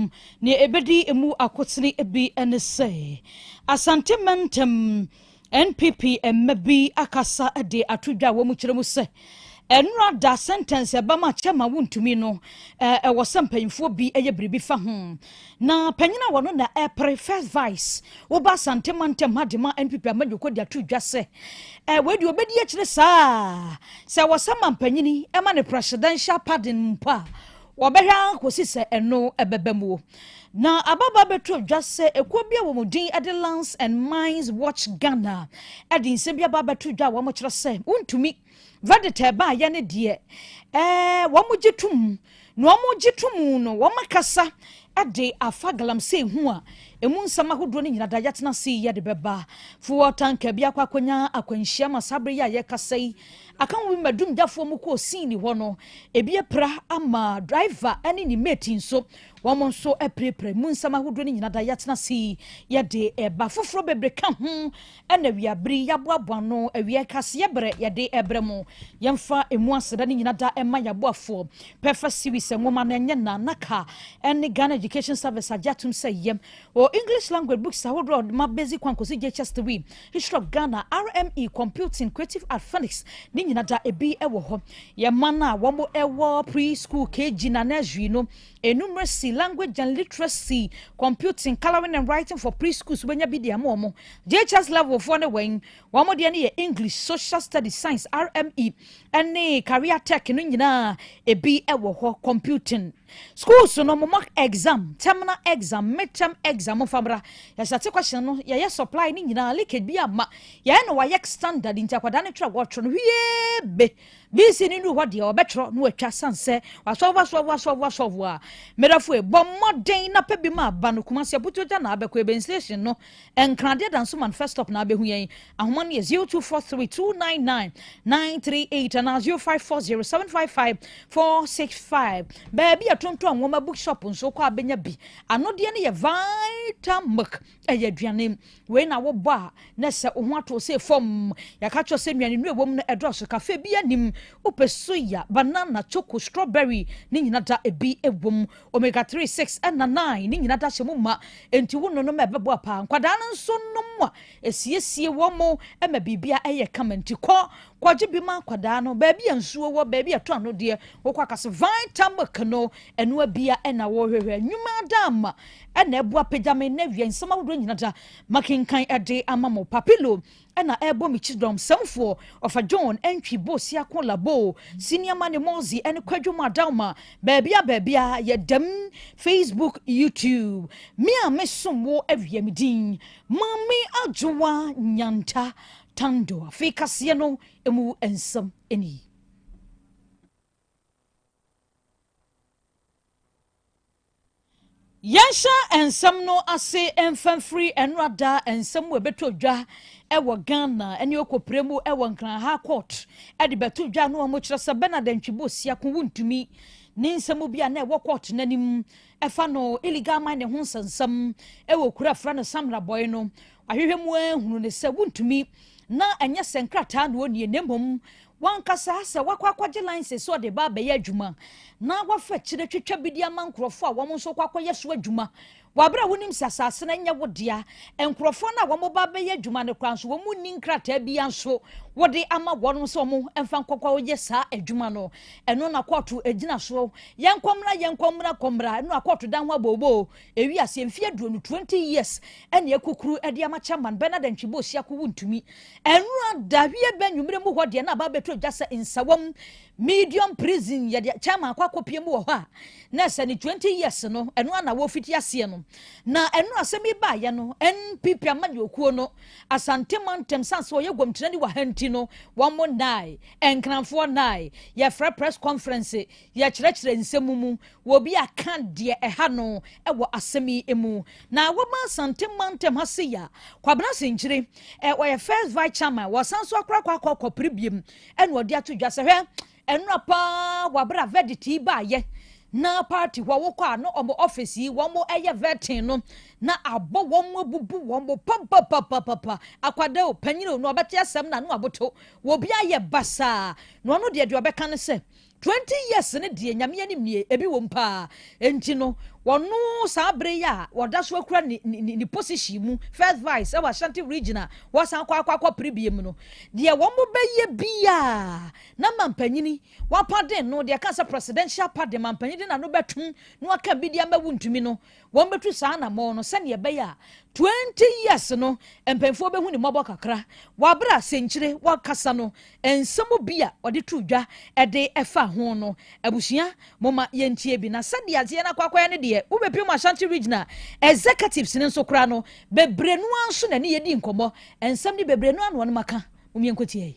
nsem ne ebedi emu akotene ebi ene se asante mentem NPP emmebi akasa de atudwa wo mu kire mu se enra da sentence eba ma chema wuntumi no wo sempanyfo bi eye bribi fa ho na panyina wono na first vice wo ba asante mentem hadema NPP amadwoko de atudwa se we de obedi akire saa se wo sama panyini ema ne presidential pardon mpa wobehwa kosi se eno ebebamu na ababa betro dwase ekobia wo mudin Adelance and Mines Watch Ghana edin se bia baba betro dwa wo mo kire se untumi vadete ba ye ne de wo mo gitum no mo gitum no wo makasa ade afagalam se hu a emu nsama hodo ne nyina da yatena se ye de beba fu tanka bia kwakonya akwanhia masabre ya ye kasai akan wi madum dafo mu ko sini ho no ebie pra ama driver ane ni mate nso womo nso eprepre mu nsama hodo ne nyina da yatena se ye de eba foforo bebre ka ho ena wiabri yaboabo no awie kase ye bre ye de ebre mu yemfa emu aseda ne nyina da ema yaboafo perfect series ngoma na enye na naka ene Ghana Education Service ajatum say yem or English language books ahodo ma basic kwankosi JHS3 History of Ghana RME Computing Creative Art Phonics ni nyina da ebi ewo ho ye mana womo ewo preschool KG na nursery no enumeracy language and literacy computing coloring and writing for preschools wenya bi dia mo JHS level for ne wen womo de ne English social studies science RME ene career tech no nyina ebi ewo ho computing schools no mock exam terminal exam midterm exam famra ya sate question no ya supply ni nyina like bi ama ya no wa standard nti akwada ne tra watro no wie be bisi ni nu hode obetro no atwa sanse wasova merafu e bommoden na pebi ma ba no kuma se butoja na abekọ ebenslation no enkrade dan so manifest up na abehu yen ahoma ne 0243299938 and 0540755465 baby atonto anwoma bookshop nso kwa abenya bi anode ne ye vitamak eyaduane we na wo ba na se oho ato se fom yakacho se nwane nu ewom no edroso cafe bi anim upesuya banana choco strawberry ni nyina da ebi ewom omega 3 6 and 9 ni nyina da hyemu ma enti wono no mebebo apa nkwada nso no mo esiesie wo mo ema bibia eye kamenti kwaje bi ma nkwada no ba bia nsuo wo ba bia to ano de wo kwakase vitamak no eno abia ena wo hwehwe nwuma dama ena ebu apejame na wie nsama wodo nyina da makinkan ede amamo papilo ena ebo michidom samfo ofa John entwi boss yakola bo senior man mozi ene kwadwom adawma baabia ye dem Facebook YouTube mi a mesom wo awie midin mami adwoa nyanta tando afekase no emu ensam eni yansha ensam no ase enfam free enrada ensam we betodwa ewo Ghana eni okopremu ewo nkran ha court edi betodwa no mo kire se benadantwi bosia ko wuntumi ni nsam bia na ewo court nanim efa no illegal mine ho sansam ewo kura fra no samra boy no ahwehwemu ehunu ne se wuntumi na enye senkrata no oni enembom wankasa se wakwakwaje license so de ba be adwuma na wafa kire twetwa bidia mankrofo a wo nso kwakwaye so adwuma wabra wonim sasase na nya wodia enkrofo na wo ba be adwuma ne kwanso wo mu ninkrata bia nso wode ama wono so mo emfa nkokwa oye saa adwuma no eno na kotu egina so yenkomra eno akotu dan ho abobo ewi ase mfie duo no 20 years ene ekukuru ede ama chairman Benard Nchibo ko wuntumi eno dawie benwumre mu hode na ba betro jasa insawam medium prison ye chairman kwakopie mu ho a na se ni 20 years no eno na wo fiti ase no na eno asemi ba ye no NPP amadi okuo no asante mantem sanse wo ye gwamtena ni wa hanti no one more night enkranfo night ye fra press conference ye kyerɛkyerɛ nsɛmumu wo bi aka de ɛha no ɛwɔ asemi emu na wo ma asante mantem hasiya kwabna senkyire wo ye first vice chairman wo sanso akrakwa pribiem ɛno ɔde ato dwa sɛ hwɛ ɛno pa wabra vediti ba ye na party wo kwa no omo office yi wo mo eye vetting no na abo wo mo bubu wo mo papa akwada o panyiro no obete asem na no aboto wo bia ye basa no no de obeka ne se 20 years ne de nyame anim nie ebi wo mpa enti no wonu sabre ya woda so akura ni position mu first vice e wa Ashanti regional wasan kwa prebiem no de wo mo beye bia na mampanyini wapade no de kansa presidential pardon mampanyini na no betum no aka bidia mawu ntumi no wo betu saa na mo no se ne be ya 20 years no empemfo behu ni mobo kakra wabra senchire wakasa no ensemo bia ode tudwa ede efa ho no abusua moma yentie bi na sade azie na kwakwa ne de ubepim Ashanti regional executives ne so kra no bebre no anso na ne yedi nkomo ensem ni bebre no anu no maka umyenkotie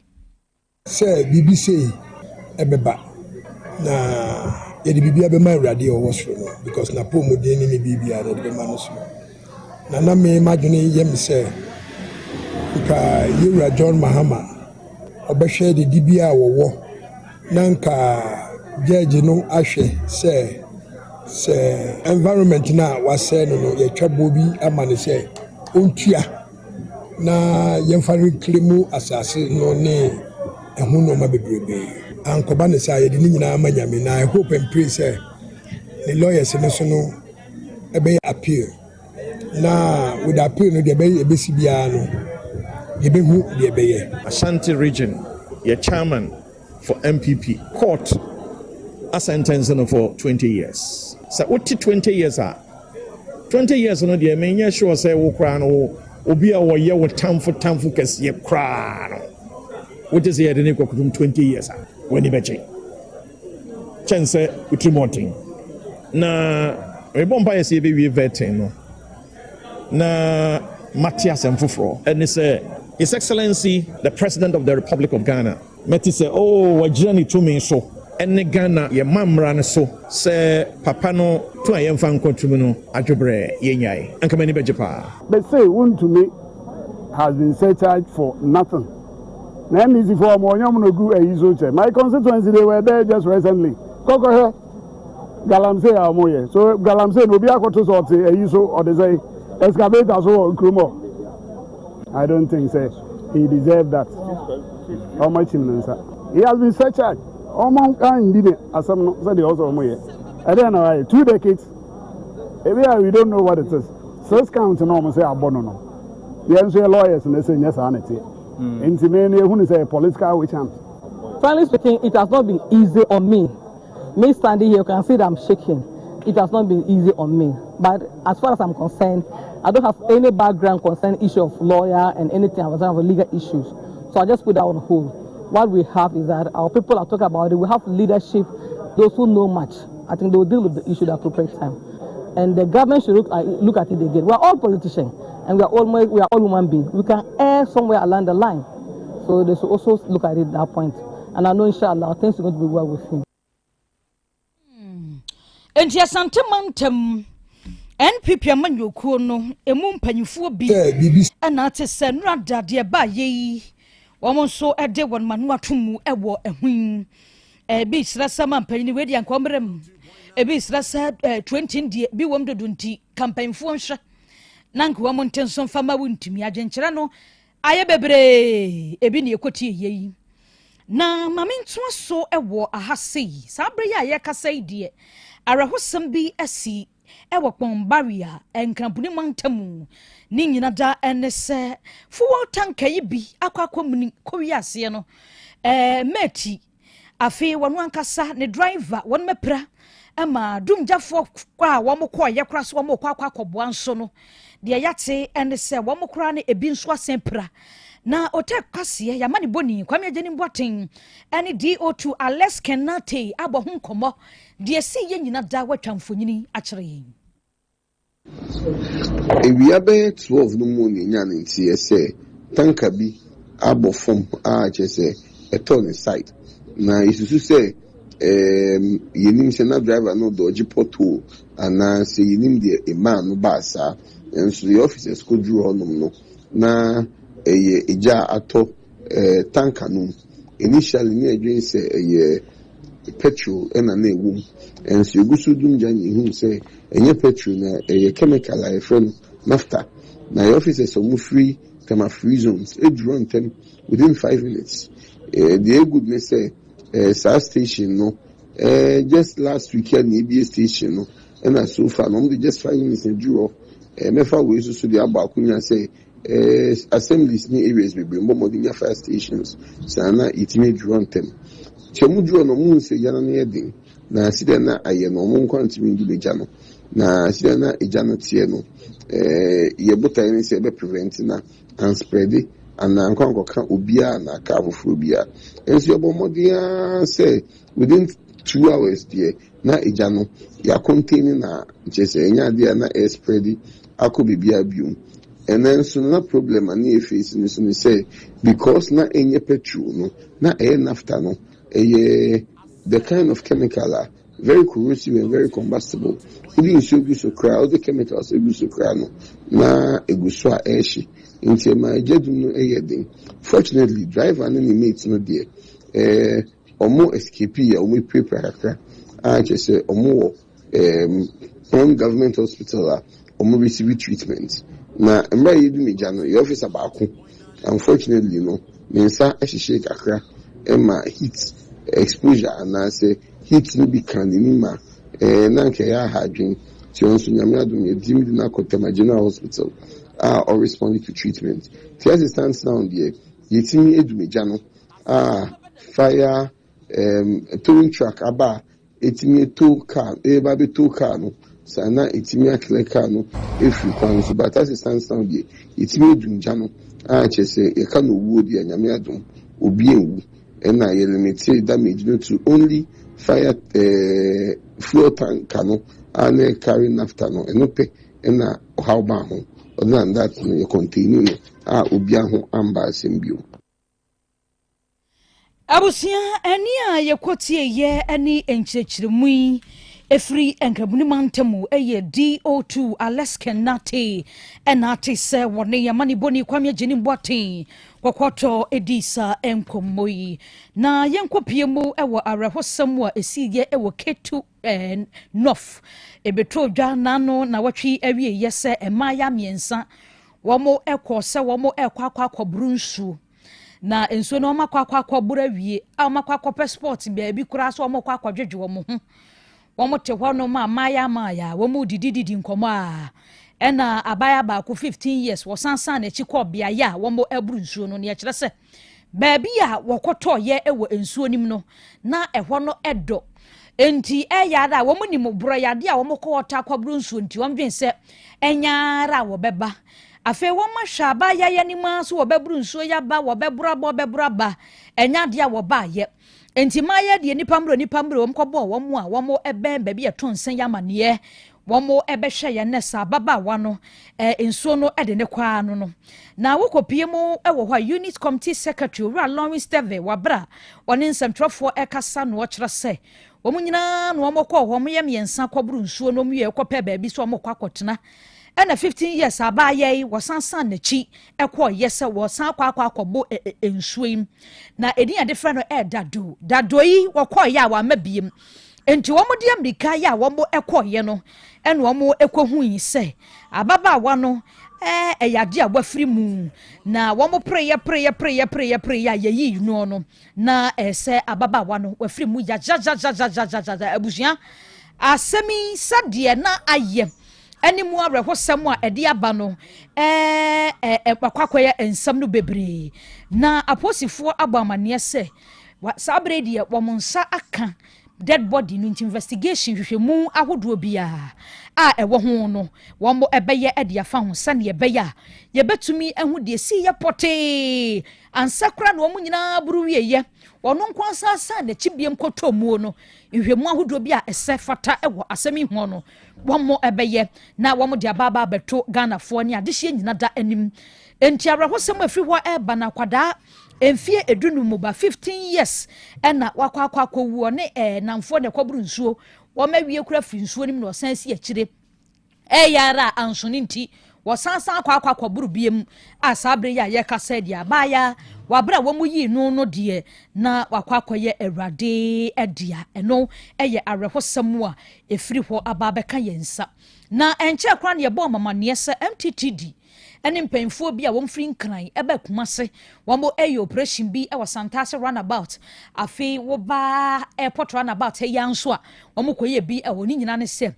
say BBC ebeba na yedi bibia be ma awrade o wosro no because na pomodin ni bibia na de be ma no so na me imagine yem say ka Yura John Mahama obehwe de dibia wo nanka judge no ahwe say environment na wase no ye twabo bi amane say ontua na yemfa reclaim asase no ne ehu no ma bebrebe ankoba ne say de nyina amanyame na I hope and pray say the lawyers no so no ebe appeal na with appeal no de be ebesibia no de be hu de be ye Ashanti region your chairman for MPP court a sentence for 20 years. So what 20 years are? 20 years no de me nya sure say wo kra no obi a wo ye wo tamfo kase ye kra no. What is here de kokutum 20 years are? When you beche. Chance utrimoting. Na we bomba ye se be we vetting no. Na Matthias Mfufro and say His Excellency the President of the Republic of Ghana Meti say oh wajani to me so ene Ghana ye mamra ne so say papa no to ayemfa nkontumi no adwobre ye nyai anka mani beje pa but say one to me has been settled for nothing na easy for mo nyam no gu ayizo che my constituency they were there just recently koko he galamse amoye so galamse no bi akoto so te ayizo or they say excavator so nkromo I don't think say he deserved that how much him he has been settled Omon kan did asem no say the also omoye and then 2 decades we don't know what it is 6 count no mo say abono no yes lawyers and they say yes anity intimate who say political witch hunt. Frankly speaking, it has not been easy on me standing here you can see that I'm shaking. It has not been easy on me, but as far as I'm concerned I don't have any background concerning issue of lawyer and anything of legal issues, so I just put that on hold. What we have is that our people are talking about it. We have leadership, those who know much. I think they will deal with the issue at the appropriate time. And the government should look at it again. We are all politicians, and we are all human beings. We can err somewhere along the line. So they should also look at it at that point. And I know, inshallah, things are going to be well with him. And yes, Santimantem, NPP Amanyoko no, emu mpanyinfo bi, na ate se nrada de ba ye. Womo so ede won manu atomu ewo ehun bi srasa mampani we dia nkomrem bi srasa 20 die bi wom dodunti campaign fo nhwe nanku womo ntenso fama wuntumi agenkere no aye bebre ebi ne ekoti yeyi na maminto so ewo ahasei sabre ya ye kasai die arahosam bi asi ewo pon barrier enkrampuni mantamu ni nyina da enese fuwa tanka yi bi akwakomuni kowiase no meti afi wonu ankasa ne driver won mepra ama dumjafo kwa wo ko ye kra so wo kwa akwakobo anso no de yate enese wo kra ne ebi nso asempra na Otec kwase ya mani boni kwame ageni mboten ene DO2 Alex Kenate abohun komo de si ye nyina da watwamfonyini akere yin we abe 12 no mu ni nya nti ese tanka bi abofom a chese etone site na isusu se yenim se na driver no doji poto ana se yenim de man no basa enso the officers could draw on no na eja ato tanka no initially ni adwen se petrol ena na ewum enso egusu dum jani hu se enye petrol na chemical I friend naphtha na your officers so free kama free zones it run them within 5 minutes the goodness say SAR station no just last weekend ABS station no ɛna so far no they just 5 minutes in draw mefa we so the abakunya say assemblies ni areas be bring more than fire stations sana itime draw them chemu draw no mu say yana na yedin na sida na aye no mu kwantimi ndu beja no na sida na eja no tie no ye botai ni say be prevent na and spread it and ankonkoka obia na ka afoforo bia enso obomodia say within 2 hours there na eja no ya contain na jese enya dia na air spread akobibia biom and then so na problem ani face ni so ni say because na enye petrol no na naphtha no the kind of chemical very corrosive and very combustible. Udi nsugu so cry, all the chemicals egu so cry no na egu so a eshi. Inti ma ejedum no eyedin. Fortunately, driver and the mates no there. Omo escape ya omo prepare kakra. Just say omo on government hospital omo receive treatment. Na mba yedu meja no your officer baako. Unfortunately no, mensa ehihye kakra ema heat exposure and I say heat no be can ma na nke ya hadwin ti onso nyame adom ye dim na Kotema General Hospital or responding to treatment. The assistance now there yetimi edumeja no fire towing truck aba etimi tow car ba be tow car no sana etimi akle car no efi kwan so but assistance now there yetimi edumeja no chese e ka no wuo dia nyame adom obi enwu and I limit damage to only fire fuel tank no and carry naphtha no and no pay and how ba ho other than that no you continue no obia ho amba asembio abusia eni a yekotie ye ani enchechiremu efri enkabuni mantemu eye DO2 Alaskan nati enati se wone yamani boni kwamye jeni mbwati kwakwato edisa enkomoyi na yenkopiemu ewo arehosam a esiye ewo ketu nof ebetro dwa nano na watwi awie yese emaya miensa womo ekwo se womo ekwa brunsu na enso no makwa bura wie amakwa passport baabi kura so womo kwa dwedwe womo ho womo te hwano maya womo dididi nkomo ena abaya ba ko 15 years wo sansan na chikọ bia ya womo eburu nsuo no ne kire se baabi a wokoto ye ewo ensuo nim no na ehwo no edo enti eyada womo nim buro yade a womo ko wota kwaburu nsuo nti womdwen se enyara wo beba afe woma hwa ba ya yanima so wo beburu nsuo ya ba wo bebura ba enyade a wo ba ye enti maye de nipa mro womkobo womo a womo eben baabi etonsen yamane womo ebehwe ye nesa baba wano ensuo no ede ne kwa no na wokopiemu ewo hwa unit committee secretary Ura Lawrence Steve wabra one nsɛmtwerɛfoɔ ekasa no ɔkyerɛ sɛ womo nyina no womo kɔ womo ye miensa kwaburu nsuo no mwie kɔpɛ baabi so womo kwakɔtena ena 15 years abaye wasansan na chi ekɔ yese wosan kwakɔbo ensuo na edi a different no dado yi wɔkɔ ya wa mabiem enti womo de America ya womo ekɔ ye no ena womo ekohu yi sɛ ababa wa no eyade abafiri mu na womo prayer yeyi no na sɛ ababa wa no wafiri mu ya abusia asemi sade na aye ani mu arehosam a ede aba no kwakwaye ensam no bebre na aposifo abamane se sabre die womonsa aka dead body no investigation hwehwemu ahodo bia ewo ho no womo ebeye ede afa ho sane ebeya ye betumi ehu de si ye pote ansakra no womo nyina buru wieye wono nkwansa sa na chibiem kotomuo no hwehwemu ahodo bia ese fata ewo asemi ho no womo ebeye na womo de ababa beto Ghana fo ne adehye nyina da anim enti arahosem afiri ho eba na kwada enfie edunu mu ba 15 years ena wakwa wuo ne namfo ne kwaburu nsuo wo mawie kura fi nsuo nim no san si akire yara ansoni nti wo sansan kwakwa buru biem asabre ya ye kasa dia baya wabra wo mu yi no de na wakwa ye awrade edia eno eye arehosam a efiri ho ababeka yensa na enche kra ne ye bo mamane se MTTD ene mpemfo bi a womfiri nkran eba kumase womo operation bi e wasantase runabout afi wo ba airport runabout yanso a womo koye bi e woni nyina ne se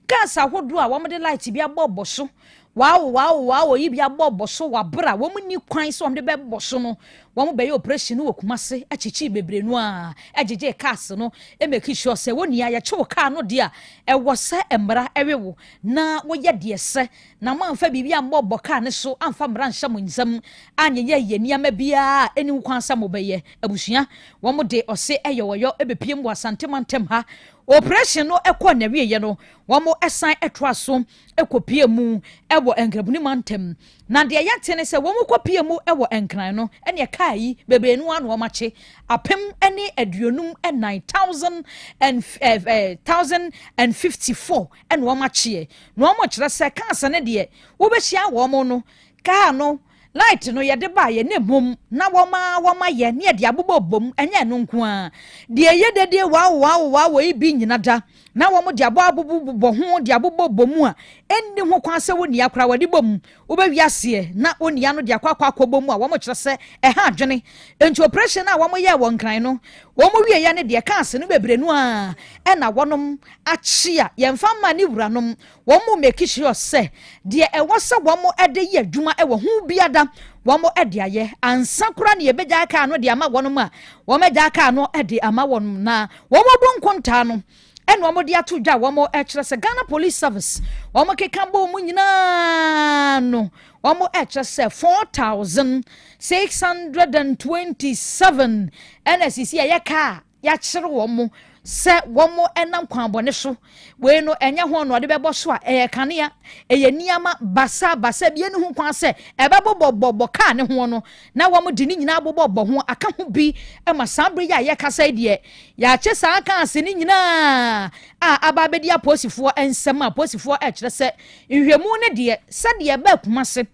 kasa hodo a wo de light bia bobo so wow yi bia bobo so wabra wo mu ni kwan so de bebo so no wo mu be ye operation wo kumase achichi bebrenu a ajeje cars no e make sure say woni ya che wo car no dia e wo se emra ewewo na wo ye de se na manfa bibia mbobo car ne so amfa mra nhya mo nsam anyeye ye niama bia eni wo kwan sa mo be ye abusua wo mu de ose eyewoyo e bepiem wo asante mantem ha operation no ekọ na wiye no wo mo esan etwa so ekopie mu ewo enkrabuni mantem na de yate ne se wo mo kopie mu ewo enkran no ene kai bebrenu anu wo mache apem ene aduonum 9054 ene wo mache no wo mo kire se kansa ne de wo be hia wo mo no ka no light no ye de ba ye ne mom na wo ma ye ne de abobobom enye no nko a de ye de wow ibi nyina da na wo mo de abobo ho de abobobom a enni ho kwa se woni akra wadi bom wo ba wiase na oni ano de akwa bom a wo mo kire se ha adwene enti operation a wo mo ye wo nkran no wo mo wie ye ne de kanse no bebrenu a na wonom achia ye mfa ma ni wuranom wo mo make sure se de e wo se wo mo ede ye adwuma e wo ho biada wamo ede aye ansakura ne yebegya aka no de ama wonom a womegya aka no ede ama wonom na womo bonkonta no ene womo de ato dwa womo kire se Ghana Police Service womo kekambo mu nyina no womo kire se 4627 NSC ya ka ya kire womo se womo enam kwanbone so we no enye ho no de bebo so a kanea eye niama basa bia ne ho kwan se ebebobobo ka ne ho no na womo di ni nyina bobobo ho aka ho bi e ma sabre ya ye kasa de ya che sa aka ase ni nyina ababedi aposifo ensem aposifo kire se nhwemu ne de se de ba kumase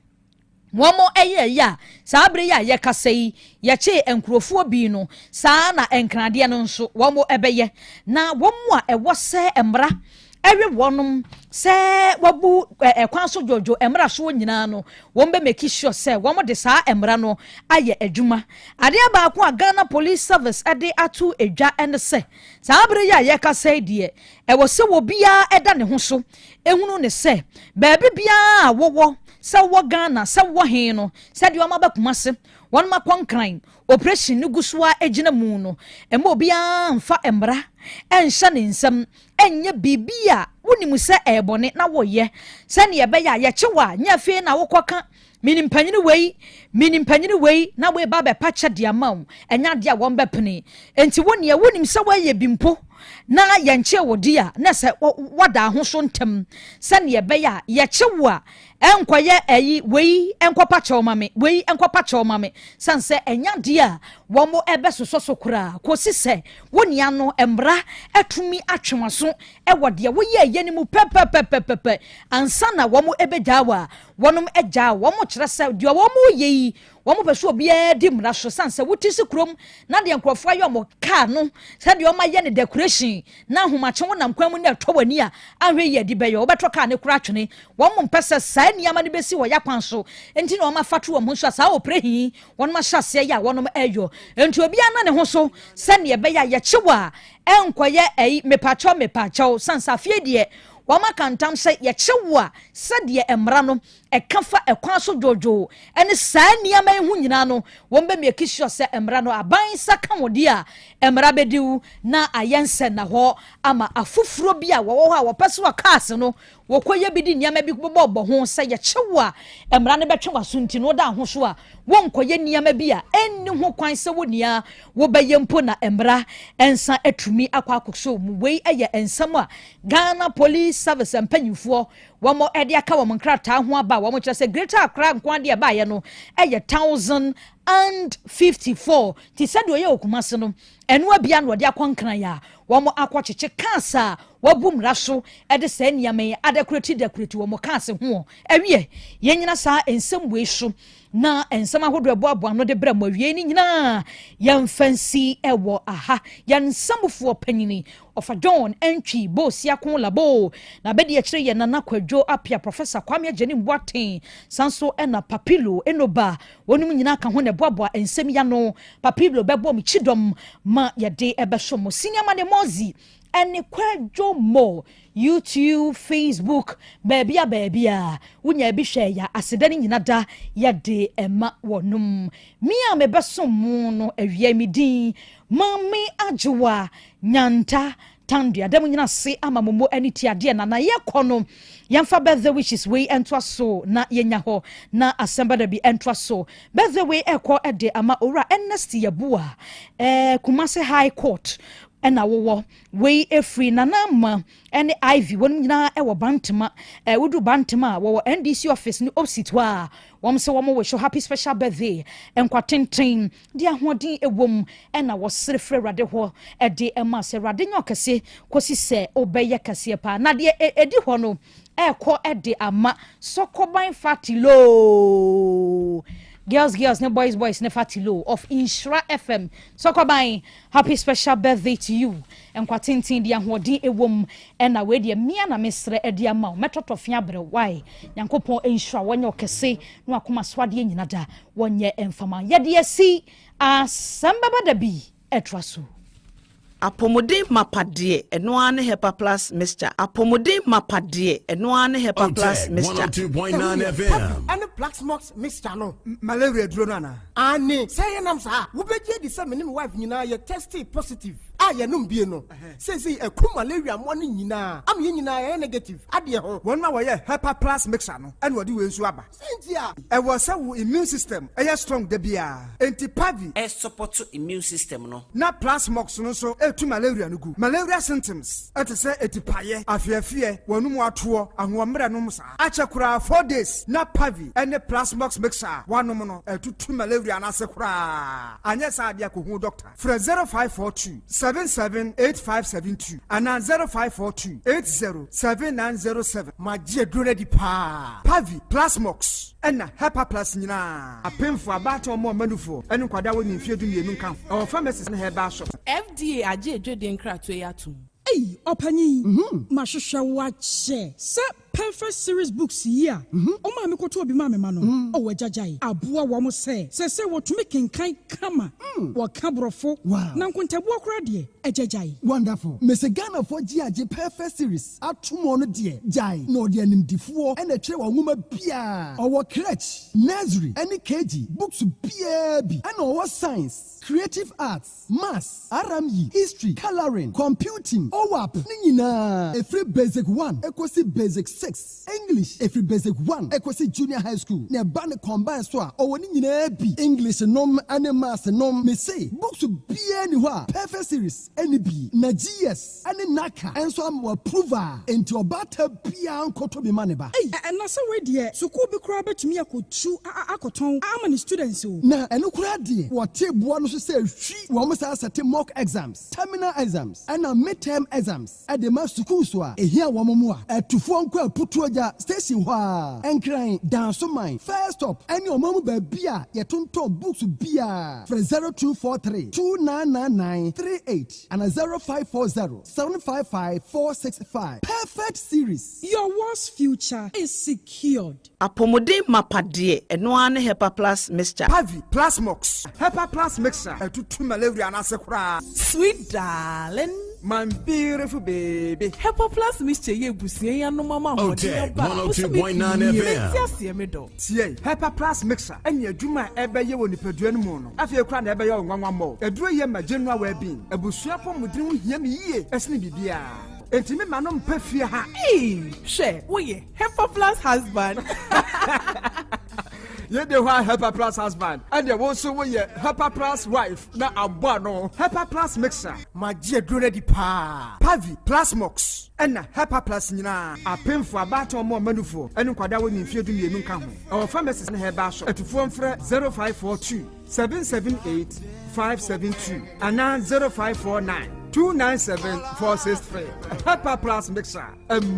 womo ya sabre ya ye kasai ya che enkrofo bi no saa na enkrade no nso womo ebeye na womo a ewo se emra ewe wonom se wabu ekwan so jojo emra so nyina no wombe make sure se womo de saa emra no aye adwuma ade ba ko a Ghana Police Service ade atu edwa ene se sabre ya ye kasai de ewo se wo bia eda ne ho so ehunu ne se ba bia wowo sa wo Ghana sa wo he no sa de wama bakumase won ma kwankran operation ni gusua egina mu no emma obia mfa emra enhya ne nsam enye bibia wonimu se ebone na wo ye se ne ye ya ye chewa nya fe na wo koka minimpanyini wei na we ba be pacha de amaw enya de a won bepene enti woni ye wonim se wa ye bimpo na ye nche wodi a na se wada ho so ntem se ne ye ye chewa enkoye ayi wei enkopa chawmame wei enkopa chawmame sanse enya de a wo mo ebesoso kura kosi se woni ano embra atumi atwemaso e wode wo ye ye ni mu pepepepepe ansa na wo mo ebejawa wonom eja wo mo kire se de wo mo ye wo mo peso obi edi mra so sanse wotisi krom na de enkrofo ayo mo ka no se de o ma ye ne decoration na homache wonam kwamu na atwani a ahwe ye di beye wo beto ka ne kura twene wo mo mpese sa niama ne besi wo yakwan so enti na o ma fato wo mo so sa oprehi wonom ahyase ya wonom eyo enti obi ana ne ho so se ne be ya ye chewa enkoye ei mepacho sansa fie de wama kantam se ye chewa se de emra no ekafa ekwan so jojo ene saa niama hu nyina no wombe me kisho se emra no aban saka wodi a emra bediu na ayense na ho ama afufuro bi a wo ho a wo peso akaase no wokoye bidi niama bi bobo ho se ye chewa emra ne betwe wasunti no da ho so a wonkoye niama bi a enni ho kwan se wonia wo beyempo na emra ensa atumi akwa akokso mu wei eye ensam a Ghana Police Service empanyufo womo ede aka wo nkrata ho aba womo kire se Greater Accra nkwade e ba ye no eye 1054 ti said oye okumase no enu abia no de akonkran ya womo akwacheche kansa wabum raso ede se niame adekorati womo kanse ho ewie yenyina sa ensem we so na ensem ahodo eboabo no de bram awie ni nyina yamfansi ewo aha yansamfo panyini ofa John entwi bosia kon labo na bedi akire ye nana kwadwo apia Professor Kwame Agyenim Boaten sanso ena papilo enoba wonum nyina ka ho ne boabo ensem ya no papilo bebo mi chidom ma ye de ebeso mo senior man mozi ene kwadwo mo YouTube, Facebook, baby, wunya bi hwe ya aseda ni nyina da ya de ema wonum. Mi a me beso mu no awia mi din, mami ajowa nyanta Tandia, dem nyina se ama momo ani tiade na ye kono yamfa birthday wishes we entwa so na yenya ho na Asem Beba Dabi entwa so birthday we ekọ ede ama ora Ernest Yabua Kumase High Court ena wo we efree na ma ene Ivy won nyina e wo bantema wudu bantema wo NDC office ni opposite wa wom se wom we show happy special birthday enkwatenten dia hoden ewom ena wo serefre rade ho ede ema se rade nyokese kosi se obeye kase pa na de edi ho no ekọ ede ama sokoban fatilo girls no boys ne fatilo of Inshra FM sokoban happy special birthday to you enkwatenten dia hoden ewom ena we de mia na mesre ede ama metotofia bre why nyankopon Inshra wonye okese no akoma swade nyina da wonye emfama yede asi Asem Beba Dabi etraso apomode mapade eno ane hepa plus mixture apomode mapade eno ane hepa plus mixture 1029Fm and black smokes mixture no malaria duro na ani say nam sa wo beje di say me wife nyina ye testy positive aye no mbie no say eku malaria mo no nyina am ye nyina ye negative ade ho won ma wo ye hepa plus mixture no and wodi we nsu aba sentia e wo say wo immune system e strong de bia antipavi e support immune system no na plus smokes no so to malaria no gu malaria symptoms at say etipaye afiafie wanum atoɔ ahomre no msa achakura 4 days na pavi ene plasmox mixer wanum no etutu malaria na se kura anya sa dia ko hu doctor fra 0542 778572 ana 0542 807907 magie dure di pa pavi plasmox ena hepa plus nyina apemfo abato mo manufo ene kwada woni mfie du mienu kan o pharmacist na herbal shop FDA aje edwede nkrato yatum. Hey, opanyi. Mahwehwe wache. Se perfect series books here. Oma me koto obi ma me ma no. O wajajai. Aboa wo mo se wo tumi kenkan kama. Wo kabrofo. Na nkontabu akora de ejajai. Wonderful. Mese Ghana for GAG perfect series. Atumo no de jai. No de animdifo ene tre wo nwoma bia. Owo crèche, nursery, any KG, books bia bi. And owo science, creative arts, maths, RME, history, coloring, computing, OWAP. Nina. Every basic 1, equals basic 6. English every basic 1 equals junior high school ne ban combine so a o woni nyina bi English nom and maths nom me say books be anywhere perfect series any bi na GS and naka and so am approval into obata bia nkoto be maneba and na say we de school bi kura betumi akotu akoton amani students o na eno kura de wo tebo no so say hwi wo mo say set mock exams terminal exams and midterm exams at the mass school so a ehia wo mo a atufo nko putuaja station hwa enkran danso man first stop any omamu ba bia yetonton books bia for 0243 299938 and 0540 755 465 perfect series your world's future is secured apomode mapade eno ane hepa plus mixture pavi plasmox hepa plus mixture etutu malaria na sekura Sweet darling, my beautiful baby Hepa plus mixture ye busie ya no mama Otec 1029Fm. tie hepa plus mixer enya adwuma ebeye woni padua no mu no afie kra na ebeye onwanwa mo aduro ye ma general well being abusua pomudin hu hia me yie esne bibia entimi ma no mpa fie ha She, we Hepa plus husband. ye de wa Hepa plus husband and ye won so we Hepa plus wife na abo no Hepa plus mixer magie dure di pa pavi plasmox ena Hepa plus nyina apemfo abato mo manufo enu kwada woni mfie du mienu nka ho our pharmacist na herbal shop atufo mfre 0542 778 572 and 0549 297-463. Hepa plus mixer.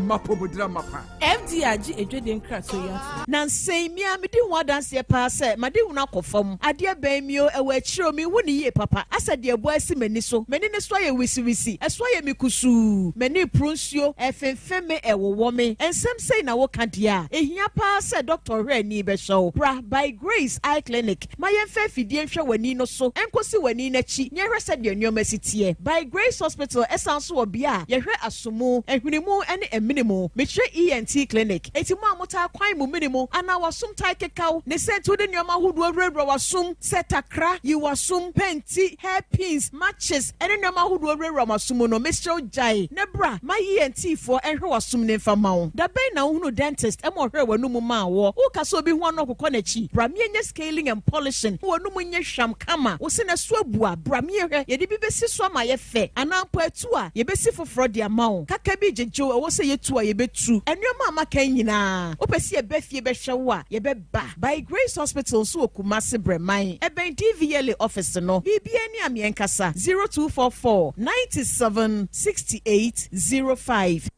Mapobudra mapa. FDAG edwede nkrato yatum. Nansei mi amidi wadanse pa se made wuna kofam ade banmio ewe achiro mi woni ye papa asade ebo asi mani so mani ne so ye wisi eso ye mikusu mani prunsuo efemfeme ewowo me ensem sei na wo kadia ehia pa se doctor hwe ni be show bra by Grace Eye Clinic ma yemfa fidie nhwe wani no so enkosi wani na chi nye hwe se de nnyoma sitie by Grace Grace Hospital esanso obia yehwe asomo ehwinimu ene eminimu mehwe ENT clinic etimu amota kwan mu minimu ana wasum tai kekau ne sentu de nyoma hudu awrewra wasum setakra yi wasum penti hairpins matches ene nyoma hudu awrewra wasum no Mr. Jai nebra my ENT for ehwe wasum ne famao da ben na hunu dentist e mo hwe wanu mu ma wo ukaso bi ho no kokọ na chi bramie nye scaling and polishing wanu mu nye hwam kama wo se na so abua bramie hwe ye de bi besi so ma ye fe anampo atu a ye besi foforo de amawo kaka bi jejo wo se ye tu a ye betu enuoma amaka nyina opesi ye befie be hwe wo a ye be ba by Grace Hospital so okumase breman eben DVL office no bibia ni amienkasa 0244 97 68 05.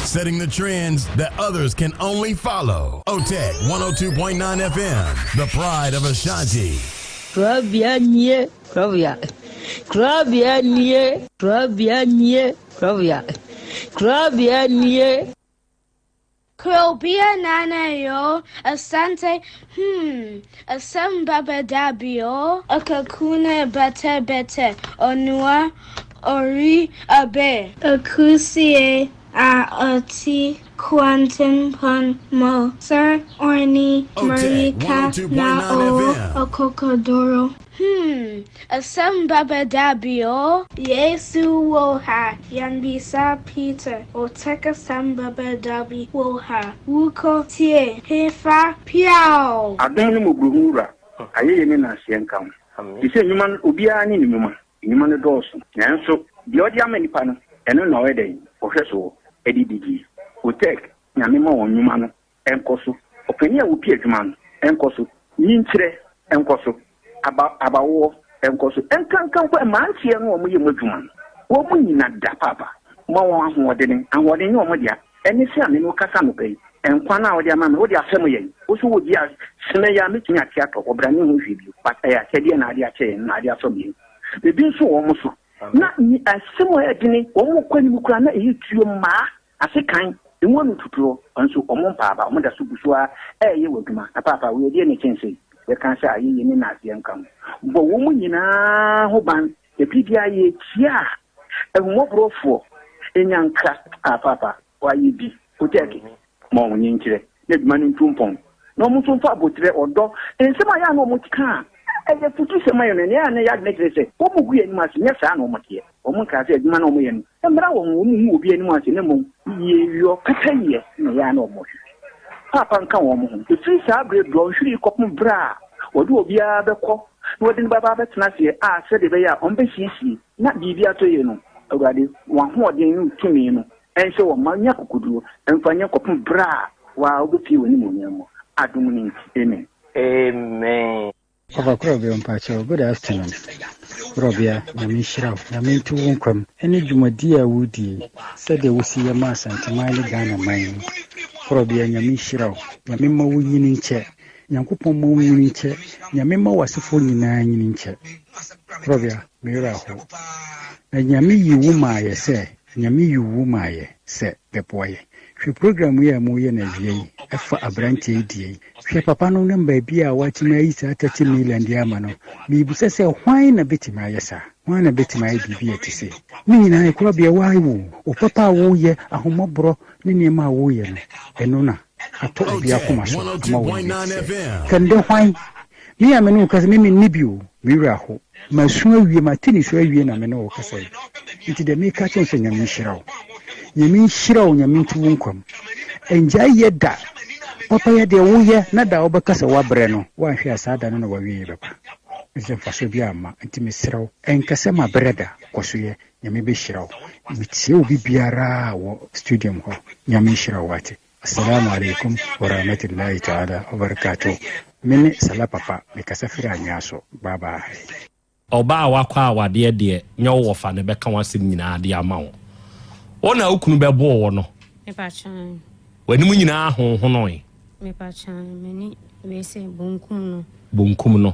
Setting the trends that others can only follow. Otec 1029 FM, the pride of Ashanti. Krobea nie, Krobea. Krobea nie, Krobea nie, Krobea. Krobea nie. Krobea nana yo, Asante, Asem Beba Dabi yo, Akakune bete, Onua, Ori abe, Akusie. Oti Quantum Pon Mo Sir Orni Marika Nao Okokodoro Asem Beba Dabi o Yesu Woha Yanbisa Peter Otec Asem Beba Dabi Woha Wuko Tie Hefa Piao Adonu Mubuhura Aye ni na sienka Ise nyuma obia ni nyuma no doso nanso de odi amanipa no eno na wede ohweso edidigi Otec nyame ma wonwuma no enkoso opani a wopi adwuma no enkoso nyinkyire enkoso abawo enkoso enkankan kwa mantie no omo ye madwuma no wo mu nyina da papa ma won ahoɔden ye omo dia eni se ame no kasa no pai enkwa na wode ama me wode asem ye wo so wodi a sene ya metumi atia to obrane ho hwibio pata ya sede na ade ache na ade aso bi ebi nso wo mo so na ni asem o edini wo mo kwani mu kura na eyi tuo ma asekan enwo no tuturo nso omo mpaaba omo da so busua eye waduma na papa we de ne chense we kan sha ayi ni na ase nkam bo wo mu nyina ho ban e bibia ye tia ehwo brofo enyanka papa wa yi bi Otec mo nyinkire ne duma ni ntumpon no mo so fa botre odo ensema ya no mo tika eye futu sema yo ne ya ne ya negrese wo mu gu eni mase nya sa na mo tie o mo ka se duma na mo ye no emra wo mu obi eni mase ne mo ye yo kataye ne ya na mo papa nka wo mo ho fi sa abre do hwiri kopum bra wode obi a bekọ no wode baba betena se a se de be ya on be hisi na bibia to ye no awurade wa ho odin no tumi no ense wo manya kokuduro emfanya kopum bra wa obi woni mo nyamo adum ni amen amen. Papa Krobea mpacho, good afternoon. Krobea na mishirao na mintu wonkwam ene dwumadi a wudi sede wosi ya ma Asante mali Ghana man. Krobea nya mishirao ya memma wo yini nche Nyankopon mo yini nche nya memma wasefo nyina yini nche. Krobea mera ho na nyame yiwu maaye se nyame yiwu maaye se bepoye hwe program ya mo ye na wie efa abrantie die hwe papa no namba bia watima yi sa 30 million dia ma no mi busa se hwan na betima yesa hwan na betima yi bibia tise ni nyina Krobea wai wo o papa wo ye ahomobro ni niema wo ye no eno na ato bia kuma so ma wo kande hwan mi amenu kase mimi nibio mira ho masu awie matini so awie na me no kase nti de me ka chen nyame shirawo nyame shirawo nyame ntu nkwam enja yeda papa ya de wo ye na da obakasa wabre no wa hwe asada no na wawie baba nse faso bia ma nti me shirawo enkase ma breda koso ye nyame be shirawo mitse obi biara wo studium ho nyame shirawo ate. Assalamu alaikum wa rahmatullahi ta'ala wa barakatuh. Mene sala papa me kasafira nyaso baba. Oba wakwa awade de nyo wofa ne beka wasem nyina ade amawo. Ona okunu bebo wo no. Me pa chan. Wani mu nyina ho no yi. Me pa chan meni we se bonkum no. Bonkum no.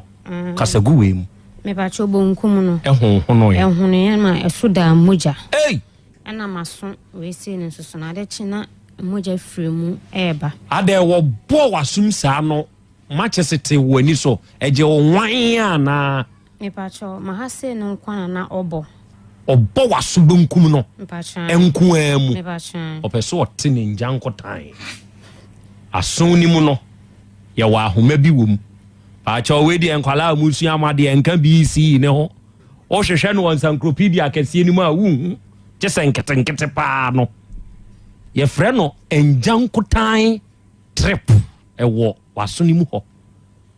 Kasagu we mu. Me pa cho bonkum no. Ho no yi. Ho no ya ma esoda moja. Hey. Ana maso we se ne soso na de china moja fremu eba. Ade wo bo wasum sa no. Machesete wani so eje wo wan ya na Me pacho mahase no kwana na obo waso benkum no enku amu me pacho opeso otene njankotan aso ni mu no ye wa ahoma bi wom pacho we di enkwala amusu amade enka BC ne ho o hwehwe no encyclopedia kese ni mu a wu jese nketenkete pa no ye frɛ no enjankotan trip ewo waso ni mu ho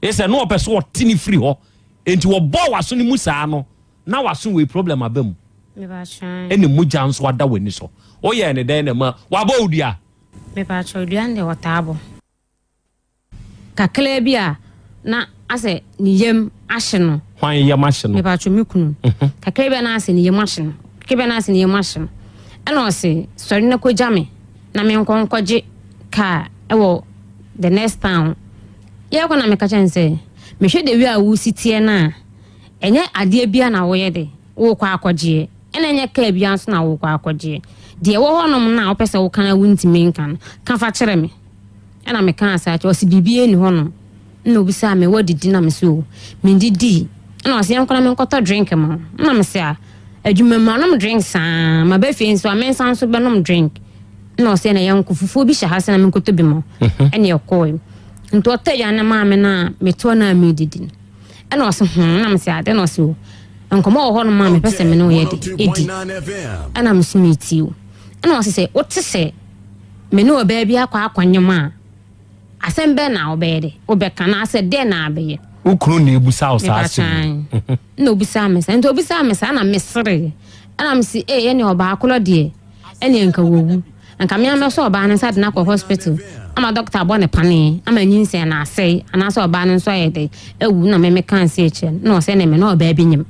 ese no opeso otene free ho enti wo bo waso ni mu saa no na waso we problem abam me pacho ene muja nso ada wani so o ye ne den na ma wa ba odua me pacho odua nde wotabo kakle bia na ase ni yem ahye no hwan yem ahye no me pacho mikunu kakle bia na ase ni yem ahye no kebe na ase ni yem ahye no eno ase sori na ko jame na me nkonkoje ka ewo the next town ye ko na me ka chense me hwe de wi a wu sitie na enye ade bia na wo ye de wo kwa akwaje ena enye ka bia nso na wo kwa akwaje de wo honom na wo pese wo kan wuntimi nkan ka fa kire me ena me kan asa cho si bibie ni honom na obi sa me wadidi na me so me didi na wase yankona me nkoto drink ma na me se a adwuma ma nom drink sa ma ba fi nso a me san so be nom drink na wase na yanko fufu bi hya na me nkoto bi mo ene yakoi nto otaja na ma me na me to na me didi ena wase na me se a de no so nkomo ho no ma me pese me no ye di edi ana me smiti o ena wase se wote se me no ba bia kwa akwanyema Asem be na obede obeka na ase de na abeye ukunu na ebusa osase no obusa amesa nto obusa amesa na mesere ana msi ye ne oba akolo de ene nka wowu nka me ameso oba na sad na kwa hospital ama doctor abo ne pane ama nyinse na ase ana so oba no so ye de ewu na me kan se eche na ose ne me na oba bi nyim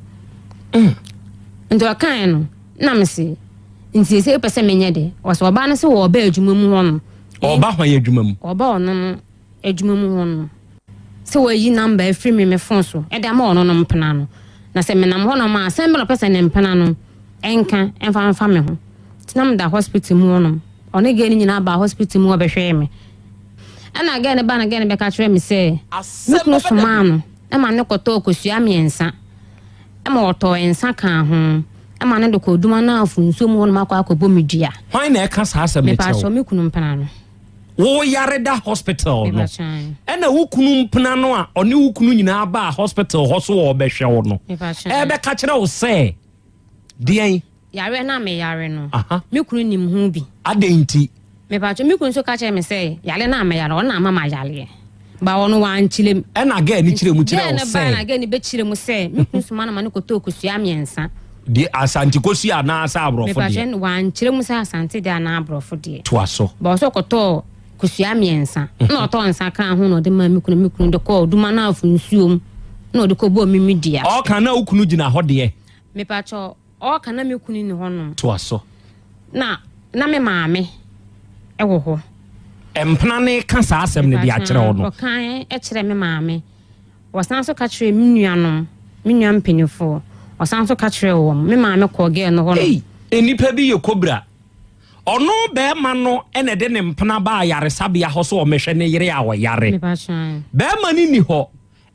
nto kan no na msi nti se pese menye de oso oba no se wo oba adwuma mu hono oba hwan ye adwuma mu oba ono adwuma mu hono se wo yi number free me phone so e da ma ono no mpena no na se me nam hono ma asem bela pese ne mpena no enka enfa me ho tinam da hospital mu hono ono ge ni nyina ba hospital mu obehwe me ana ge ne ba na ge ne be ka kire me se mekno so ma no e ma ne koto okosua miensa e ma oto ensa kan ho e ma ne de ko duma na afu nso mu hono makwa akobɔ medua hwan na e ka sa asem ne me pa so mekunu mpena no wo yare da hospital no ena wukunu mpena no a oni wukunu nyina ba hospital ho so wo behwe wo no e be ka kire wo se dean yare na me yare no mekunu nim hu bi adenti me pa cho mekunu so ka kire me se yare na me yare ona mama yare ba wono wan chilem ena ga ni chire mu chire wo se ena ba na ga ni be chire mu se mekunu so mana mane koto okosua miensa di Asante kosi ana asa abrofo de me pa cho wan chire mu se Asante de ana abrofo de to aso ba so koto kusua miensa na oto nsa kan ho no de ma mikunu de ko duma na afu nsuom na de ko bo mimidia o kan na ukunu gina ho de me pa cho o kan na mikunu ni ho no to aso na me maame e wo ho empna ne ka sa asem ne dia kire ho no o kan e kire me maame wasan so ka kire minuanom minuam penifo wasan so ka kire wo me maame ko ge no ho no enipa bi ye kobra ono be ma no ene de ne mpena ba yare sabia ho so o mehwe ne yire a wo yare be ma ni ho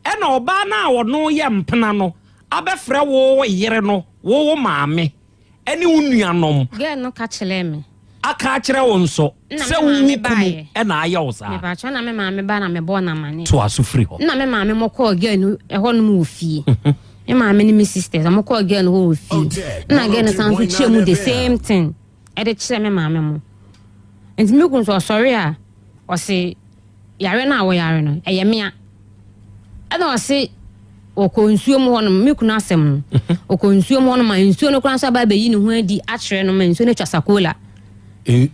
ene oba na wo no ye mpena no abefre wo yire no wo maame ene unuanom ge no ka kire me aka kire wo nso se wo kunu ene aye wo sa me ba cho na me maame ba na me bo na mane to asufri ho na me maame mo ko ge no e ho no mu ofie me maame ni me sisters mo ko ge no ho ofie na ge no san so chie mu the same thing e de kire me maame mo enti me kun so sorry a o se yare na wo yare no e ye mea e na o se o ko nsuo mu hono me kun asem no o ko nsuo mu hono ma nsuo no kran so ba yi ni ho adi a kire no ma nsuo no twasakola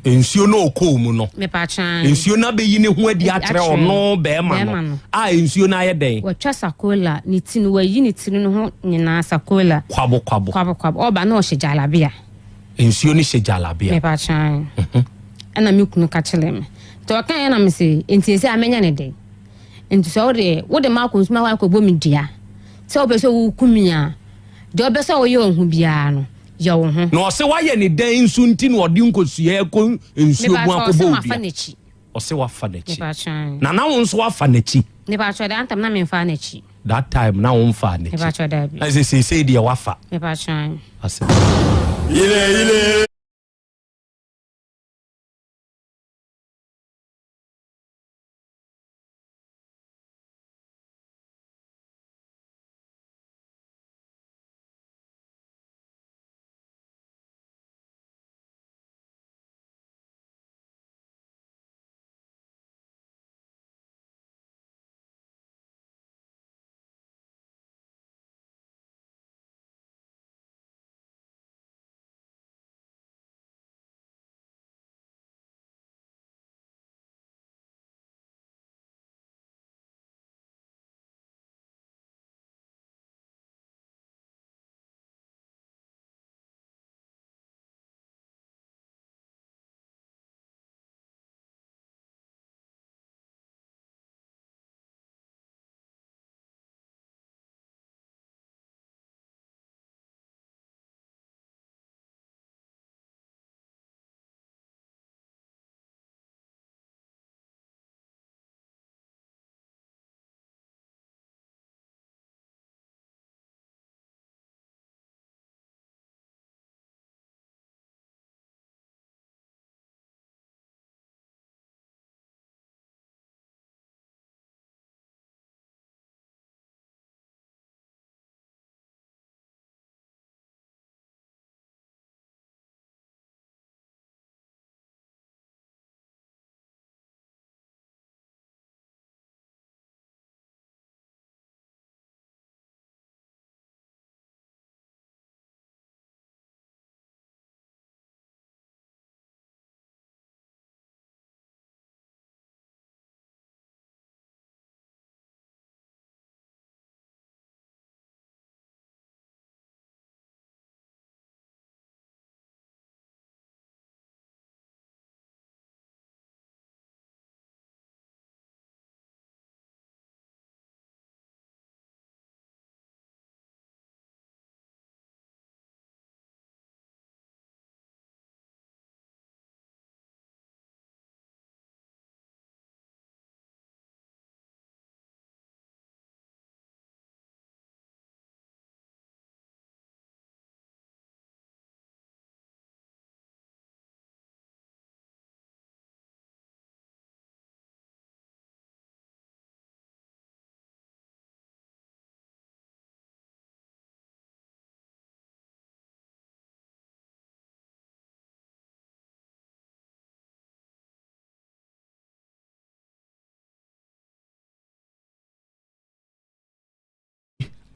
nsuo no ko mu no me pa chan nsuo na be yi ni ho adi a kire ono be ma no a nsuo na ye den wo twasakola ni tinu wa yi ni tinu no ho nyina sakola kwabo oba na o hye jalabia nsuo ni hye jalabia me pa chan ana me kunu ka kire me to kan ya na me se enti se amenya ne de enti so wo de ma ko nsuma wa ko bo me dia se o be so wo kumia de o be so wo ye ohun bia no ye wo ho no se wa ye ne dan nsu nti no odi nkosua ko nsuo bu akobo bia o se wa fa na chi me pa chan na wo nso wa fa na chi ne pa chan de antam na me fa na chi that time na won fa ne I say dia wafa me pa chan Asem ile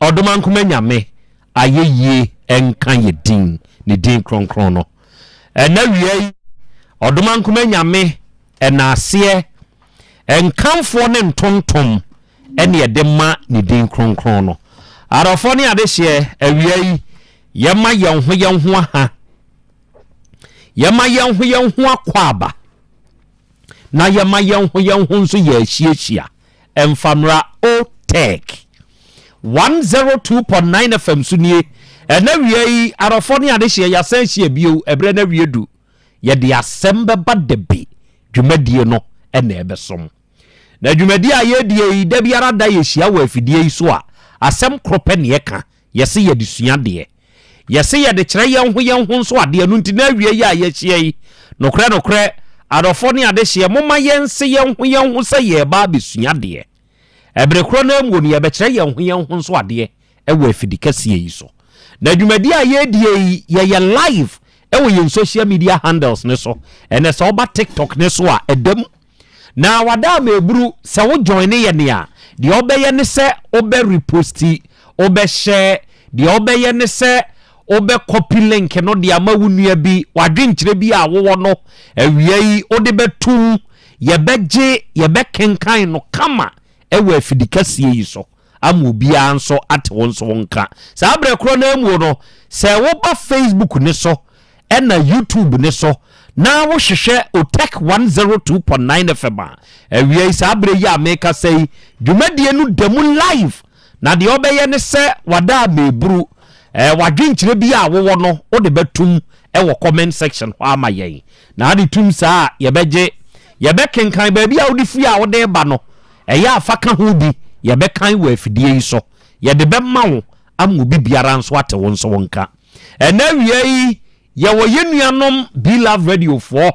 odoman kuma nyame ayeye enka ye din ne din kronkron no na wiai odoman kuma nyame enase enkamfo ne ntontom ene yedema ne din kronkron no arofo ne adehye awiai yema yenho aha yema yenho akwaba na yema yenho nso ye ahiehyia emfamra Otec 1029 FM sunie na wiei arofo ne adehye yasanhye bio ebre na wiedu ye de Asem Beba Dabi dwumadie no na ebesom na dwumadie ayedie da biara da ye hia wa afidie yi so a asem krope ne yeka yese ye de suade yese ye de kire yenho nso ade no nti na wiei a ye hia yi nokre arofo ne adehye moma yense yenho se ye ba besuade ebre kro na mu ne ye be kire yenho nso ade wa afidikase yi so na dwumadie ayedie ye live ewo yin social media handles ne so ene so ba TikTok ne so a edam na wada meburu se wo join ye ne a de obeye ne se obe reposti obe share de obeye ne se obe copy link no de ama wunua bi wadwenkyere bi a wo no awiei ode betum ye beje ye bekenkan no kama ewo afidikase yi so amu bia nso ate wonso wonka sa abre kro na amu no se wo ba Facebook ne so ena YouTube ne so na wo hwehwe Otec 102.9 FM awie sa abre ya meka sei dwumadie nu demu live na de obeye ne se wada meburu wadwenkyere bi a wo no o de betum wo comment section ho amaye na ade tum sa ye beje ye bekenkan ba bi a wo de fi a wo de ba no eya afaka ho bi ye be kan wo afidie yi so ye de be ma wo am obi biara nso ate wo nso wonka ena wie ye wo yenuanom Be Love Radio for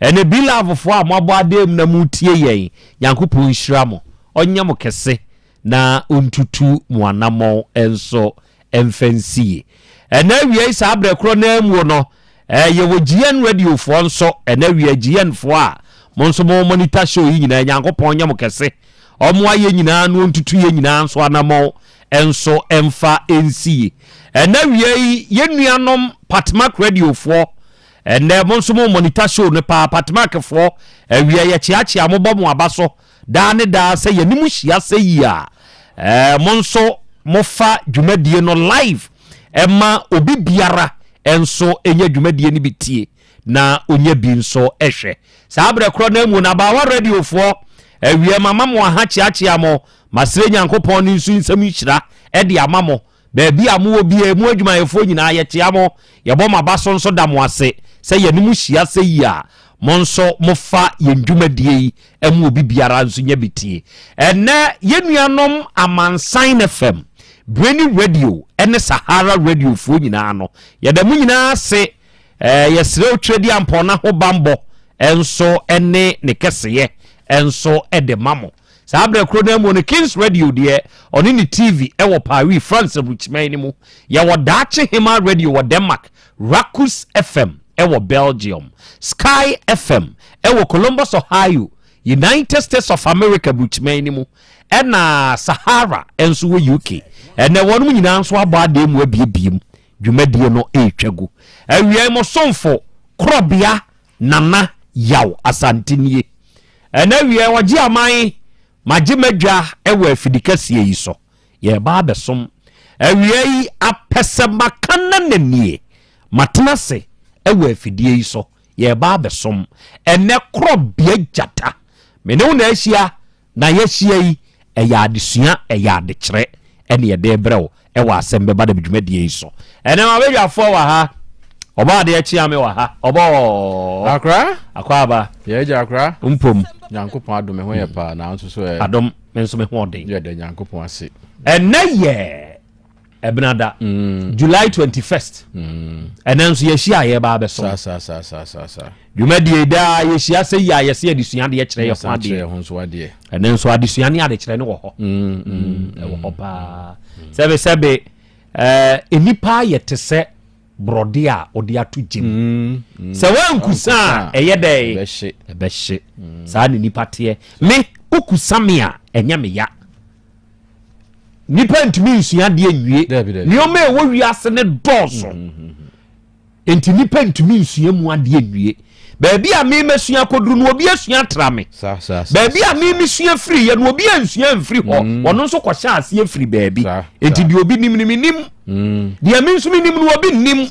ene Be Love for amabo adem na mutie yen yankopon hyira mo onya mo kese na ontutu mo anamo enso emfansie ena wie sa abrekro na mu no ye wo GN Radio for nso ena wie GN for a mo nso mo monitor show yi nyina yankopon onya mo kese omo aye nyina no ontutu ye nyina nso anamo enso emfa ensie ena wie yenuanom Patmark Radio for ene mo nso mo monitor show ne pa Patmark for wie ye chiachia mo bom abaso da ne da se ye nimu hia se yi a mo nso mo fa dwumadie no live ema obi biara enso enya dwumadie ni bitie na onye bi nso ehwe sa abrekro na mu na ba wa radio for wie mama mo ha chiachia mo masire nyankopon ni nsu nsam hyira e de amamo baabi amu obi emu adwumayefo nyina ye tiamo ye bom abaso nso da mo ase se ye nimu hia se yi a monso mofa yendwumadie emu obi biara nso nya bitie ene yenuanom Amansan FM Brainy Radio ene Sahara Radio fo nyina no ye da mu nyina se yesre otwedi ampona ho bambo enso ene ne keseye enso ede mamo sabre krona mu ne Kings Radio de oni ni TV ewo Paris France Richmond mu ya wodache Hima Radio wo Denmark Rakus FM ewo Belgium Sky FM ewo Columbus Ohio United States of America Richmond mu ena Sahara enso wo UK ene wonu nyina nso abade mu abiebiem dwumadie no etwagu awie mo somfo Krobea nana Yaw Asante nie ena wie waji aman majimadwa ewo afidikasie yi so ye ba besom awie yi apese makana nanie matenase ewo afidie yi so ye ba besom ene Krobea jata mene una ahia na yehia yi eya adesua eya adekere ene ye de brew ewo Asem Beba Dabi dwumadie yi so ene ma bedwafo wa ha oba de achi ame wa ha obo akra aba ye ja akra mpom nyankopon adom ho ye pa na nso so adom menso me ho den ye de nyankopon ase ene ye ebnada July 21st enanso ye hia ye ba beso sa dwumadie da ye hia se ya ye se adesua de ye kire ye ho ade ho nso ade enanso adesua ne ade kire ne wo ho wo pa sebe enipa ye tese brode a odi atu jim se wankusa eye dey ebehye sa ne nipa te me ukusa me a enya me ya nipa ntumi nsua de anwie ni o me wo wiase ne doso enti nipa ntumi nsua mu ade anwie baabi a me mesua koduru no obi asua trame baabi a me mesua free ye no obi ansua mfiri ho wono nso kwahya ase free baabi enti di obi nim di me nso nim no obi nim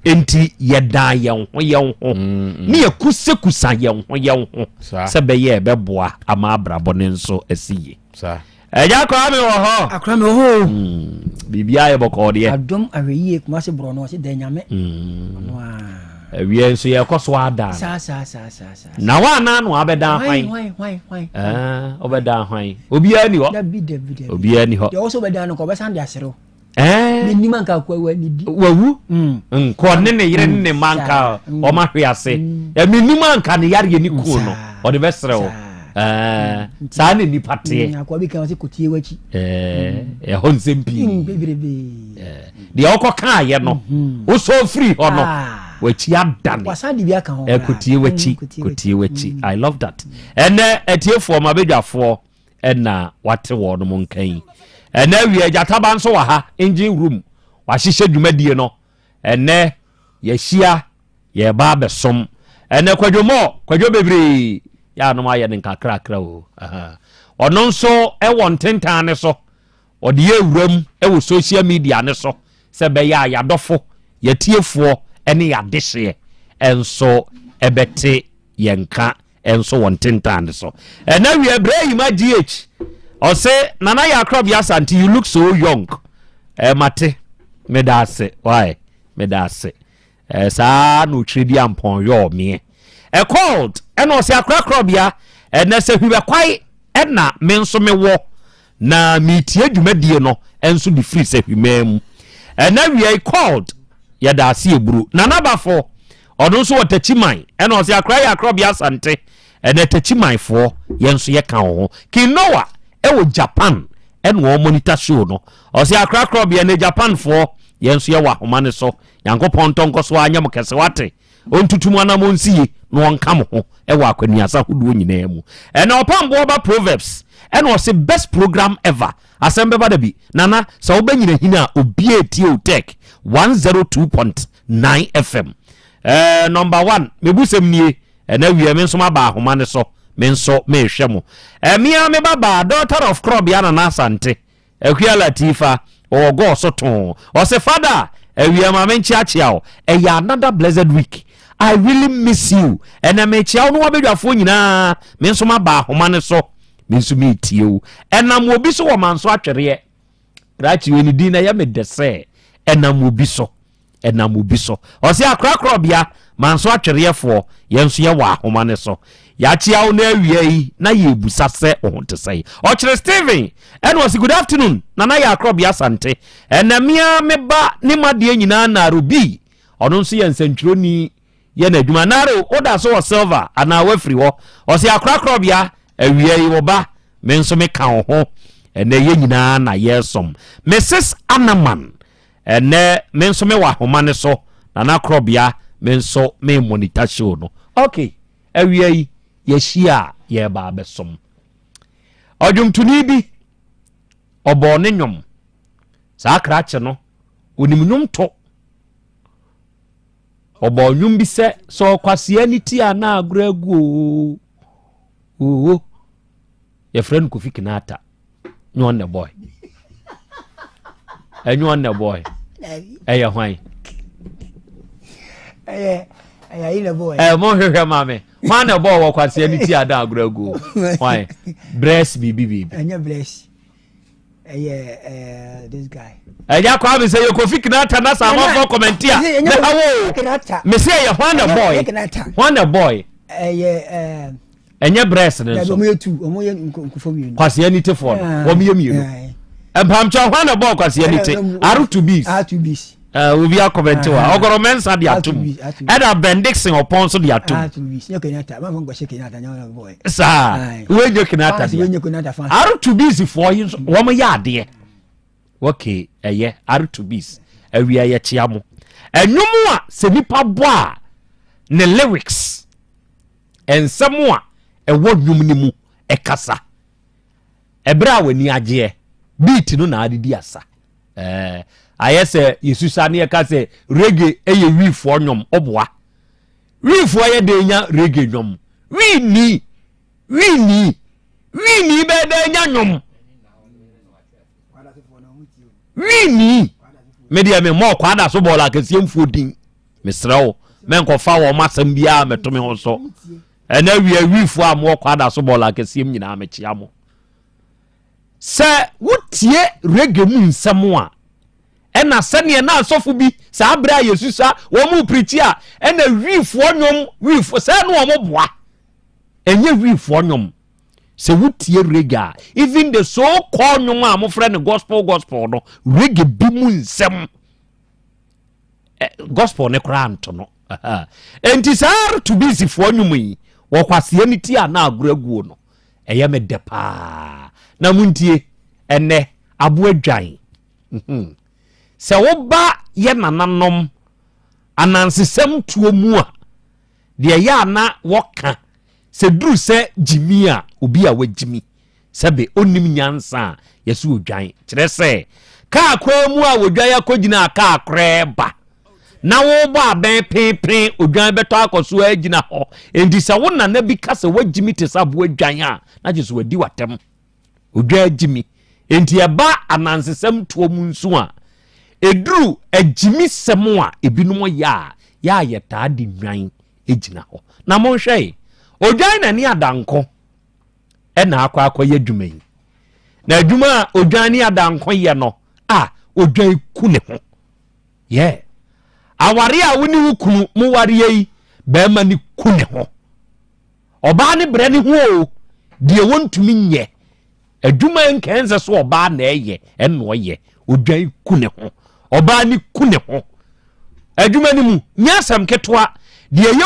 enti ye da ye ho ni ye kusa ye ho se be ye beboa ama abrabo ne nso asiye eja kwa me wo ho akra me wo ho bibia ye boko de adom aweyi kuma se bro no se da nyame wie nso ye koso ada sa na wa na no abeda hwan obeda hwan obia ni ho obia ni ho yo so beda no ko be san de asero ni manka kwa wani di wawu ko ne yire ne manka o ma hwe ase mi ni manka ne yare ni ku no o de besere o sa ne ni pate akwa bi kan se kotie wachi ho nsempi de okoka ye no wo so free ho no wachi adan wasadi bi aka ho kotie wachi I love that ene etiefo ma bedwafo ena wate wo no monkan ene wie jataba nso wa ha engine room wa hihye dwumadie no ene yehia ye ba besom ene kwadwo bebre ya no ma ye nkakrakra o ono nso ewo ntentan ne so ode ye wuram ewo social media ne so se be ya yadofo yetiefo ene yadehye enso ebete yenka enso wontentan ne so ene wie bre yima GH o say nana ya Krobea Asante you look so young mate medase why medase sa no twedi ampon yo me called and o say Krobea and na se hwe kwai na me nso me wo na metie dwumadie no enso de free se hwemam na we called yada ase eburu na nabafo ono nso watachiman ena o se akra ya Krobea Asante ena tachiman fo yenso ye kan ho kinowa ewo Japan ena wo monitor show no o se akra Krobea na Japan fo yenso ye wa homa ne so yankopon tonko so anyam kese wate ontutumu anamonsie no onkam ho ewo akwanuasa hodo nyina mu ena opambo ba Proverbs ena o se best program ever Asem Beba Dabi nana sa wo banyina hina obie tie Otec 1029 FM number 1 mebusem nie na wie me nso maba ahoma ne so me nso me hwe mo mia me baba daughter of Krobea Asante Ahua Latifa o go so ton o se father wie ma me nchiachia o another blessed week I really miss you and me chia no wabedwafo nyina me nso maba ahoma ne so me nso me tie o enam obi so wo manso atwere right we ni din na ya me dese enam obi so o se akra Krobea manso atwerefo yenso ye wa ahoma ne so ya chia wo na awie yi na ye busa se o honte sei o kire Steven and was good afternoon na ya Krobea Asante enamia meba ni made nyina na rubi ono nso ye nsantwironi ye na adwuma nare oda so silver ana wafri ho o se akra Krobea awie yi wo ba me nso me kan ho ene ye nyina na yesom Mrs Anaman ene me nso me wa homa ne so na Krobea me nso me monitor show no okay awie yi ye hia ye ba besom odwumtuni bi obo ne nwom sa krache no onimnwom to obo nwom bi se so kwase ni ti ana agragu o ye friend Kofi Kinata nyon the boy enyon the boy eya hwan ina boy mo hwehwe mame man the boy wo kwase ni ti ana agragu why bless bibi anya bless this guy eja kwa me say Kofi Kinata na sama for commentia me say ya hwan the boy enye breast ne so omo ye nkufomie kwase ni te for omo ye mienu empamcho hwan the boy kwase ni te R2Bs we are commenting ogoro mensa dia atum eda bendixing upon so dia atum R2Bs Kenyatta ma ngo she Kenyatta nyawo boy sa we nyo Kenyatta R2Bs for yin so wo mo ya de okay R2Bs awia ye chiamo enwumu a se nipa bo a ne lyrics ensemu a ewo nwum ni mu ekasa ebra wani agye beat no na adidi asa ayese yesusa ne ka se reggae eye wifo nwom oboa wifo ye de nya reggae nwom wini be de nya nwom wini media me mo kwada so bola kase mfodin mesrewo menkofa wo masam bia metome ho so ena wifo am wo kwada so bola kase nyina mechia mo se wotie reggae mu nsam a ena sane na asofo bi sa abra yesusa wo mu preach a ena wifo nyom wifo se no wo boa enye wifo nyom se wotie reggae even the so called nyom a mo frɛ ne gospel no reggae bi mu nsam gospel ne kra nto no enti sar to be sifo nyom yi wo kwase ani ti a na agoraguo no eye me de pa na muntie ene abo adwan se wo ba ye nananom anansesem tuo mu a de ya na woka se duru se jimi a obi a wajimi sebe onim nyansa yesu odwan kire se ka kwa mu a wodwan akogina ka akreba na wo ba ben pepe odwan beto akoso agina ho enti se wo nana bi ka se wajimi te sabo adwan a na jesu wadi watem odwan agimi enti eba anansesem tuo mu nso a edru agimi semu a ebinom ya yeta di nwan ejina ho na mo hwe odwan na ni adanko na akwa ye dwuma yi na dwuma odwan ni adanko ye no odwan ku ne ho ye aware a woni wukunu mo ware yi ba ma ni ku ne ho oba ne bre ne ho de wontumi nye adwuma nkenze so oba na eye eno ye odwan ku ne ho oba ni ku ne ho adwuma ni mu nyasam ketwa de ye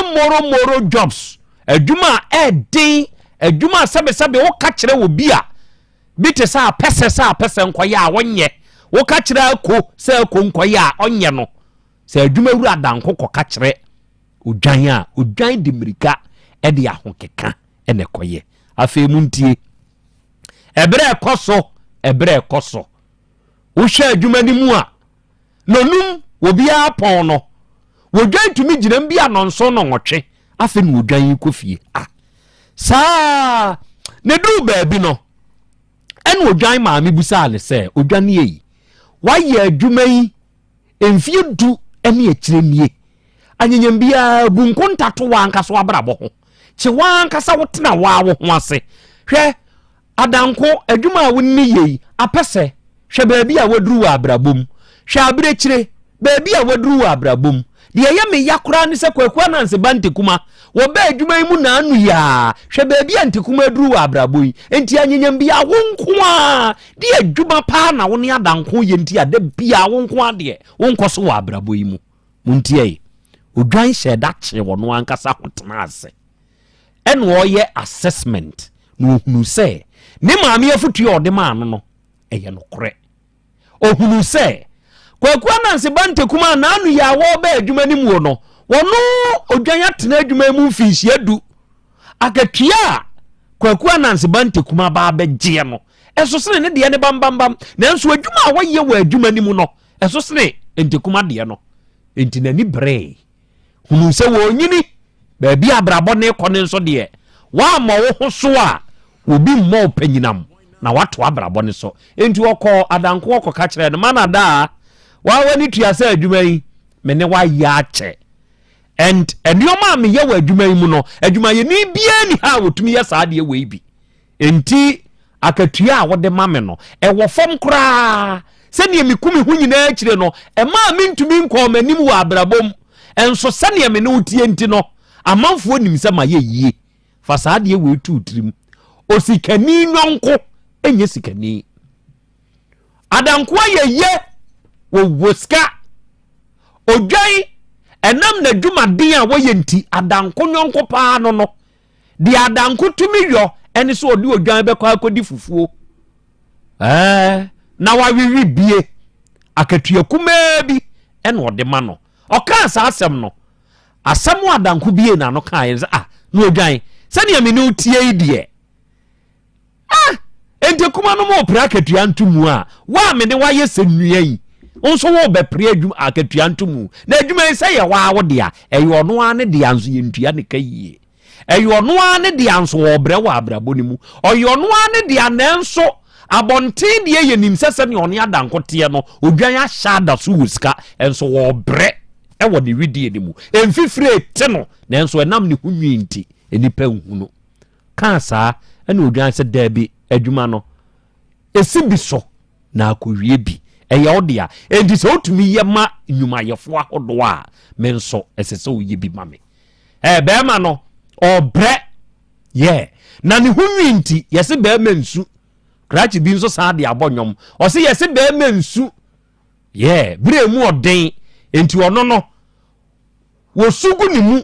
moro jobs adwuma din adwuma sabe wo ka kire wo bia bite sa pese nkoye a wonye wo ka kire ako sa ako nkoye a onye no sa adwuma wura danko ko ka kire odwan de mirika e de ahokeka ene koye afi muntie ebre koso wo hwe adwuma ni mu a nonum obi a pon no wodwan tumi gina bia nonso no nwotwe afi no wodwan kofie sa ne dru baabi no en wodwan maami busa ale se odwan yi waye adwuma yi emfie du ene akire nie anyanyam bia bunkonta to wanka so abrabo ho che wanka sa wotena wawo ho ase hwe adanko adwuma a wonni yi apese hwe baabi a wadru wa abrabom hwe abrekire baabi a wadru wa abrabom de ye me yakura ne se kwakwa na nse bante kuma wo ba adwuma yi mu na anu ya hwe baabi ante kuma adru wa abraboyi enti anyanyam bia wonko a de adwuma pa na woni adanko ye enti ade bia wonko ade wonkoso wa abraboyi mu muntie odwan sheda che wono ankasa hotena ase en wo ye assessment no hunu se ne maami afutu ode ma no eye no kore ohunu se kwakwa na nse bante kuma na anu ya wo ba adwuma ni mu no wono odwan atena adwuma mu mfihie du akatua kwakwa na nse bante kuma ba begye no eso sene ne de ne bambambam na nso adwuma a woye wa adwuma ni mu no eso sene ente kuma de no enti nani bre hunu se wo nyini ba bia abrabo ne kone nso de wa ma wo ho so a obi mmo panyinam na wato abrabo ne so enti okọ adanko okọ ka kire no mana da wa wani tuase adwuma yi mene wa ya che and enioma me ye wa adwuma yi mu no adwuma ye ni bia ni ha wotumi ya saa de we bi enti akatua a wode mame no e wo fom kra se ne mikumi hu nyina akire no e ma me ntumi nko manim wa abrabom enso se ne me no tie enti no amanfo nim se ma ye yie fa saa de we tu tirim osikani nonko enye sikani adanko ye wo woska odwan enam na dwuma din a woye nti adanko nyonko pa no di adanko tumi yo eni so odi odwan be kwa akodi fufuo na wa wiwi bie akatua kuma bi ena ode ma no oka sa asem no asem adanko bie na no kan ye no odwan se ne me no tie idie ente kuma no mo pra akatua ntumu a wa me ne wa ye senua yi onso wo be pre adwum akatua ntumu na adwuma se ye wa wo de a eyo no ane de anso ye ntua ne kayie eyo no ane de anso wo bre wa abrabo ni mu oyo no ane de anenso abonten de ye nim sese ne one adanko te no odwan ya shada so wuska enso wo bre e wo de widie ni mu emfifire te no nenso enam ne hunwi nti enipa hunu kansa ene odwan se dabi adwuma no esibi so na akowie bi eya odia enti so otumi ye ma nyuma yefo ahodo a menso esese oye bi ma me be ma no obre na ne hunwi nti yese be ma nsu krachi bi nso sa de abonyom o se yese be ma nsu bre mu oden enti ono no wo sugu ni mu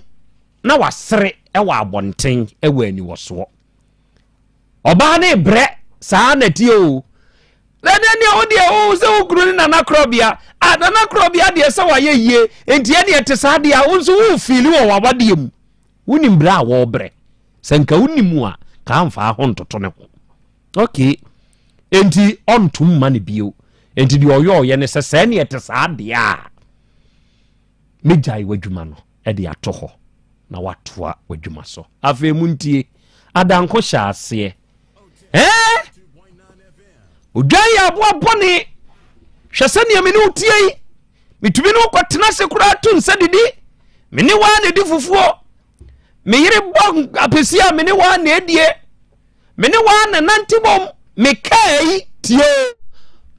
na wasere e wa abonten e wa ani woso oba ne bre sa na tie o Ledeni odi se ukuru ni na Krobea na Krobea de se wa ye yie enti e de te sa de a unso wo fili wo wabade mu unim bra wo bre senka unimu a ka amfa ho ntoto ne ho okay enti ontum ma ne bio enti de oyo ye ne se ne te sa de a mejai wadwuma no e de ato ho na watoa wadwuma so afa muntie adanko hya ase odwan ya boa bone hwese ne me no tie yi mitumi no kwatena se kura tu nsa didi me ne wa ne di fufuo me yire bo apesia me ne wa ne edie me ne wa na nantibom me kai tie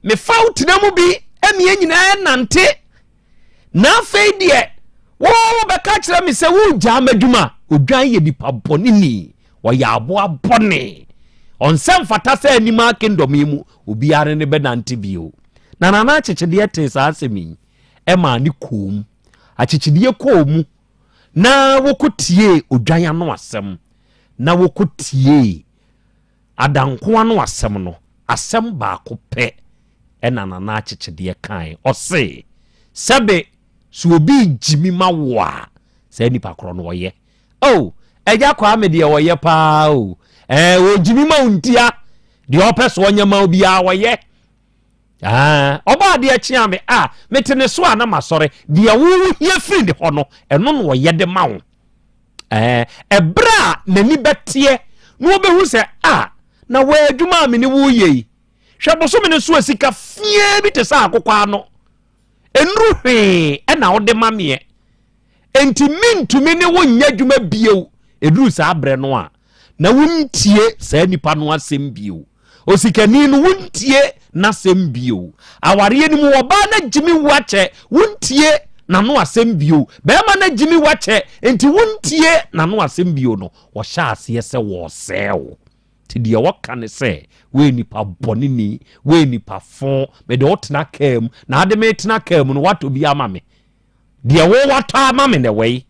me faut na mu bi emie nyina nante na fei die wo be ka kire me se wo gya madwuma odwan ye dipa bone ni wo ya boa bone onsem fata sɛ anima kingdom yi mu obiara ne bɛnante bio na nana akyekyedeɛ te saa asɛmi ɛma ne kom akyekyedeɛ kɔɔ na wokotie odwan ano asɛm na wokotie adanko ano asɛm no asɛm baako pɛ ɛna nana akyekyedeɛ kan ɔse sɛbe so obi jimi ma wo a sɛ nipa korɔ no wɔyɛ ɛgya kwa me deɛ wɔyɛ paa wo jimi ma untia deɛ ɔpɛ so ɔnyɛ ma obi a wɔyɛ ɔba deɛ kyea me mete ne so a na masɔre deɛ wo hia firi de hɔ no ɛno no wɔyɛ de ma wo ɛbrɛ a n'ani bɛteɛ na wobɛhu sɛ na wɔ adwuma a me ne wo yɛ hwɛ boso me ne so asika fie bi te sɛ akokwa no enru hwee ɛna wode ma meɛ enti mintumi ne wo nya adwuma bio eduru saa brɛ no a na wontie saa nipa no asɛm bio osikani no wontie na asɛm bio aware ni mu oba na jimi wache wontie na no asɛm bio bɛma na jimi wache enti wontie na no asɛm bio no wo hya ase sɛ wo sɛw ti deɛ wɔka ne sɛ we nipa bɔneni we nipa fon me de wotena kam na ade me tena kam no wato bi ama me deɛ wo wato ama me ne wei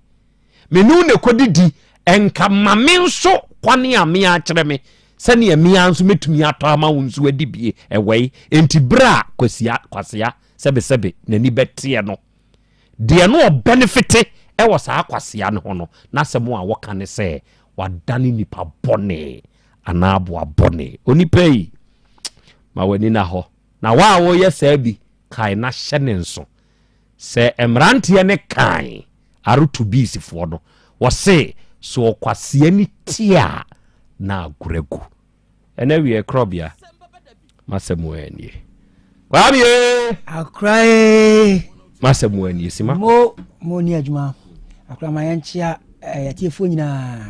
me nu ne kodidi enka mame nso kwane a me a kyerɛ me sɛne me a nso metumi atɔ ama wo nso adibie ɛwei enti bra kwasea sɛbesɛbe nani bɛteɛ no deɛ no benefit ɛwɔ saa kwasea no ho no na sɛ mo a wɔka ne sɛ wadane nipa bɔne anaboa bɔne onipa yi ma wani na hɔ na wa wo yɛ saa bi kai na hyɛ ne nso sɛ emranteɛ ne kai aroto biisifoɔ no wɔse so kwasea ni tia na aguregu ena wie Krobea masɛmu anie kwabie akrae masɛmu anie sima mo ni adwuma akra ma yanchia yatiefo nyina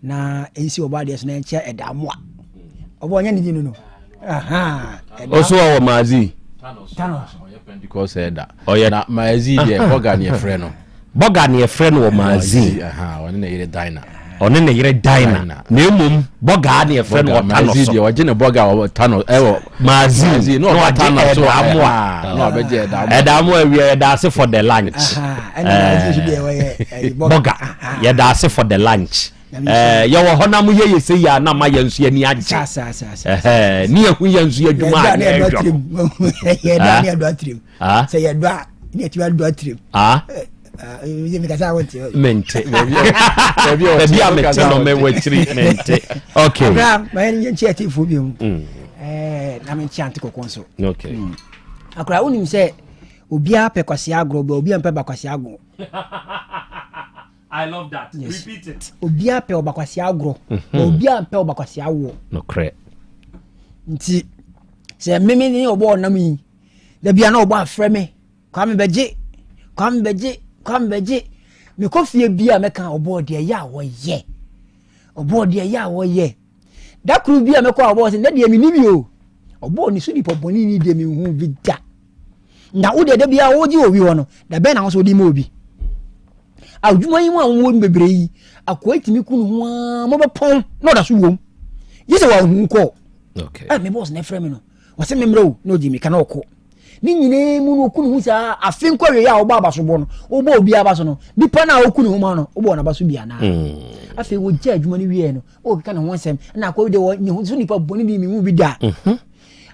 na ensi obade so na yanchia edamo a obo nya ni no oso wa mazi Thanos because eda na mazi de boga ne frɛ no wo mazi one na yire dina one ne yire dina na emom boga ne friend wo Thanos de ogene boga wo Thanos ewo mazi no Thanos so amwa no beje edamo awie dance for the lunch boga ye dance for the lunch ye wo honam ye yese ya na ma yansu ani agye ni ehu yansu adwuma na edwo ye da ne do atrim se ye do a ne ti do atrim mente baby amete no me wachiri mente okay ma yen chiati fu bi na me chianti kokonso okay akra unim se obia pe kwase agro ba obia pe ba kwase agro I love that. Yes. Repeat it. Obia pe obakwase agro obia pe obakwase awo no kre nti se meme ni obo nam yi da bia na obo afre me kwa me beje me kofie bia meka obo de ya wo ye da kru bia meka obo se na de mi ni bi o obo ni so di poponi ni de mi hu vida na wo de bia wo ji obi wo no da be na so di ma obi adwuma yi mu a wo bebre yi akwa timi kunu ho mo be pon no da so wom yise wa hu ko okay me boss na frɛ me no wo se me mro no di mi kana okọ ni nyine mu no kunu hu sa afin kwawe ya oba abaso bo no oba obi abaso no nipa na okunu hu ma no oba na abaso bia na afi wo gya adwuma ni wie no o ka na ho nsɛm na akwa de wo nyi so nipa boni bi mi hu bi da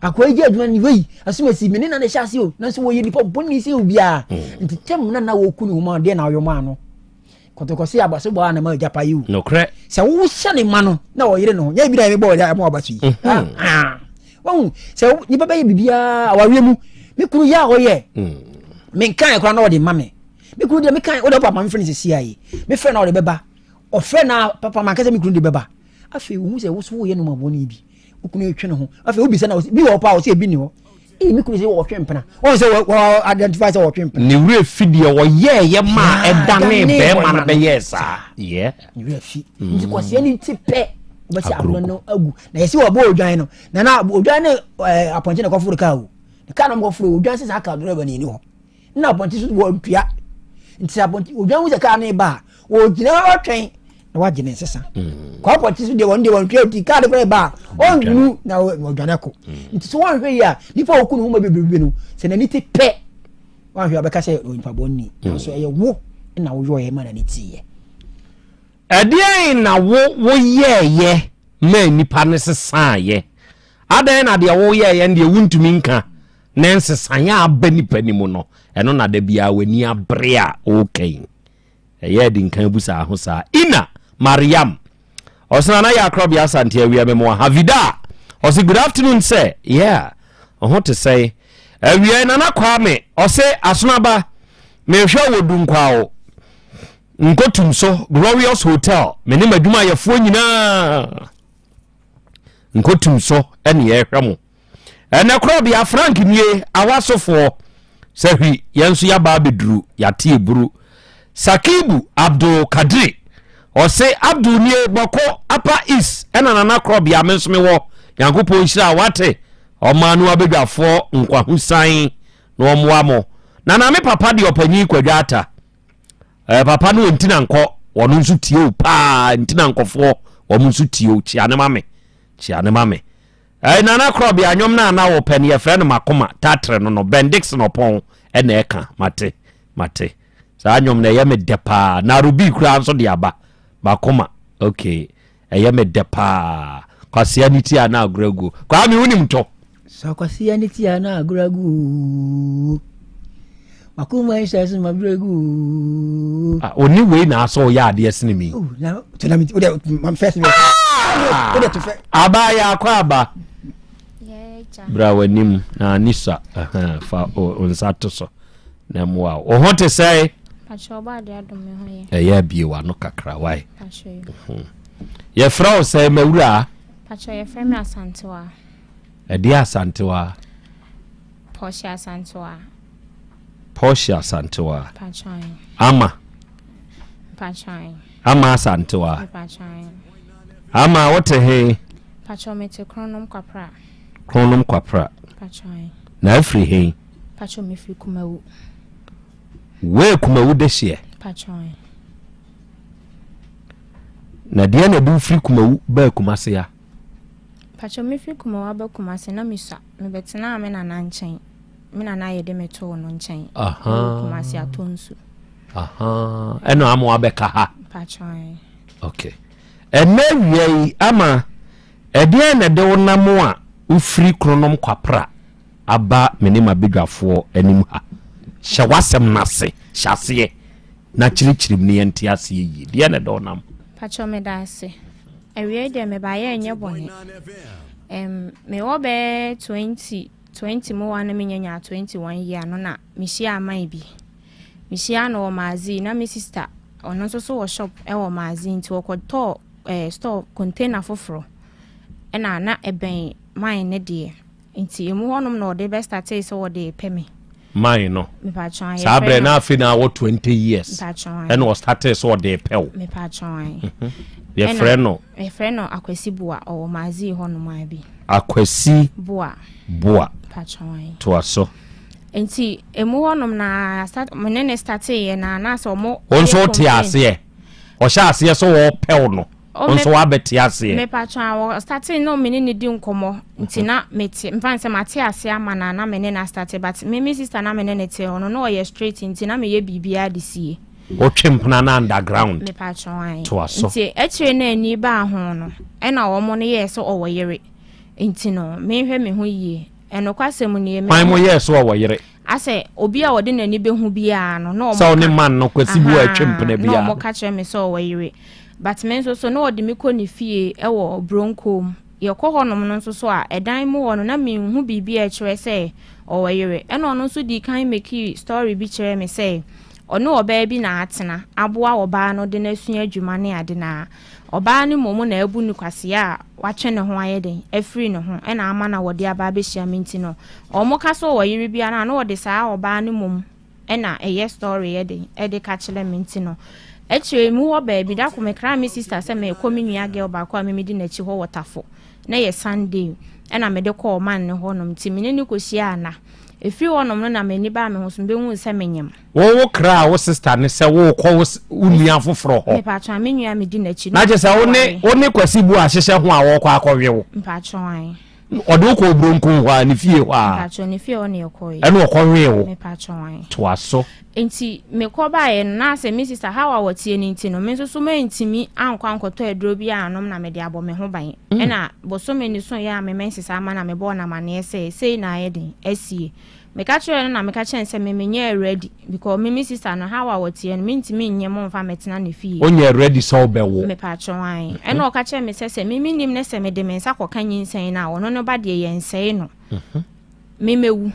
akwa gya adwuma ni wei asumasi me ne na hya se o na so wo ye nipa boni se obi a nti tem na wo kunu hu ma de na yo ma no kotokosi abaso bo na ma japa yi no kre se wo hya ne ma no na wo yire no nya bi da me bo ya ma abaso yi wo se nipa ba ye bibia awawe mu me kuru ya hoye me kan ekura na o de mame me kuru de me kan o de papa me friend se sia me friend na o de beba o friend na papa man kase me kuru de beba afi wo se wo so wo ye no maboni bi wo kunu etwe ne ho afi wo bi se na bi wo pa o se bi ni ho me kuru se wo twempena o se wo identify se wo twempena ni wure fidie wo ye ma edane be ma na be yesa ye ni wure fi nti kwase ni tipe basi agro no agu na yesi wo bo odwan no na odwan ne aponje ne kwafuru ka o kana mo furo odwan se aka driver ni ho na aponti so wo mpia nti aponti odwan wo se ka na ba wo gina otwen na wa gina sesa kwa aponti so de won mpia ti ka de ba onu na odwaneko nti so wan hwe ya nipa okunu homa bebebe no se na niti pe wan hwe abeka se nipa bonni so eye wo na wo yo ma na nitiye ɛdeɛn na wo yɛɛyɛ ma nipa ne sesan yɛ adan na deɛ wo yɛɛyɛ ndeɛ wuntumi nka ne nsesan ya aba nipa ni mu no ɛno na da bia wani abre a okay ɛyɛ di nkan busa ho saa ina mariam osana na ya Krobea Asante awia me mo havida osi good afternoon say yeah oho to say awia na na kwa me ose asonaba me hwe wodun kwa o nkotum so Glorious Hotel me ne maduma yefo nyina nkotum so ene ye hwemo ene Krobea Frank nie awasofo sahwi yenso ya ba beduru yate eburu Sakibu Abdul Kadri ose Abdul nie boko Upper East ena na Krobea me nso me wo Yankopon hira wate omanu abedwafo nkwahusan na omoamo na me papa de opanyi kwadwata papa no ntina nkọ wono nso tie pa ntina nkofo womo nso tie chiane mame na Krobea anyom na wo pen ye frɛ no makoma tatre no Bendix no pon ena eka mate sa anyom na ye me depa na rubi kura nso de aba makoma okay eye me depa kwasianity ana agragu kwa mi wonim to so kwasianity ana agragu makoma isa magragu oni we na so ya ade esene mi na tenamity ode mam first me ode to fe abaya akwaba bra wanim na nisa fa onsato so na moa o hote say pachoba de adom me ho ye eya bie wa no kakra wai ye fra o say mawura pacho ye fra me Asantewa edi Asantewa Porsche Asantewa pacho ama Asantewa ama wote he pacho mete kronom kwapra pacho na afri he pacho me fri kumawu we kumawu de hye pacho na dia na du fri kumawu ba kumase ya pacho me fri kumawu ba kumase na misa me betena me na nchen me na ye de meto no nchen kumase atonsu eno amo abeka ha pacho okay emewie ama dia na de wonamo a ufri kronom kwapra aba menema bedwafo anim ha hye wasem nase hyase na chirichirim ne yenti ase yi dia na de wonam pacho me da ase ewie de me ba ye enye bone me wo be 20 mo wana me nyanya 21 year no na mihia aman bi mihia no maazi na me sister ono so wo shop e wo maazi nti wo to store container foforo na eben mine ne de nti emu honom na ode best start say so de peme mine no me pa chwan sabre na afi na wo 20 years and was started so de pew me pa chwan ye freno akwasi bua o maazi honom abi akwasi bua pa chwan to aso nti emu honom na start menene start ye na so mo onso te ase o sha ase so wo pew no onso wa beti ase me patwa wo starting no menene di nkomo nti na meti mfanse mate ase ama na menene start but me sister na menene te ono no ye straight nti na me ye bibia de sie o twempna na underground me patwa to aso nti etire na ani ba ho no e na wo mo ne ye so owo yere nti no me hwe me ho yie eno kwasem ne me kwan mo ye so owo yere ase obi a wode nani behu bia no no so ne man no kwasi bu atwempna bia no mo ka kire me so owo yere but men so no odi me ko ni fie e wo bronkom ye ko honom no so a edan mu wo no na me hu bibia kire se owo yere e no no so di kan make story bi kire me se ono oba bi na atena aboa oba no de na sua adwuma ne ade na oba ne momo na abu ni kwase a watwe ne ho ayeden afri ne ho e na ama na wode aba be hia minti no omo ka so wo yiri bia na wode saa oba ne mom e na eye story yeden e de ka kire minti no eche mu wo ba bi da ko me kra me sister se me ko me nua girl ba ko me di na chi ho watafo na ye Sunday e na me de call man ne ho no mti me ni ko hia na If you want no na me ni ba me ho so be hu se menyem. Wo kra wo sister ne se wo kɔ wo nua foforo ho. Me pa twa me nua me di na chi. Na je se wo ne kwasi bu ahyehyɛ ho a wo kɔ akɔwe wo. Mpa twa an. Odo ko bronko ho a ne fie ho a. Mpa twa ne fie ho ne yɛkɔ yi. Ɛno ɔkɔwe wo. Me pa twa an. To aso. Enti me kɔ ba ye na se me sister how a wɔtie ne nti no me so me ntimi ankɔ ankɔtɔ aduro bi a anom na me de abɔ me ho ban. Ɛna bosome ni so ya me mensisa ama na me bɔ na mane sei na ayɛ den asie. Me ka kyerɛ na me ka kyerɛ sɛ me menye ready because me sister no how a wɔtie no me ntimi nyɛ mo mfa metena ne fie. Onye ready so be wo. Me pa twɔn. Ɛna ɔka kyerɛ me sɛ me nim ne sɛ me de me nsa kɔka nyinsɛn na ɔno no ba de yɛ nsɛn no. Me mewu.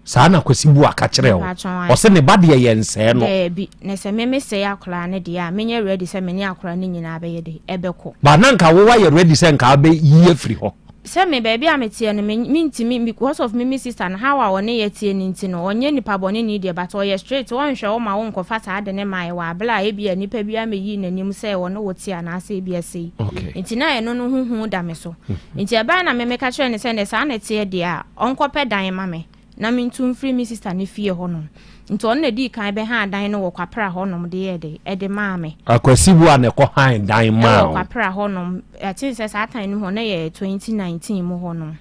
Saa na kwasi bu aka kyerɛ wo. Ɔse ne ba de yɛ nsɛn no. Bi ne sɛ me sɛ akora ne de a menye ready sɛ me ne akora ne nyina bɛyɛ de ɛbɛkɔ. Ba na nka wo wa yɛ ready sɛ nka be yie free hɔ. Sɛ me baby a metie no me ntimi because of me sister and how a wone yɛ tie ne nti no onye nipa bɔne ne de but ɔyɛ straight wɔnhwɛ wo ma wo nkɔfa saa de ne mai wa abla e bia nipa bia meyi nanim sɛ wɔne wo tie na ase bia sei nti na ɛno no huhu da me so nti aba na me ka kyerɛ ne sɛ ne saa na tie de a ɔnkɔpɛ dan ma me na me ntum free me sister ne fie hɔ no nti on na di kan be ha dan no wɔ kwapra hɔ nom de yɛ de ma me akwasi bu a ne kɔ han dan ma wɔ kwapra hɔ nom atin sɛ saa tan no hɔ na yɛ 2019 mu hɔ nom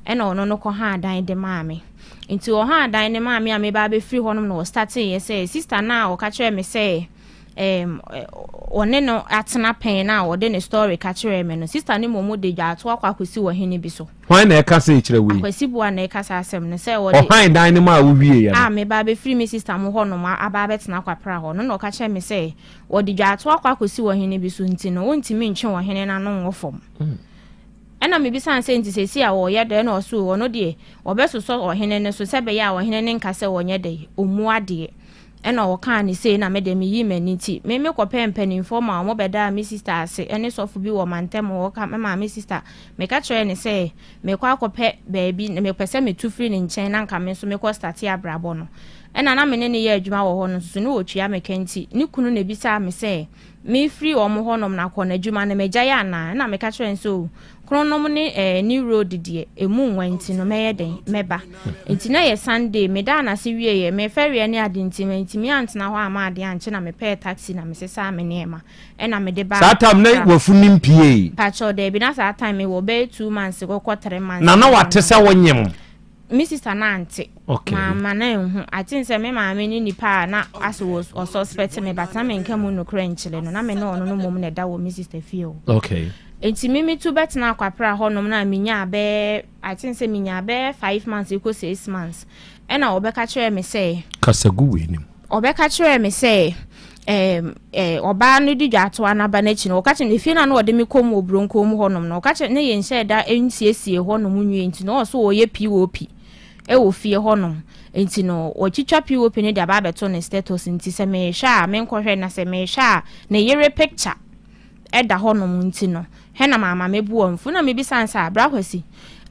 ɛna ɔno no kɔ ha dan de ma me nti wɔ ha dan ne ma me a me ba be free hɔ nom na wɔ start yɛ sɛ sister na wɔ ka kyerɛ me sɛ one no atena pen na ɔde ne story ka kyerɛ me no sister ne momo de gya to akwa kwasi wɔ hene bi so hwan na ɛka sɛ kyerɛ wi kwasi bu na ɛka sɛ asɛm no sɛ wɔde ɔhan dan ne ma wo wie ya me ba be free me sister mo hɔ no ma aba betena kwapra hɔ no na ɔka kyerɛ me sɛ wɔde gya to akwa kwasi wɔ hene bi so nti no wontimi ntwe wɔ hene na no ngofom ɛna me bisa sɛ nti sɛ si a wɔyɛ de na ɔso wɔ no de wɔbɛsosɔ wɔ hene ne so sɛ bɛyɛ a wɔ hene ne nka sɛ wɔnyɛ de omu ade ɛna wɔka ne sei na mede me yi mani ti me kɔpɛ mpanimfo ma wɔn bɛda me sister ase ɛne sɔfo bi wɔ mantem wɔka me ma me sister me ka kyerɛ ne sɛ me kɔ akɔpɛ baabi me pɛ sɛ me tu free ne nkyɛn na nka me nso me kɔ start abrabɔ no ɛna na me ne yɛ adwuma wɔ hɔ no so ne wɔtua me kanti ne kunu ne bisa me sɛ me free wɔn hɔ nom na kɔ na adwuma na me gya ya na na me ka kyerɛ nso kronom ne ni road die emu nwanti no mɛyɛ den mɛba nti na yɛ Sunday me da na se wie yɛ me fɛre ne ade nti me antena hɔ ama ade anche na me pɛ taxi na me sesa me nema ɛna me de ba saa time na wafunim pie pacho de bi na saa time me wo be 2 months kɔ 3 months na wate sɛ wonyem me sister na ante okay mama na ehu atin sɛ me maame ni nipa na as was or suspect me but na me nka mu no kra nkyele no na me no ono no mom na da wo me sister fie o okay enti mimi tu betna kwapra hɔ nom na minya be atin sɛ minya be 5 months iko 6 months ɛna obeka kyerɛ me sɛ kasagu wenim obeka kyerɛ me sɛ oba no di dwato anaba na chi no ka kyerɛ me fie na ɔde me kom obronko mu hɔ nom na ɔka kyerɛ ne yɛ nhyɛ da ensiesie hɔ nom nwie enti no ɔso ɔyɛ POP ɛwɔ fie hɔ nom enti no ɔtwitwa POP ne de aba beto ne status enti sɛ me hwɛ a me nkɔhwɛ na sɛ me hwɛ a ne yere picture ɛda hɔ nom enti no he na mama mebu amfu na mebisa nsa abrakwasi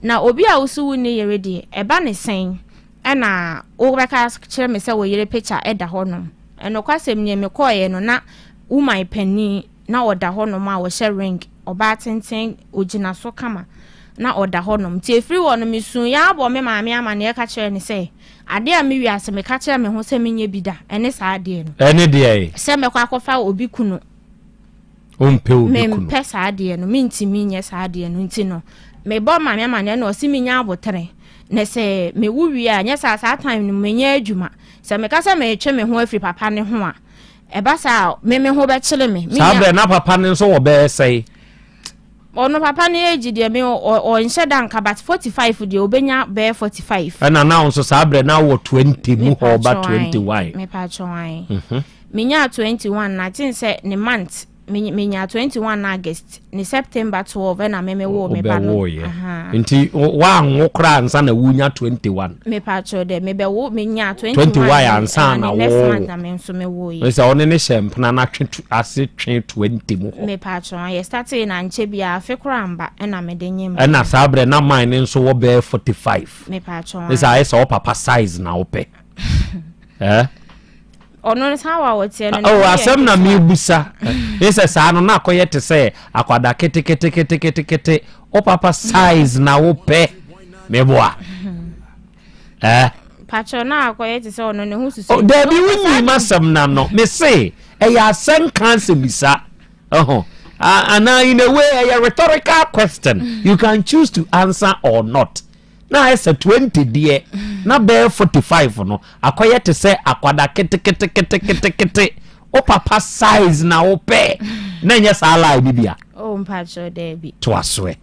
na obi a usu ne yere de eba ne sen na o beka kyerɛ me sɛ wo yere picture ɛda hɔ nom ɛno kwasɛm ne me kɔɛ no na woman pani na ɔda hɔ nom a wo hyɛ ring ɔba tenten ogina so kama na ɔda hɔ nom tie free wɔ no mesu ya abɔ me maame ama ne ɛka kyerɛ ne sɛ ade a me wiase me ka kyerɛ me ho sɛ menye bi da ɛne saa ade no ɛne de sɛ me kɔ akɔfa obi kunu ompe obi kunu me pɛ saa ade no me ntimi nyɛ saa ade no nti no me bɔ maame ama ne no ɔsi me nya abotere ne sɛ me wuwi a nyɛ saa time no me nya adwuma sɛ me ka sɛ me twe me ho afiri papa ne ho a ɛba saa me ho bɛkyele me saa bɛ na papa ne nso wɔ bɛɛ sɛe ono papa ne age de me o nhyɛ da nka but 45 de obenya be 45 ɛna na nso saa brɛ na wɔ 20 mu hɔ ba 21 me pa chwan menya 21 na tin sɛ ne month menya 21 August ne September 12 na me wo me ba no nti wa anwo kra ansa na wunya 21 me pa cho de me be wo menya 21 ansa na wo next month na me nso me wo yi we say one ne shempna na twe ase twe 20 mu me pa cho ye start na nche bia afi kra mba na me de nyem na saa brɛ na mine ne nso wo be 45 me pa cho we say o papa size na wo pe ono sawa wotie no asɛm na me busa ese saa no na akɔyɛ te sɛ akwada kete o papa size na wo pɛ me boa Pacho na akoye te se ono ne hu susu. Oh, there be winni masam na no. Me say, sen cancer bisa. And in a way, a rhetorical question. You can choose to answer or not. Now it's a 20 dear. Now bear 45 no. Akoye te say akwada kete. O papa size na ope. Na nya sala bibia. Oh mpacho debi. To aswe.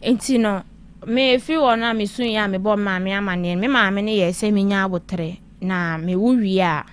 Enti no me fi wona me sun ya me bo maame amane me maame ne ye se me nya abotre na me wuwi a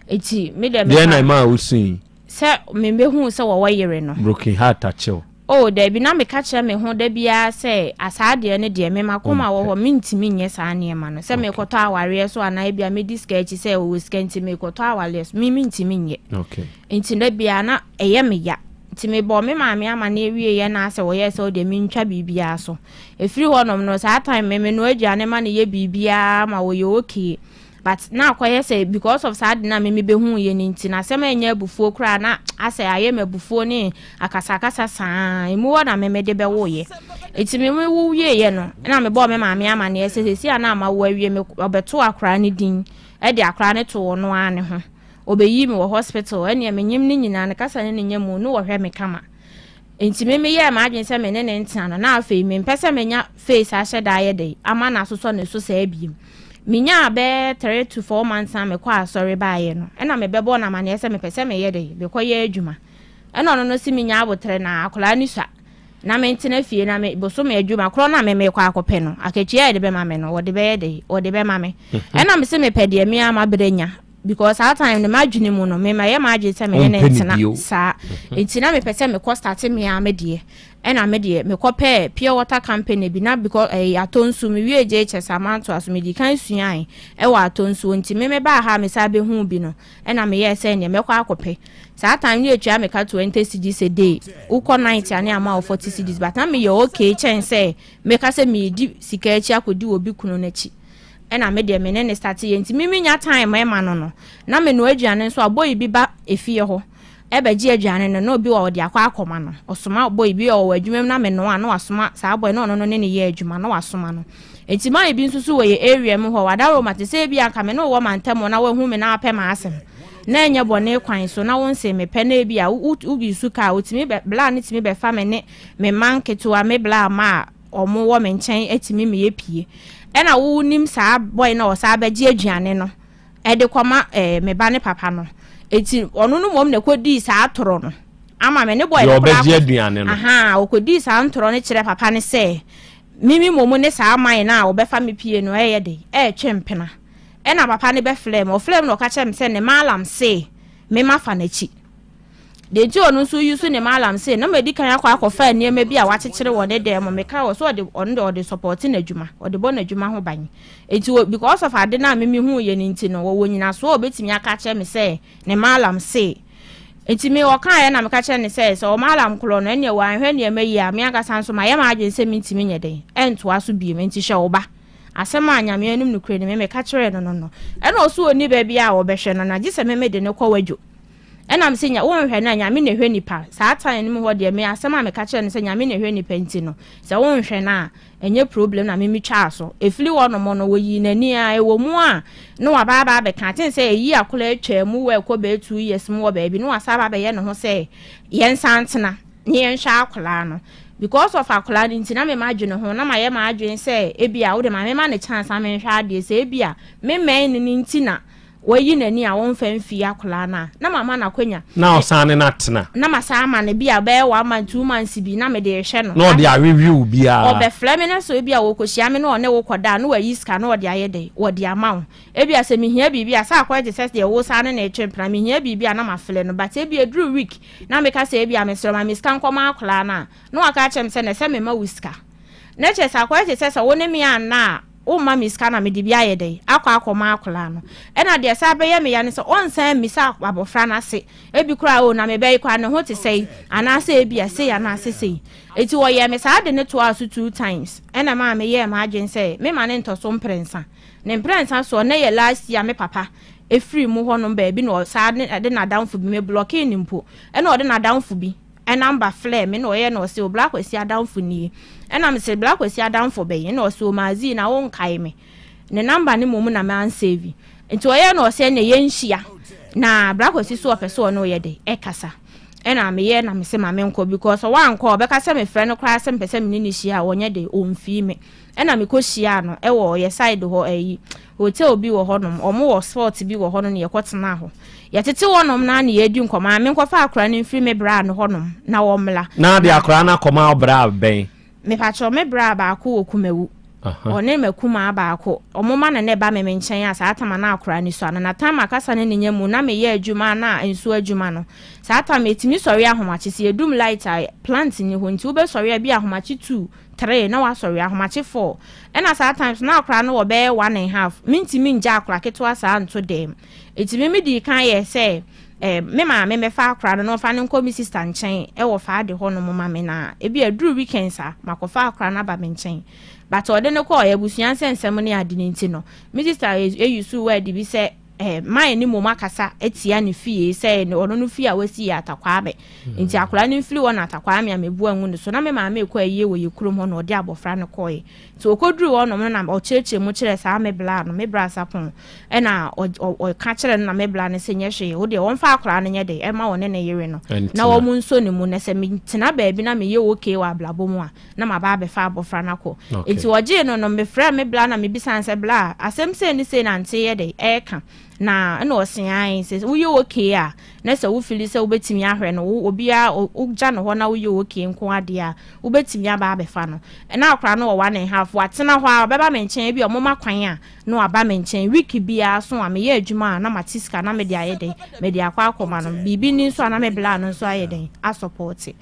enti me de me de na ma usun se me behu se wo yere no broken heart achew oh de bi na me ka kire me ho da bia se asade ne de me makoma wo ho me ntimi nye sa ne ma no se me koto aware so ana bia me diska echi se wo diska ntimi me koto awale so me ntimi nye okay enti da bia na eye me ya ti me bo me maame ama na ewie ye na ase wo ye se o de me ntwa bibia so efiri honom no sa time me no aduane ma ne ye bibia ma wo ye okay but na akoye say because of sad na me behu ye ni nti na se ma nya bufuo kra na ase aye me bufuo ni akasa saa emu wo na me de be wo ye eti me wo wie ye no na me bo me maame ama na ese si ana ma wo awie me obeto akra ni din e de akra ne to no ane ho obeyi me wo hospital ene me nyim ni nyina ne kasa ne nyam no wo hwe me kama enti me ye ma adwen se me ne ntia no na afei me mpese me nya face a hye da ye de ama na so ne so sa abiem minya be 3 to 4 months na me kwa sorry ba ye no ena me bebo na ma ne se me pese me ye de be ko ye adwuma ena no si minya abotre na akola ni swa na me ntina fie na me boso me adwuma kro na me kwa akope no akachi ye de be ma me no wo de be ye de wo de be ma me ena me se me pede me ama brenya because that time the margin mu no me ma ye margin se me ne ntina sa ntina me pese me ko start me am de ena me de me ko pe pure water company bi na because atonsu me wie je chesamanto aso me di kan suan e wa atonsu nti me ba ha me sa be hu bi no ena me ye se ne me ko akope sa time ni etwa me ka 20 cedis a day uko 90 ani ama 40 cedis but na me ye okay chen say me ka se me di sika echi akodi obi kunu na chi ena me de me ne start ye nti me nya time e ma no na me no aduane so aboyi bi ba efie ho ebe ji aduane no obi wo de akwa akoma no osoma aboyi bi o adwuma na me no ana wasoma sa aboyi no ne ye adwuma no wasoma no enti ma ebi nsusu wo ye area mu ho wadaro mate se bi aka me no wo mantemo na wo hu me na apɛ ma asem na enye bone kwan so na wo nse me pɛ na bi a ubi suka otimi be bla ne timi be fa me ne me manketo a me bla ma omo wo me nkyɛn atimi me ye pie ena wo nim sa boy na o sa ba ji aduane no e de kwama me ba ne papa no eti onu no mom na kodi sa atoro no ama me ne boy no ba ji aduane no aha o kodi sa antoro ne kire papa ne se mimi momu ne sa aman na o be fa me pie no ye de twempena ena papa ne be flame o flame no ka kire me se ne malam se me ma fa na chi de ti onu so yusu ne malam se na medi kan akwa ne ma bi a wachechire wone de mo meka wo so de on de support na adwuma o de bo na adwuma ho ban enti because of ade na memi hu ye ni nti no wo nyina so obetimi aka kire me se ne malam se enti me wo kan ye na me ka kire ne se o malam kro no ene wa hwe ne ma yi a me aka san so ma ye ma agye se mi ntimi nye den ento aso bi me enti hwe wo ba asema anyame anum no kure ne me ka kire no ena oso oni ba bi a wo behwe no na gise me de ne kwa wadwo ena me senya wo hwe na nyame ne hwe nipa saa tan ne ho de me asema me ka kire ne se nyame ne hwe nipa enti no se wo hwe na enye problem na me twa so efili wo no mo no wo yi nani a e wo mu a no wa ba be ka tin se eyi akola atwa mu we ko be 2 years mu wo ba bi no asaba be ye ne ho se yen santena ne yen hwa akola no because of akola nti na me ma adwene ho na ma ye ma adwene se ebia wo de ma me ma ne chance am hwa ade se ebia me men ni nti na wayi nani a won fa mfi akola na mama na kwanya na osane na tena na masama na bia be 1 month 2 months bi na me de hwe no no de a review bia o be flame na so bia wo kohia me no ne wo koda na wayi ska na o de ayede wo de amawo ebia se me hia bibia sa akwaje se de wo sane na etwempra me hia bibia na mafle no but ebia dru week na me ka se ebia me sro ma me ska nkoma akola na aka chem se na se me ma wiska na che sa akwaje se wo ne me ana o ma miska na me de bia ye dey akoma akola no ena de sa be ye me ya ne so on san misa abofra na se ebi kura o na me be kwa ne ho te sei ana se ebia se ya na se sei eti wo ye me sa de ne to aso 2 times ena ma me ye ma agyen se me ma ne ntoso mprensa ne mprensa so na ye last year me papa efri mu ho no ba bi no sa de na downfo bi me blocking ni mpo ena o de na downfo bi number flare me no ye no se o black we si downfo ni ena me se black we si downfo be ye no so mazi na won kai me ne number ne mom na man save nti oye no se ne yenhia na brakosi so opeso no ye de ekasa ena meye na mese ma menko because wanko obekasa me frɛ no kra se mpese me ni hia wonye de omfi me ena me ko hia no ewo ye side ho ayi hotel bi wo honom omo wo sport bi wo honom ye kwotena ho ye tete wonom na na ye di nkoma me nkɔfa akra ne mfiri me bra no honom na wo mla na de akra na kɔma obra ben me patro me bra ba ko okumawu one makuma abaako omoma na ne ba me nchen asa atama na akora ni so na time akasa ne nya mu na me ye adwuma na ensu adwuma no sa atama etimi sori ahomache se edum light plant ni ho nti wo be sori bi ahomache 2 3 na wa sori ahomache 4 ena sa times na akora no wo be 1.5 mintimi nja akora ketwa sa nto dem etimi mi di kan ye se me ma me fa akora no fa ne nko mi sister nchen e wo fa de ho no mama me na e bi aduru weekends makofa akora na ba me nchen but ode ne ko ebusuan sensem ne ade ne nti no minister eyusu word bi se my ni mo makasa etia ne fie se ne ono no fie a wasi ya atakwa me nti akora ne mfiri wona atakwa me amebu anwu ne so na me ma me ko aye wo yekurom ho no ode abofra ne koye to okoduru wono no na o cheche mu kire sa me bla no me bra sapon e na o ka kire na me bla ne se nyehwe wo de won fa akora ne nye de e ma wone ne yere no na wo mu nso ne mu ne se me tina ba bi na me ye okay wa blabo mu a na ma ba be fa abofra na ko nti oje no no me fra me bla na me bisanse bla asem se ni se na nte ye de e ka na no osian se wo ye okay a na se wo fili se wo betimi ahwe no wo bia ugja no ho na wo ye okay nko ade a wo betimi aba abefa no na akora no wo 1.5 watena ho a beba menchen bi o moma kwan a no aba menchen week bia so a me ye adwuma na matiska na me de ayede me de akwa akoma no bibi ni so na me bla no so ayede a support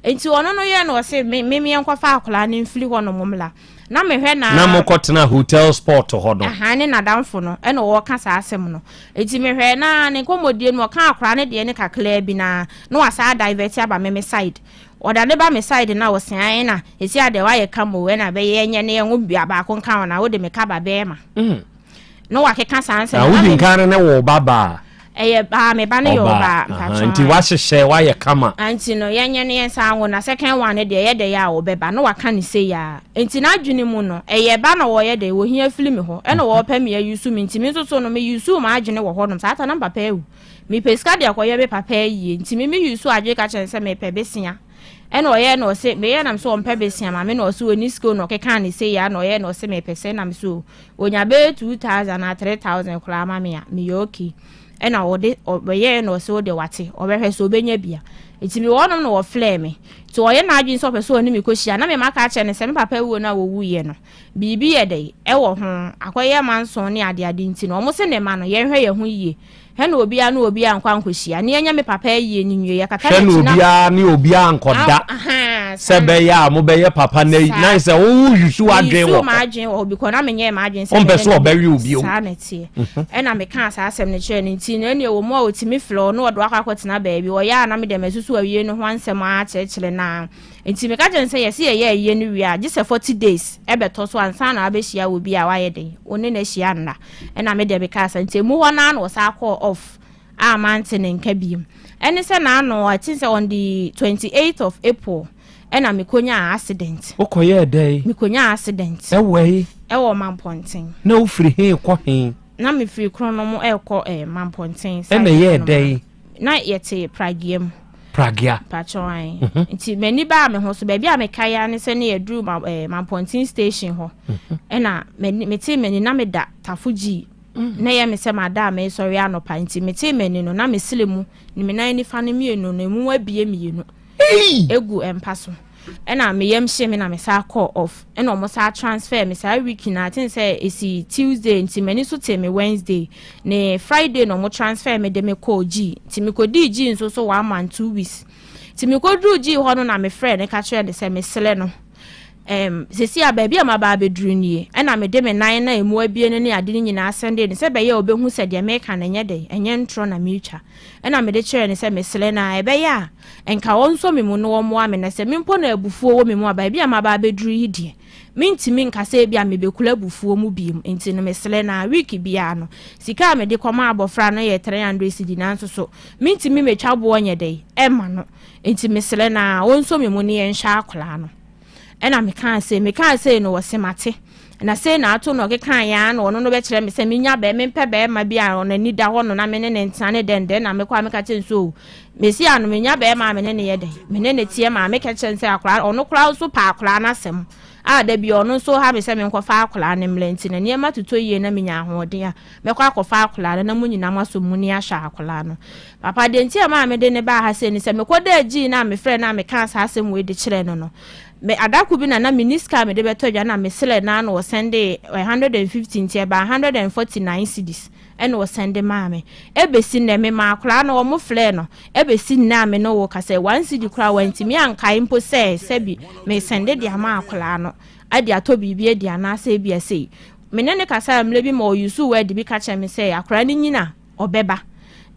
enti ono no ye no se me enkofa akora ne mfili ho no momla na me hwe na mokotena hotel sport ho no ne na damfo no e no wo ka sa asem no enti me hwe na ne komodie no ka akora ne de ne kakla bi na no wasa divert aba me side oda ne ba me side na wo sen na esi ade wa ye kamo we na be ye nye ne enwo bia ba ko kan na wo de me ka ba be ma no wa ke ka sa ansem na wo din kan ne wo baba ba me ba ne yo ba nti wa hyehyɛ wa ye kama anti no ye nye ne ensa anwo na second one de ye de ya wo be ba no wa ka ne se ya nti na adwene mu no ba na wo ye de wo hia film ho e no wo pa me yusu mi nti mi so no me yusu ma adwene wo ho no sa ata na papa ewu mi peska de akoye be papa yi nti mi yusu adwe ka kyen se me pe besia e no ye no se me ye na so mpa besia ma me no so oni school no ke kan ne se ya no ye no se me pese na me so onya be 2000 na 3000 kula ma me ya me yo okay e na ode oye no se ode wate obehwe so obenya bia enti mi wonom no wo flare me to oye na adwin so pese oni mi ko hia na me maka kyen se me papa wu na wo wuye no bibi ye de e wo ho akoye manson ne ade nti no mo se ne ma no ye hwe ye ho yie he na obia na obia nkwa nkohia ne enya me papa yie ni nwie ya kaka na obia ni obia nkoda sebe ya mo be ye papa na se wo yusu adwen wo ma adwen wo bi ko na menye ma adwen se on be so obewi obi o sa na tie e na me kan sa asem ne kire ni nti na ne wo mo otimi flo no odo akakotena baabi wo ya na me de mesusu awie no ho ansem a kyekire na nti me ka jen se yesi ye ni wi a gise 40 days e beto so ansa na abehia wo bi a waye de oni na hia nna e na me de be ka sa nti mu ho na no sa call off a mountain in Kabim. And it's an anno, I think on the 28th of April, and I'm Mikonya accident. Okay, day. Mikonya accident. Away. Man pointing. No free here, quahin. Na me free chronomo man pointing. And a year day. Night yet a pragium. Pragia. Patroin. It's many bar me host, baby. I make kaya and send a drew man pointing station ho. And I me team many name that Tafuji. Na ye me se madam e sorry anopa nti me te mani no na me silemu ni me nan ni fa ne mienu na mu abie mienu egu empaso e na me yem hye me na me sa call off e na omo sa transfer me sa week na tin say esi Tuesday nti mani so te me Wednesday ne Friday no mo transfer me de me call G nti me ko di G nso so 1 month 2 weeks nti me ko dru G ho no na me friend e ka kire de se me sele no sesi a baby ama ba bedru nie na me de me nan na emu abie ne ade ni nyina asende ne se be ye obehu se de me ka na nye de enye ntro na me twa na me de kire ne se me sele na ebe ya enka wonso me mu no wo mo ame na se me mpo na abufuo wo me mu baby ama ba bedru yi die mintimi nka se bia me bekula abufuo mu biem enti no me sele na week bia no sika me de koma abofra no ye 300 cedi na nso so mintimi me twa bo onye de ema no enti me sele na wonso me mu ne ye nhya akola no ena me kan say no wose mate na say na ato no keka ya na ono no be kire me say menya be me mpe be ma bi a ono ni da ho no na me ne ntane den na me kwa me ka chenso mesi anu menya be ma me ne ye de me ne tie ma me ka chense akora ono kora so pa akora na sem a da bi ono so ha me say me nkwafa akora ne mlenti na niema tuto yie na menya ahoden a me kwa akwafa akora na munyina maso muni ahwa akora no papa de ntie ma me de ne ba ha say ni say me koda agi na me frɛ na me ka sa asem we de kire no me adaku bi na miniska me de beto dwa na me sele na no sende 115 tie ba 149 cedis ene wo sende ma me ebesi na me ma akora na wo mo fle no ebesi na me no wo ka say 1 cedi kura wanti me anka impo say sebi me sende dia ma akora no ade ato bibie dia na say bia say me ne ka say mle bi ma oyusu we de bi ka che me say akora ni nyina obeba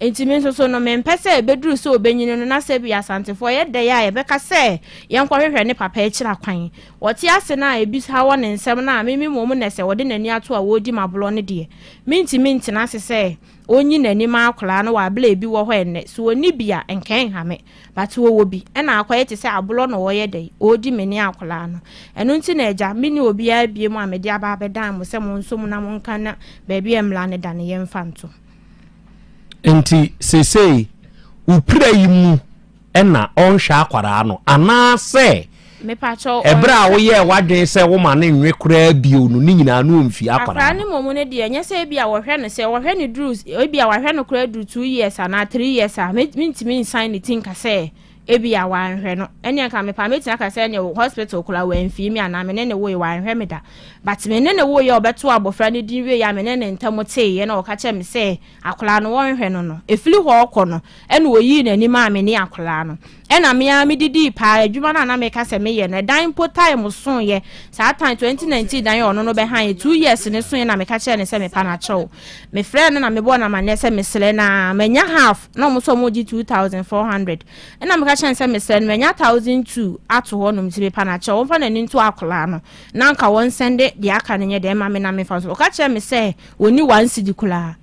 enti so no me mpese beduru so obenyino no na se bia Asante fo ye de ya ye beka se ye nkwahwehwe ne papa e kira kwan wote ase na ebi ha wo ne nsem na mimi momu ne se wode nani ato a wodi mablo ne de minti na se onyi nani ma akora no wa bla ebi wo ho enne so oni bia enken ha me but wo bi e na akwa ye te se ablo no wo ye de odi meni akora no eno nti na eja mini obi a bie mu amede aba abedan mo se mo nso mu na mo nka na ba bia emla ne da ne ye mfanto enti sesei upira yimu ena onhwa akwara no anase me pacho ebra wo ye wadwen se wo ma ne nwe kura bio no ni nyina no mfi akwara ne momu ne de nya se bia wo hwe ne se wo hwe ne drugs bia wo hwe no kura du 2 years na 3 years a me sign it think say ebi ya wanhwe no enya ka me pa me tia ka say ne hospital kula wanfi mi ana me ne wo ye wanhwe me da but me ne wo ye obeto abofra ne dinwe ya me ne ntamote ye na o ka che me say akula no wanhwe no efili ho okọ no ene oyi na ni ma me ne akula no ena me ya me didi pa adwuma na me ka say me ye na dan po time so ye sa time 2019 dan ye ono no be han 2 years ne so ye na me ka che ne say me pa na chew me friend na me bo na ma ne say me sele na menya half na mo so mo di 2400 ena me chance me send me nya 1002 ato ho no mtibe pa na che won fa na ni nto akola no na nka won sende de aka ne nye de ma me na me fa so ka che me say oni 1 cedi kula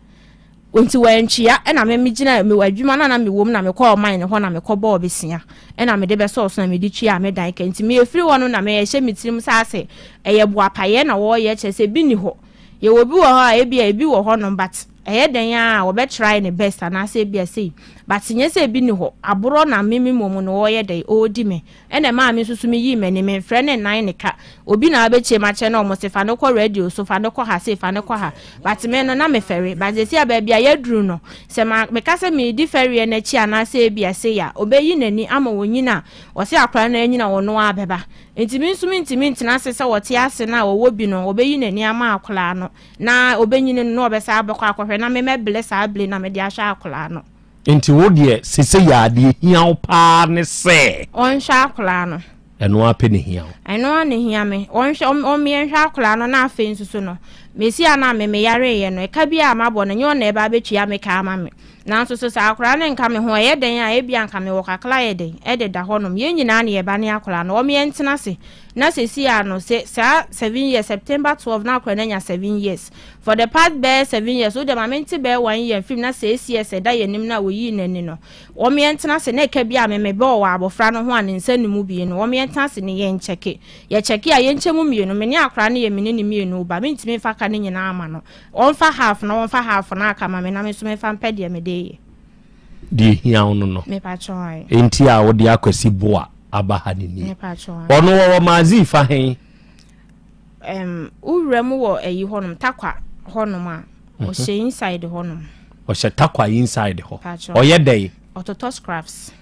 onti wanchia e na me gina me wadwuma na me wom na me call mine ho na me call ball besia e na me de be so na me di twia me dan kenti me efiri wono na me hye mitirim sa ase eye bo apaye na wo ye che se bi ni ho ye wo bi wo ha ebi wo ho no but eye den ya wo be try ne best na say bia say but nye say bi ni ho aburo na mimi momu no wo ye dey odi me ene ma me susu me yi me ne me frɛ ne nan ne ka obi na abeche ma che na omo se fa no ko radio so fa no ko ha se fa no ko ha but me no na me fere but ze sia ba bia ye duru no se ma me ka se me di fere na chi ana say bia say ya obeyi nani ama wonyina wo se akra na anyina wo no abeba ntimi ntina se wote ase na wo bi no obeyi nani ama akra no na obenyine no obesa abekọ akọhwe na me bless able na me di ahwa akra no enti wo de sese ya de hiaw pa ne se on hwa akra no eno ape ne hiaw eno ne hia me on hwa on me hwa akra no na afe nsusu no mesi ana me yare ye no e ka bia amabo no nyo na e ba betua me ka ama me na nso so sa akra ne nka me ho ye den a e bia nka me wo kakla ye den e de da honom ye nyina na ye ba ne akra no o me entena se na sesi ano se 7 years September 12 na akra na nya 7 years for the past 7 years o de mamenti 1 year film na 6 years e da ye nim na wo yi nani no o me entena se na e ka bia me be o wa abofra no ho an nsanimu bi no o me entena se ne ye ncheke ye cheke a ye nchemu mienu me ne akra ne ye me ne mienu ba me ntimi fa ka ne nyina ama no on fa half na aka ma me na me so me fa mpede me de di hiaw no me pa choi enti a wo de akwasi boa abahanini me pa choi ono wo mazi fa hen urem wo eyi honum takwa honum a o she inside honum o she takwa inside ho o ye dey ototo scraps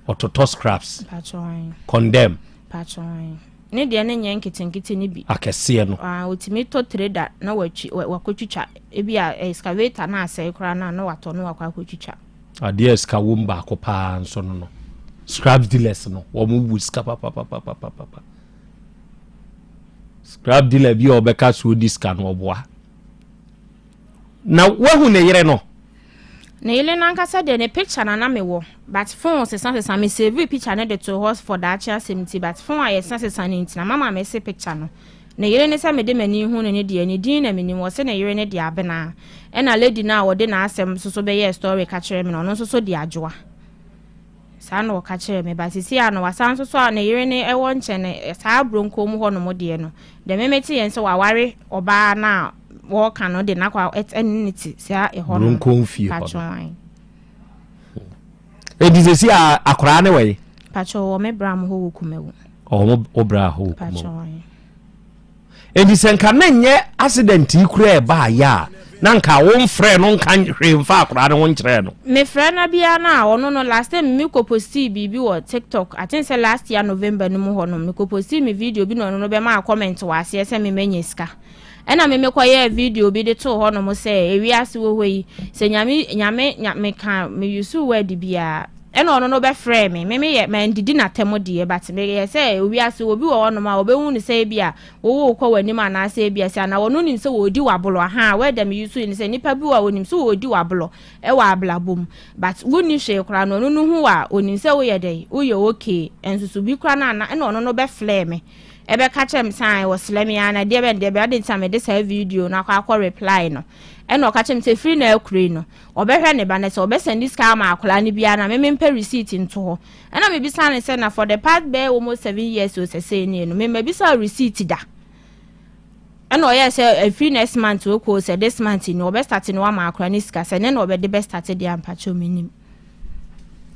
pa choi condemn pa choi ne de ne nyen kitinkiti ni bi akese no otimi to trader na wakotwitwa ebi a excavator na asai kra na wato no wakotwitwa ade ska wumba akopa nso no scrap dealers no wo mu buska papa scrap dealer bi obeka so diska no oboa na wahu ne yere no na ile na nkasa de ne picture na mewo but phone se me save picture na de to horse for that chance semti but phone aye se na ntina mama me se picture no na yere ne se me de mani hu ne de ani din na meni wo se na yere ne de abena e na lady na wo de na asem so be ye story ka kire me no so de adwoa saa na wɔka kyerɛ me ba sisi a no wasan so so a na yere ne ɛwɔ nkyɛn ne saa bronko mu hɔ no mo de no de memeti yɛn sɛ waware ɔbaa na wɔka no de na kwa eternity saa ɛhɔ no bronko fie hɔ sisi a akora ne wɔ patro wɔ me bra mo hɔ wɔ kumawu mo bra hɔ patro sɛ nka na nyɛ accident yi kura ɛbaa ya na nka wo mfrɛ no nka hwe mfa akora ne wo nkyerɛ no me frɛ na bia na ɔno no last time me ko posti bibi wɔ TikTok I think say last year November no mu hɔ no me ko posti me video bi no ɔno no be ma comment wɔ ase sɛ me manya sika ɛna me kɔyɛ video bi de to hɔ no mo sɛ ewiase wo hɔ yi sɛ nyame ka me use word bia ɛna ɔno no be frɛ me yɛ man didi na temo de but me yɛ sɛ owiase obi wɔ hɔ no ma obɛhu ne sɛ bia wo kɔ w'anim ana sɛ bia sɛ na wɔno nim sɛ wodi wabolo ha wɛda me use ne sɛ nipa bi wɔ onim sɛ wodi wabolo ɛwɔ ablabom but woni hwe kora no no hu a onim sɛ wo yɛ dɛ wo yɛ okay ensusu bi kora na ɛna ɔno no be frɛ me ebe ka kyem san wo slemia na de be ade ntame de sa video na akọ reply no eno ka kyem se free na akure no obehwe ne ba na se obesend diska ma akola ne bia na me mpe receipt nto ho ena me bisa ne se na for the past be almost 7 years o se say ne no me bisa receipt da eno oye se free next month o ko se this month no obe start no wa ma akola ne sika se ne no obe de be start de ampa cho menim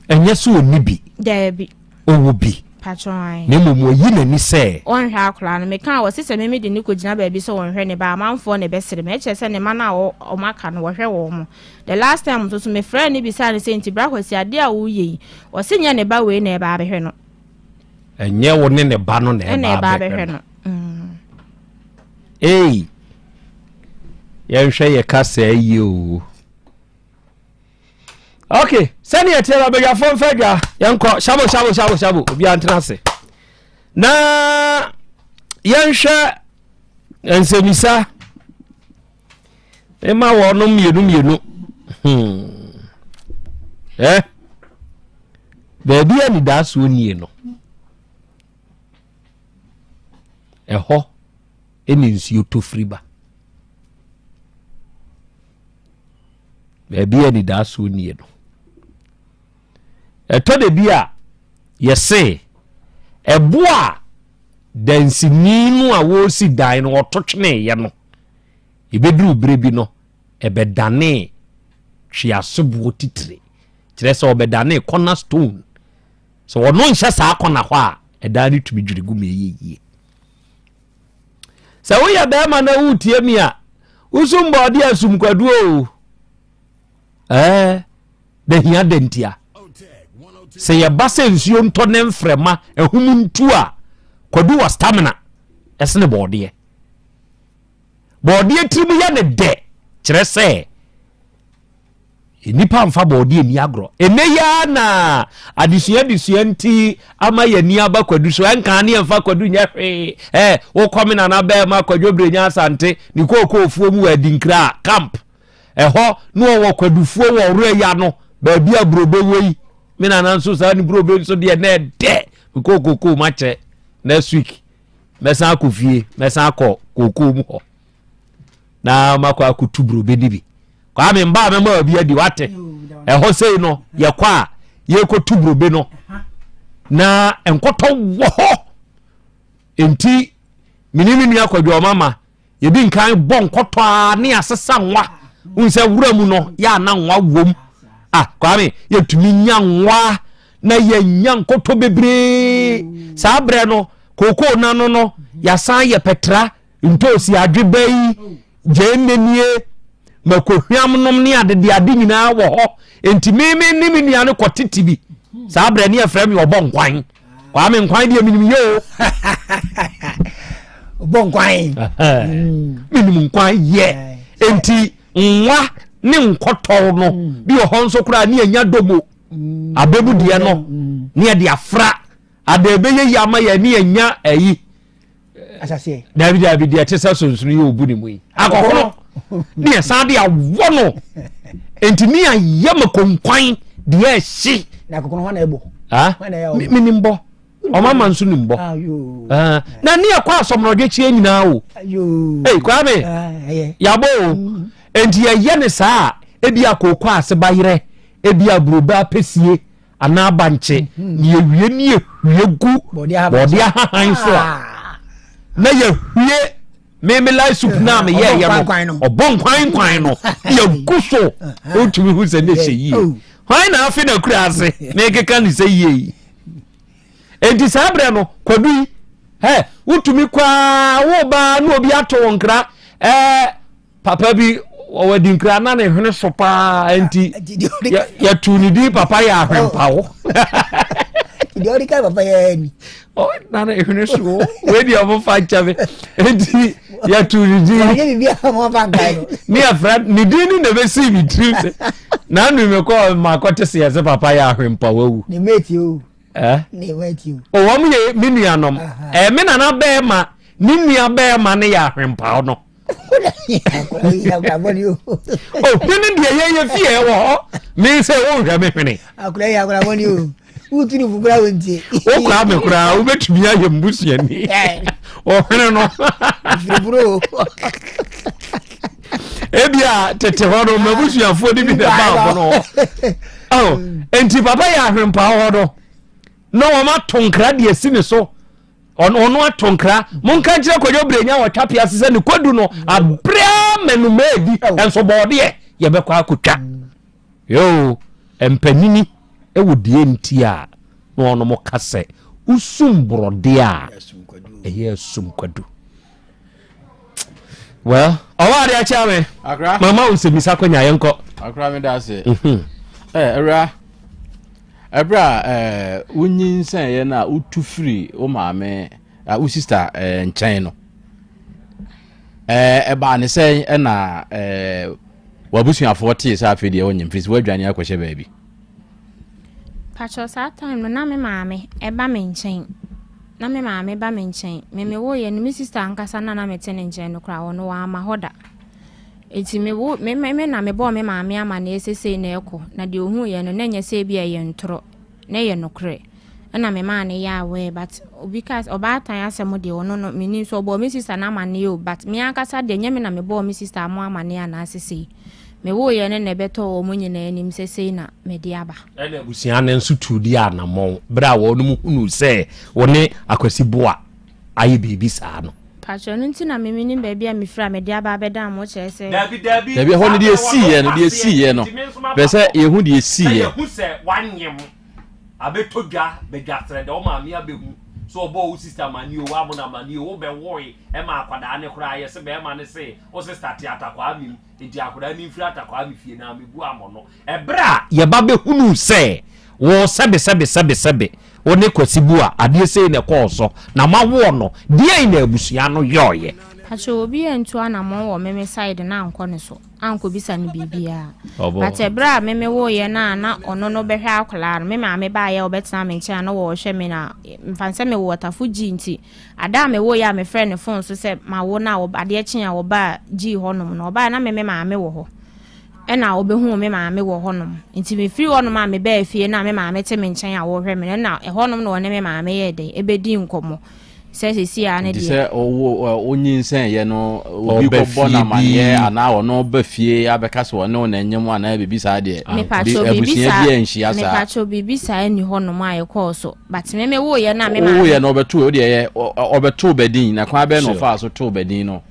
enye so oni bi da bi owo bi patron ne mo yi na ni se on hwa akora no me kan wo se me de ni ko gina ba bi so won hwe ne ba amanfo ne be sere me che se ne ma na o maka no wo hwe wo mo the last time so me friend ni bi sa ne se nti bra kwasi ade a wo yi wo se nya ne ba we na e ba be hwe no enye wo ne ba no na e ba be hwe no ye hwe ye ka se yi o okay sani etela be ya fon fega yanko shabo obi antena se na yanhwe ensemisa ema wo no mienu baby ani da so nie no eho eni nsuo to friba baby ani da so nie no eto de bia yese eboa dansini nu a wo si dan no ototwene ye no ebeduru brebi no ebedane twiasobo titire kire se obedane cornerstone so wono nhye saa kona ho a edane tumi dwirigu me yeye se wo ya ba ma na wutie mi a usumbo ode asum kwadu o de hia dentia se ye base nsuo nto ne mfrema ehum ntu a kwadu wa stamina esne bode trimu ya ne de kire se nipa mfa bode ni agro eneya na adisua nti ama ye ni aba kwadu so enka ne mfa kwadu nya hwe wo komina na ba ma kwadu brenya asante ni kokofuo mu adinkra camp eho no wo kwadufuo wo ro ya no ba bia brobe wei mina nanso sa ni brobe so de na de kokoko mache next week mesa akofie mesa akọ kokoko mu ho na makọ akutu brobe ni bi kwa me mba me ma bia di wate eho sei no ye kwa ye ko tu brobe no na enkoto wo ho enti minimi ni akọdwo mama ye bi nkan bon koto ne asesa nwa unse wura mu no ya na nwa wom kwa me ye tumi nya nwa na ye nya nkoto bebre sa bre no koko na no ya san ye petra ntosi adwebai jenenie makohwam nom ne ade nyina wo ho enti meme nimi nia ne kotiti bi sa bre ne afra me obon kwan kwa me nkwan de minim yo obon kwan minim nkwan ye enti nwa ne nkoto no bi ho nso kura ne anya domo abebu de no ne de afra adebe ye yama ye ne anya ayi asase David de tesa sonsunu ye obu ne mu yi akokoro ne san de awo no enti ne ayama konkwan de ye hye na akokoro na ebo minimbo o mama nsu nimbo na ne akwa asomrodwe chie nyina o kwa me yabo enti ye ne saa ebi akokọ ase bayire ebi abroba pesie ana banche ni ewie ni ehwie gu body ahan so na ye hwie me life soup na me ye no obon kwan no ye gu so o tumi hu se ne hye yi hwan na afi na kura ase me keka ni se yi enti sabre no kwadu utumi kwa wo ba na obi ato nkra papa bi o wadi nkra na ne hwene so pa enti ya tunidi papa ya ahwempa wo Idiori ka papa ya ni na ne hwene so we di obo fa chabe enti ya tunidi ya bi mo fa nkai ni afra ni dini na be si mi trim na nu me ko ma ko te se papa ya ahwempa wo ni meti o ni meti o o wa mu ye minuanom me na be ma ni nua be ma ne ya ahwempa no oh tini dia ye fie wo me se wo hwa me hwene akura ya akura boni o utini fukura wonti o kwa me kura o betumi aye mbusia ni o hwene no bro ebia tete ho no mabusia fo di bi da ba no oh enti papa ya ahwempa ho do no wo ma tonkra de asine so ono atonkra monka kire kodwo brenya wo twape asese ne kodu no abra menumedi enso bode ye be kwa akotwa yo empanini ewodie ntia no ono mo kase usumbrode a eye sumkwadu well awari acha me akra mama unsemisa kwanya yenko akra me da se era Ebra unyin sen ye na utufiri o maame u sister nchen no eba ne sen na wabusuafo tie sa afedi e wonyim fisi wadwane akwhye baabi Pacho sa time no na me maame eba me nchen na me maame ba me nchen me wo ye ni sister ankasa na me tene nchen no kra wono wa ma hoda eti me wo me na me bo me maame ama na esese na eko na de ohu ye no na nya se bia ye ntro na ye no kre na me ma na ya we but because oba tan asem de wono no me ni so bo me sister na ama na yo but me akasa de nya me na me bo me sister mo ama na ya na asese me wo ye ne ne beto o mo nyina anim sese na me de aba na abusia na nso tudi anamon bra wo no mu hunu se woni akwasi boa ayi bibi saa no Pacho nti na memini baby a mifra me dia ba beda mo chese Dabi ho ne de esiye no de esiye no be se ye hu de esiye ye hu se wanyem abetodwa begasre de o ma me abehu so obo wo sister mani o wa mo na mani o be woi e ma akwada ne kura ye se be ma ne se o se start atakwa mi enti akwada mi mfira atakwa mi fie na me bu amo no ebra ye ba behunu se wo sebe one kwasibu a ade sei ne kɔɔso na mawo no die ina abusua no yoye Pacho obi entu anamon wo meme side na anko ne so anko bisa ne bibia but ebra meme wo ye na ono no behwe akola no meme ame ba ye obetena me nche na wo hwe me na mfanse me wo tafuji nti ada me wo ya me friend ne phone so se ma wo na wo ade kyen a wo ba gi honom no ba na meme ma ame wo ho ena obehu me maame wo honom nti me free honom a me ba fie na me maame te me nchen a wo hwe me na honom no ne me maame ye de ebedi nkomo sesi a ne de se onyin sen ye no obi ko bona manye ana ono ba fie abeka so no na nyem ana bibi sa de me pacho bibi sa ni honom a ye ko so but me wo ye na me maame wo ye no obetu o de ye obetu bedin na kwa be no fa so to bedin no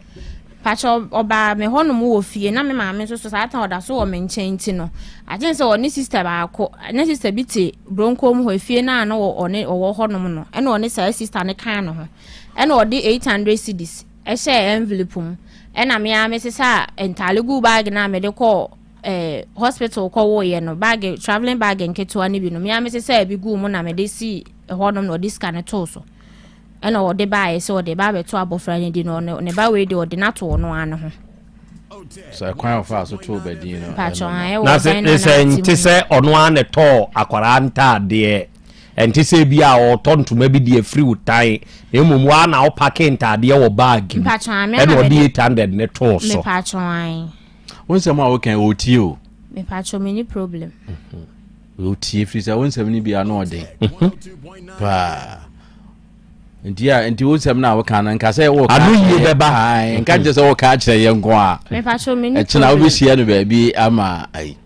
Pacho oba me honom wo fie na me maame so sa atan oda so wo me nchen ti no ajen se oni sister ba ko na sister bi te bronco mu ho fie na na wo wo honom no e na oni sa sister ne kan no ho e na odi 800 cedis e share envelope mu e na me ame se sa entale gu bag na me de ko hospital ko wo ye no bag traveling bag nketo ani bi no me ame se sa bi gu mu na me de si honom no discount to so ena o de ba so de ba beto abofra ni di no ne ba we de o de nato no an ho so kwan of us to be di no Pacho aye wo na se nti se ono an to akwara nta de enti se bi a o to ntoma bi de free utai emumu a na o pack nta de wo bag ena o de 800 ne to so me Pacho aye won ma wo kan o ti o me Pacho me ni problem o ti free se won ni bi a no de pa Nti wo sem na wo kan nka se wo ka anu yi beba nka je se wo ka kire ye nko a me Pacho me ni china wo bi hia no ba bi ama ai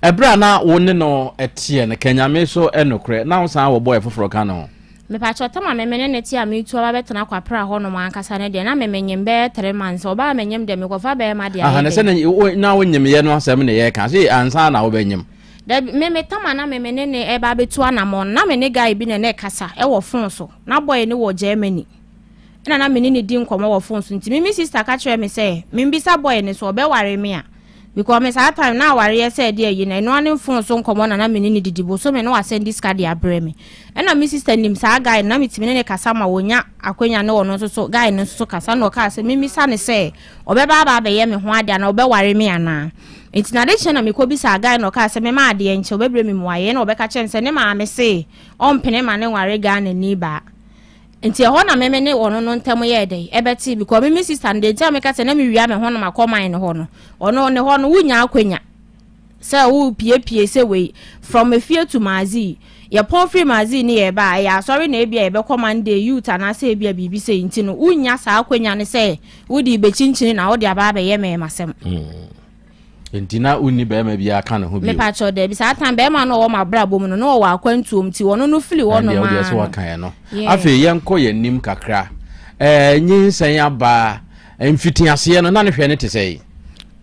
ebra na wonne no etie ne kanyame so enokre na wo san wo boy foforo ka no me pa chota ma memene ne tie amitu aba betena kwapra ho no ankasa ne de na memenyem be 3 months oba menyem de me kofa be ma de aha na se na wonyem ye no asem ne ye ka se ansa na wo benyem da me tama na memene ne e ba betu anamon na me ne guy bi ne kasa e wo phone so na boy ne wo Germany na me ne di nkomo wo phone so nti me sister ka kire me say me bisa boy ne so obe ware me a because me sa time na ware ye say dey yi na no ane phone so nkomo na me ne didibo so me no send this card ya bre me na me sister nim sa guy na me timi ne kasa ma wonya akwanya ne wono so guy ne so kasa no ka say me misa ne say obe ba be ye me ho ade na obe ware me ana it's na de chena me ko bisa guy no ka say me ma ade enche obe bre me mu aye na obe ka chen say ne ma me say ompene ma ne ware ga na ni ba nti ho na meme ne wono no ntem ye dey ebeti because me sister dey tell me ka say na me wia me ho na makoman ne ho no ono ne ho no wunya akwanya say wo pie say we from a fear to mazi ya pon free mazi ne ye ba ya sorry na ebia ebe command dey youth na say ebia bibi say nti no wunya sa akwanya ne say wo di be chinchin na wo di aba be ye me masem entina uni be ma bia ka ne ho bi me pa cho de bi sa tan be ma no wo ma bra bom no no wo akwantuom ti wono no fili wono ma de so wakan no afi yenko yenim kakra nyinsan aba mfitiase no na ne hwe ne te sei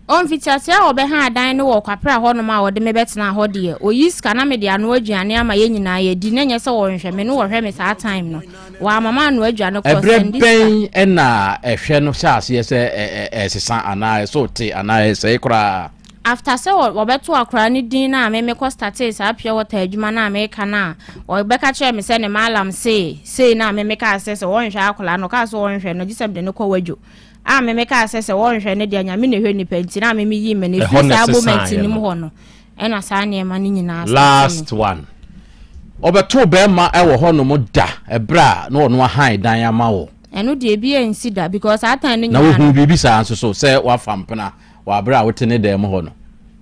on fitiase a obe ha dan no wo kwapra ho no ma wo de me betena ho de oyiska na me de ano aduane ama ye nyina ye di na nye se wo nhwe me no wo hwe me sa time no wa mama ano aduane ko send this na ehwe no sha ase se sesa ana so te ana se kura after say obeto akra ni din na me ko start say pure water adwuma na me ka na obeka kire me say ne malam say na me ka say wo nhwe akola no ka so wo nhwe no gisem de ne ko wadwo me ka say wo nhwe ne de anyame ne hwe ni penti na me yi me ne fi sa moment ni mu ho no e na sa ne ma ni nyina last one obeto be ma e wo ho no mo da ebra na ono han dan ama wo eno de bi ensida because atan ni nyina na wo hu bibi sa anso so say wa fampena wa bra wotene dem ho no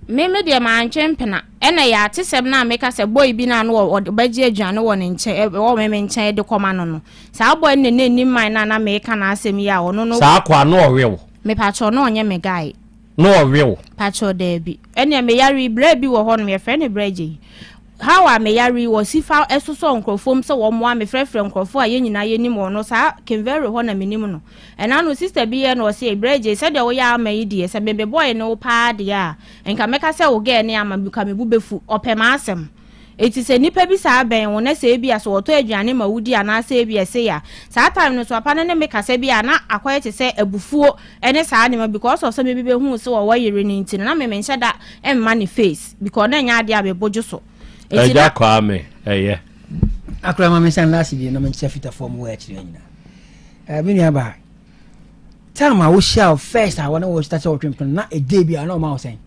me de ma anchempena ena ya tesem na meka se boy bi na no obaji aduane wo ne nche wo me nche de koma no sa boy ne ni man na meka na asem ya ono no sa kwa no owewo me pacho no onye me guy no owewo pacho de bi ena me yari bra bi wo ho no me friend braji how am yari wo sifa esoso nkrofom se wo mo am frefre nkrofo a ye nyina ye nim no sa kenvere ho na menim no ena no sister bi ye no se breje se de wo ya ama yi die se bebe boy no pa de a enka meka se wo ge ne ama buka me bubefu opema asem eti se nipa bi sa ben wo na se bi aso to aduane ma wudi ana se bi ese ya sa time no so apa ne meka se bi ana akwaye te se abufuo ene sa ne ma because of se me bi hu se wo yire ni nti na me menhye da emma ne face because na nya ade abebojo so eja kwa me eye akra ma me san last day na me chefita form wo akire nyina bi ni aba time wo shall first I want to start working na a day bi ana ma wo sen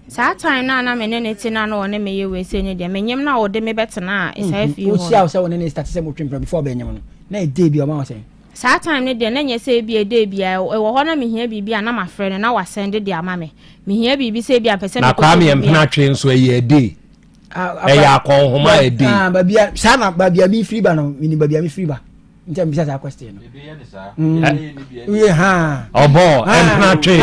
sa time na me ne tina na one me ye we se ne de menyem na wo de me betena isa fi ho wo shall say one ne start say working before be nyem no na a day bi o ma wo sen sa time ne de na nye se bi a day bi e wo ho na me hia bibi ana ma frɛ na wa send de ama me hia bibi se bi a pese na kwa me empna twe nso ye day ya kon homa e dey babia sana babia mi free ba no mini babia mi free ba ntia mbisa sa question no we ha obo empna twe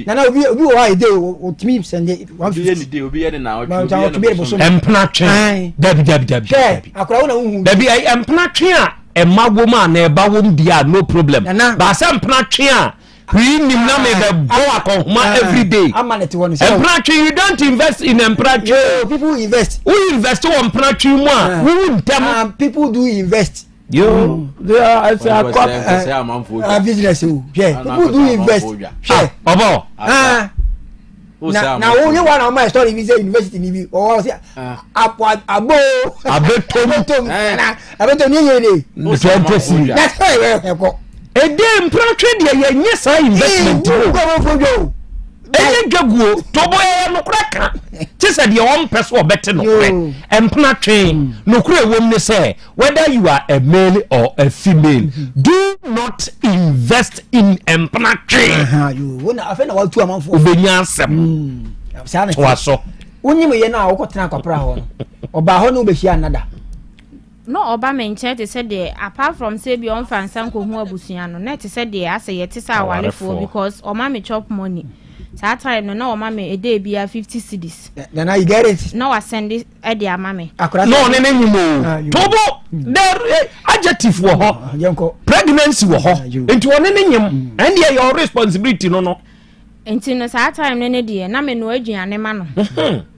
na obi wo e dey o timi send one day obi ye na o empna twe dabi akora wo na hu dabi empna twe a emawo ma na eba wo dia no problem ba sa empna twe a we nim na me be go akoma every day empratry you don't invest in empratry people invest who invest on empratry mu a who dem people do invest yo they are as a business yeah people do invest yeah obo na only one of my story is university ni bi o say abo abetom ni yele that's why we go e dey empratry dey ye nyesa investment go eye dwaguo tobo ye no kraka ti se dey on person obete no kre empratry no kre wom ne say whether you are a male or a female do not invest in empratry you wona afa na wa tu amanfo obenya asem so wonyim ye na awokotena kwapra ho no oba ho no obehia anada no oba menche te said there apart from say be on fansan ko hu abusua no net said there as ye te say awalefo because o ma me chop money That time no mama a day be 50 cedis. Then I get it. No I send it at the mommy. No nene Tobo there adjective wo ho. Pregnancy wo ho. Into one nyim and your responsibility no. Nti no saa time ne de na me no aduane ma no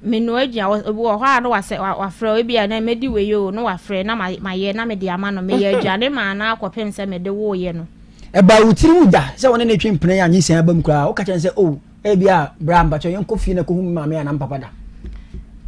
me no aduane wo ho ado wa frɛ obi a na medi we yo no wa frɛ na ma ye na me de ama no me ye aduane ma na akɔpem sɛ me de wo ye no e ba wutiri mu da sɛ wona na twempene ya nyi san abam kura wo ka kyɛn sɛ oh e bia bra mbacho yen kofi na ko hu ma me na mpapa da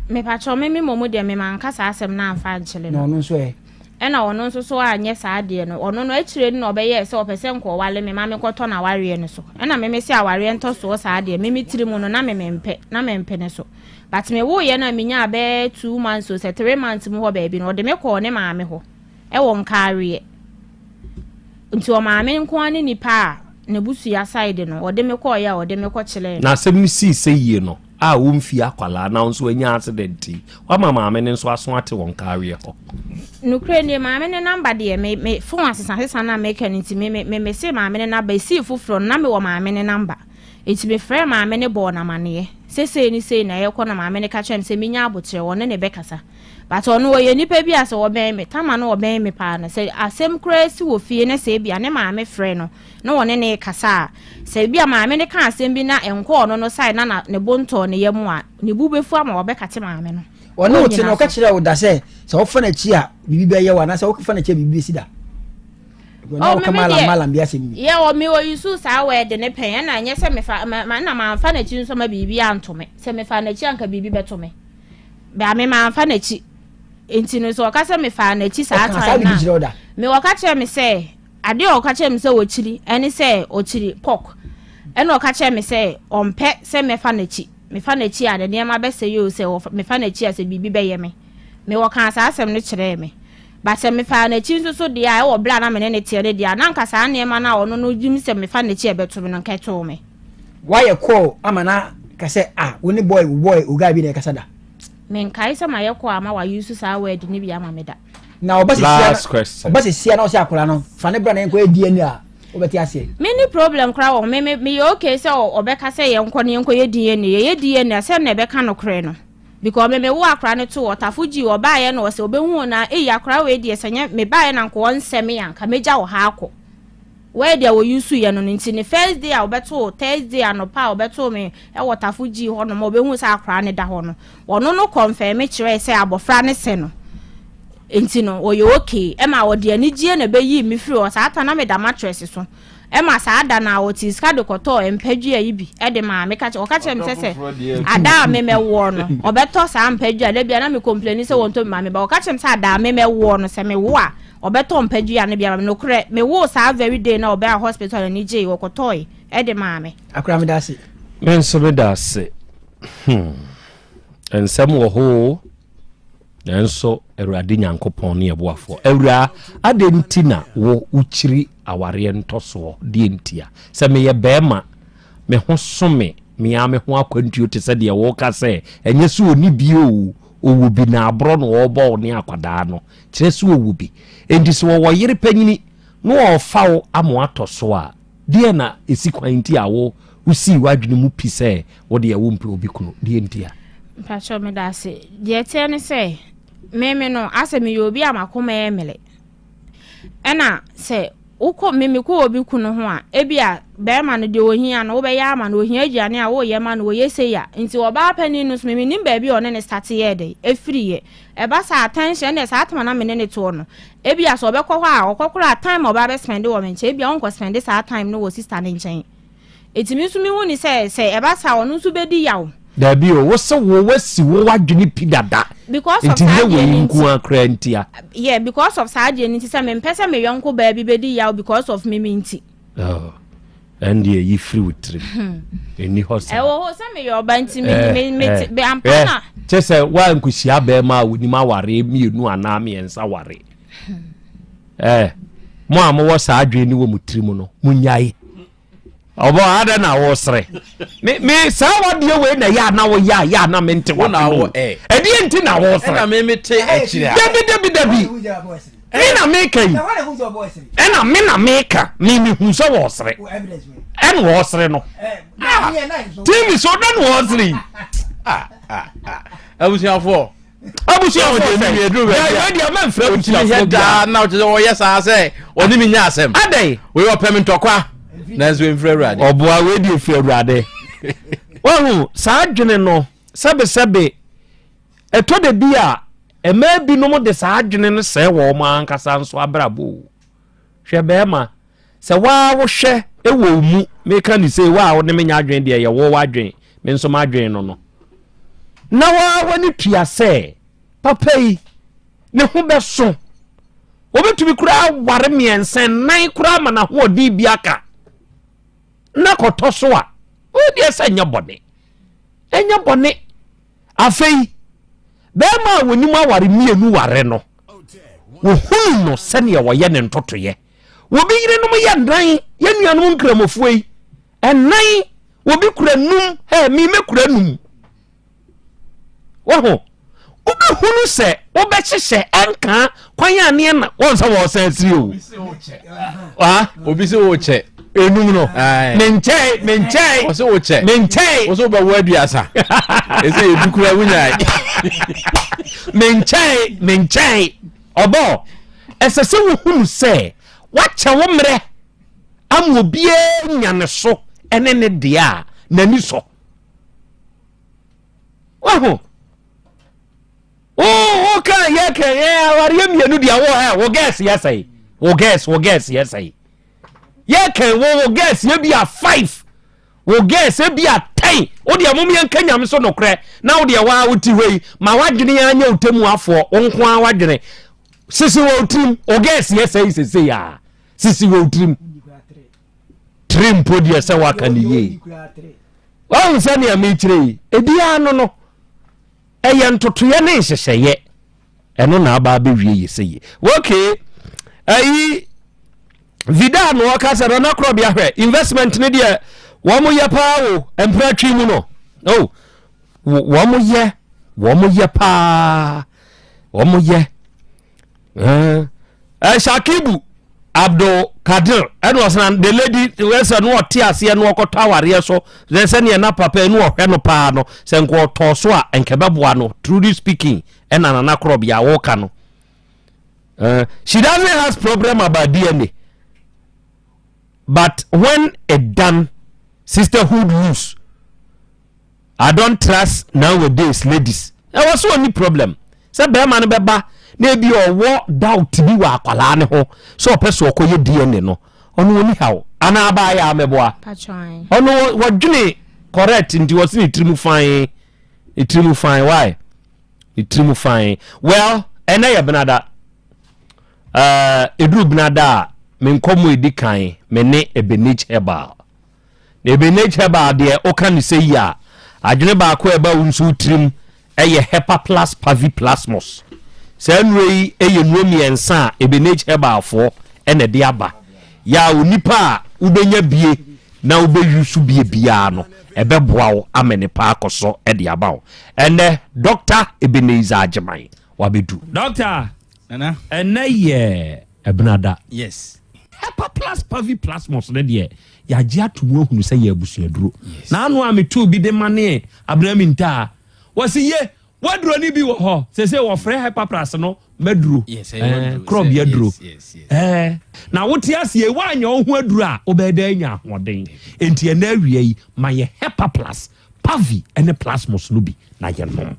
me pacho me momo de me man ka saa asɛm na amfa nkyele no no so e ɛna ɔno nso so anyɛ saa de no ɔno no akyire no ɔbɛyɛ sɛ ɔpɛsɛ nkɔ wale me ma me kɔtɔ na ware no so ɛna me se aware ntɔ so saa de me tiri mu no na me mpɛ ne so but me wo ye na me nya be 2 months so 3 months mu hɔ baabi no ɔde me kɔ ne maame hɔ ɛwɔ nkaare nti o maame nko ane nipa ne busu ya side no ɔde me kɔ ya ɔde me kɔ kyele na asɛm ni si sɛ yie no a wo mfi akwala na nso anya accident wa maame ne nso aso ate won kaare hɔ nukre ne maame ne number de me phone asesa na make nti me se maame ne number si fufuro na me wo maame ne number enti me frɛ maame ne bɔ na mane sese ni sei na yɛkɔ na maame ne ka kyerɛ me se menya abotre wɔ ne ne bɛkasa but ɔno wɔ yɛ nipa bi asɛ wɔ bɛn me tama no wɔ bɛn me pa na sɛ asɛm kura si wɔ fie ne sɛ bia ne maame frɛ no na wɔne ne kasa sɛ bia maame ne ka asɛm bi na ɛnkɔ ɔno no sai na ne bontɔ ne yɛ mu a ne bu befu ama wɔbɛkate maame no ɔno wote no ka kyerɛ wo da sɛ wofa na chi a bibi bɛyɛ wa na sɛ wofa na chi a bibi si da no kama la bia sɛ mi ye o mi o yusu sa we de ne pen na nyɛ sɛ me fa na ma fa na chi nso ma bibi antome sɛ me fa na chi anka bibi bɛtome ba me ma fa na chi enti no so ɔka sɛ me fa na chi saa time na me ɔka kyerɛ me sɛ ade ɔka kyerɛ me sɛ wɔkyiri ɛne sɛ ɔkyiri pork ɛna ɔka kyerɛ me sɛ ɔmpɛ sɛ me fa na chi me fa na chi a de nneɛma bɛsɛ yo sɛ me fa na chi a sɛ bibi bɛyɛ me wɔka saa asɛm no kyerɛ me ba sɛ me fa na chi nso so de a ɛwɔ bla na me ne tie de a na nka saa nneɛma na ɔno no gyim sɛ me fa na chi a bɛto me no nka to me why call amana ka sɛ wo ne boy oga bi na kasa da me nkai sɛ ma yɛ kɔ ama wa use saa word ni bi ama me da na obase sia na o sia akora no fa ne bra na enko edi ani a obeti ase me ni problem kra wo me okay sɛ obɛka sɛ yɛ nkɔ ne enko yɛ di ani sɛ na ɛbɛka no kra no because me wo akra ne to otafuji obaye na o se obehu na akra we die senya me baye na nko nsɛm yanka megya wo ha akɔ we dia wo yusu ye no nti ne first day a obeto Thursday anopa obeto me otafuji ho no mo obehu sa akra ne da ho no ono no confirm kyerɛ sɛ abofra ne se no nti no o ye okay e ma wo de ani gie na be yi me firi o sa ata na me da mattress so e ma sa ada na o ti ska de koto empadua yi bi e de ma me ka o ka kyerɛ me sɛ ada me wo no obeto sa empadua da bia na me complain sɛ won to me ma me ba o ka kyerɛ me sɛ ada me wo no sɛ me wo a obeto empadua na bia me no kre me wo sa very day na obe a hospital ni je wo koto e de ma me akra me da se men so me da se ensem wo ho enso Awurade Nyankopɔn ne eboafo awura adenti na wo uchiri aware ntoso de ntia sɛ me ye bema me ho some me ya me ho akwantuo te sɛ de wo ka sɛ enye so oni bio owu bi na abro no obo ne akwada no kyerɛ so owu bi enti so wo yere panyini no ofa wo amo atoso a de na esi kwanti a wo usi wadwene mu pi sɛ wo de wo mpe obi kuno de ntia pacho me da se de tie ne sɛ meme no ase me yobi amakoma emele ena se uko meme ko obi kunu ho a ebia be ma no de ohia no wo be ya ma no ohia agiane a wo ye ma no wo yese ya nti wo ba pani no meme nim ba bi one ne start ye de efriye e ba sa attention ne sa atama na me ne to no ebia so be kɔ hɔ a okokora time oba be spend wo me nche ebia onko spend sa time no wo sister ne nchen etimi so mi hu ni se e ba sa ono so be di yawo da bi o wo se wo wasi wo wadwene pidada because of that yeah because of sadie nti say me mpesa me yonko ba bi bedi yaw because of me nti oh and ye free with trip eni hosa e wo say me yo ba nti me be ampana che say wa nkusia ba ma woni ma ware mienu ana me ensa ware mo amwo sadwene wo mutrimu no munyai obo ada na wo sre me sa wode we na ya na wo ya na mente wo na wo edi enti na wo sre na me mete akira dabi me na me kan na me na me ka me hu so wo sre ɛn wɔsere no TV so dan wɔsere abusuafo sɛ yɛdi ama mfrɛ abusuafo da na wɔyɛ saa sɛ ɔne me nya asɛm adɛn wɔyɛ ɔpɛ me ntɔkwa nanso ɛmfrɛ awurade ɔboa wɔadi ɛfiri awurade wahu saa adwene no sɛbesɛbe ɛtɔ da bi a ɛmaa binom de saa adwene no sɛe wɔ ɔma ankasa nso abrabɔ hwɛ bɛɛma sɛ waa wohwɛ ɛwɔ mu meka ne sɛ waa wo ne menya adwene deɛ yɛwɔ w'adwene me nso m'adwene no na waa w'ani tua sɛ papa yi ne ho bɛso wobɛtumi koraa ware mmiɛnsa nan koraa ma n'ahoɔden bi aka na kɔtɔ so a wodeɛ sɛ ɛnyɛ bɔne afei bɛɛma a wɔnim aware mmienu ware no wɔhunu no sɛneɛ wɔyɛ ne ntotoyɛ wɔbi yerenom yɛ nnan yɛ nuanom nkramofoɔ yi ɛnan wɔbi kura num mime kura num wɔho wobɛhunu sɛ wobɛhyehyɛ ɛnka kwan a neɛ na wɔn sɛ wɔsan asiri o obi sɛ wɔkyɛ enum no menkyɛe ɔsɛ wɔkyɛ ɔsɛ wobɛwɔ aduasa ɛsɛ yɛdukura wonyae menkyɛe ɔbɔ ɛsɛ sɛ wohunu sɛ wakyɛ wo mmerɛ ama obiaa nya ne so ɛne ne deɛ a n'ani sɔ waho woka yɛkɛ awareɛ mmienu deɛ wo gas yɛsɛe wo gas yɛsɛe yɛkɛ wo gas yɛ bi a 5 wo gas yɛ bi a 10 wo deɛ mom yɛnka nyame so nokorɛ na wo deɛ waa woti hɔ yi ma wadwene anya wotamu afoɔ wo nko a wadwene sisi wo trim wo gas yɛsɛe sese ya sisi wo trim trim po deɛ sɛ waka ne yie wahu sɛ nea mekyerɛ yi ebia no ɛyɛ ntotoyɛ ne nhyehyɛeɛ ɛno na aba bɛwie yɛ sɛ yi okay ayi vida no waka sɛ na Krobea hwɛ investment ne deɛ wɔn mo yɛ paa wo mpra twi mu no wɔn mo yɛ paa wɔn mo yɛ Shakibu Abdul Kadir ɛna ɔsena the lady wɛsɛ no ɔte aseɛ no ɔkɔtɔ awareɛ so sɛ ne na papa no ɔhwɛ no paa no sɛ nko ɔtɔ so a nkɛbɛboa no truly speaking ɛna Nana Krobea wɔka no she doesn't have problem about DNA but when it done sisterhood loose I don't trust nowadays ladies there was any problem sɛ bɛrima no bɛba na bi ɔwɔ doubt bi wɔ akwalaa ne ho so ɔpɛ so ɔkɔyɛ DNA no ɔno woni haw ana aba ya ameboa ɔno wɔdwene correct nti wɔse ne tirimu fine why ne tirimu fine well ɛnɛ yɛ benada eduru benada me nkɔmɔ edi kan me ne Ebenage Herbal na Ebenage Herbal deɛ ɔka ne sɛ yi a adwene baako ɛba wo nso tirim ɛyɛ Hepa Plus Pavi Plasmos sɛ nrei ɛyɛ nuomiɛnsa a Ebenage Herbal fo ɛna de aba ya onipa a wobɛnya bie na wobɛyusu bie biara no ɛbɛboa wo amene pa akɔsɔ ɛde aba wo ɛnɛ Dr. Ebenage Agyeman wabedu doctor nana ɛnɛ yɛ ɛbenada yes Hepa Plus Pavi Plasmos ne deɛ yɛagye atomu ahunu sɛ yɛ abusuaduro na ano a metu bi de mane abrami ntaa wɔsi ye waduro ni bi wɔ hɔ sɛ wɔfrɛ Hepa Plus no maduro Krobea duro na wote aseɛ woanyɛ wo ho aduro a wobɛda anya ahoɔden enti ɛna awia yi ma yɛ Hepa Plus Pavi ne Plasmos no bi na yɛ nom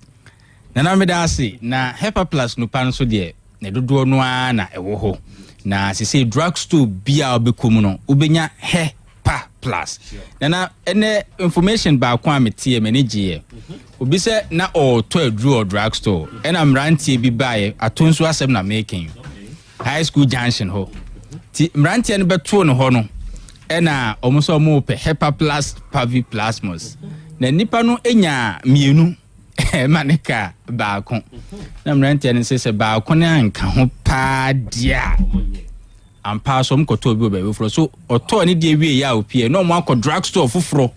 na meda ase na Hepa Plus no pa nso deɛ na dodoɔ no a na ɛwɔ hɔ na sisi drugstore bia obekom no obenya Hepa Plus na ene information ba kwa metie manage obi se na ɔtɔ aduru drugstore ena mrantie bi bae atonso asɛm na making high school junction ho ti mrantie no beto no ho no ena ɔmo mo pe Hepa Plus Pavi Plasmos na nipa no enya mienu manika baako na mrantie no se baako na anka ho pa dia ampa so mkoto bi oba fro so oto ni de wie ya opie no mo akọ drugstore foforo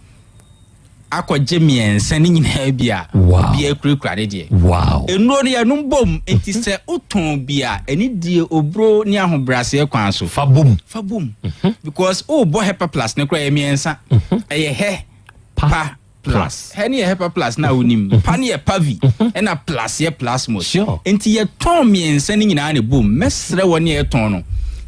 akɔgye miɛnsa ne nyinaa bi a bi akurakura ne deɛ nnuro no yɛnom bom enti sɛ wotɔn bi a ɛne die obro ne ahobraseɛ kwan so fa bom because wobɔ hepa plus ne kora yɛ miɛnsa ɛyɛ he pa plus he ne yɛ hepa plus na wonim pa ne yɛ pavi ɛna plus yɛ plasmos enti yɛtɔn miɛnsa ne nyinaa ne bom mɛsrɛ wɔ ne yɛtɔn no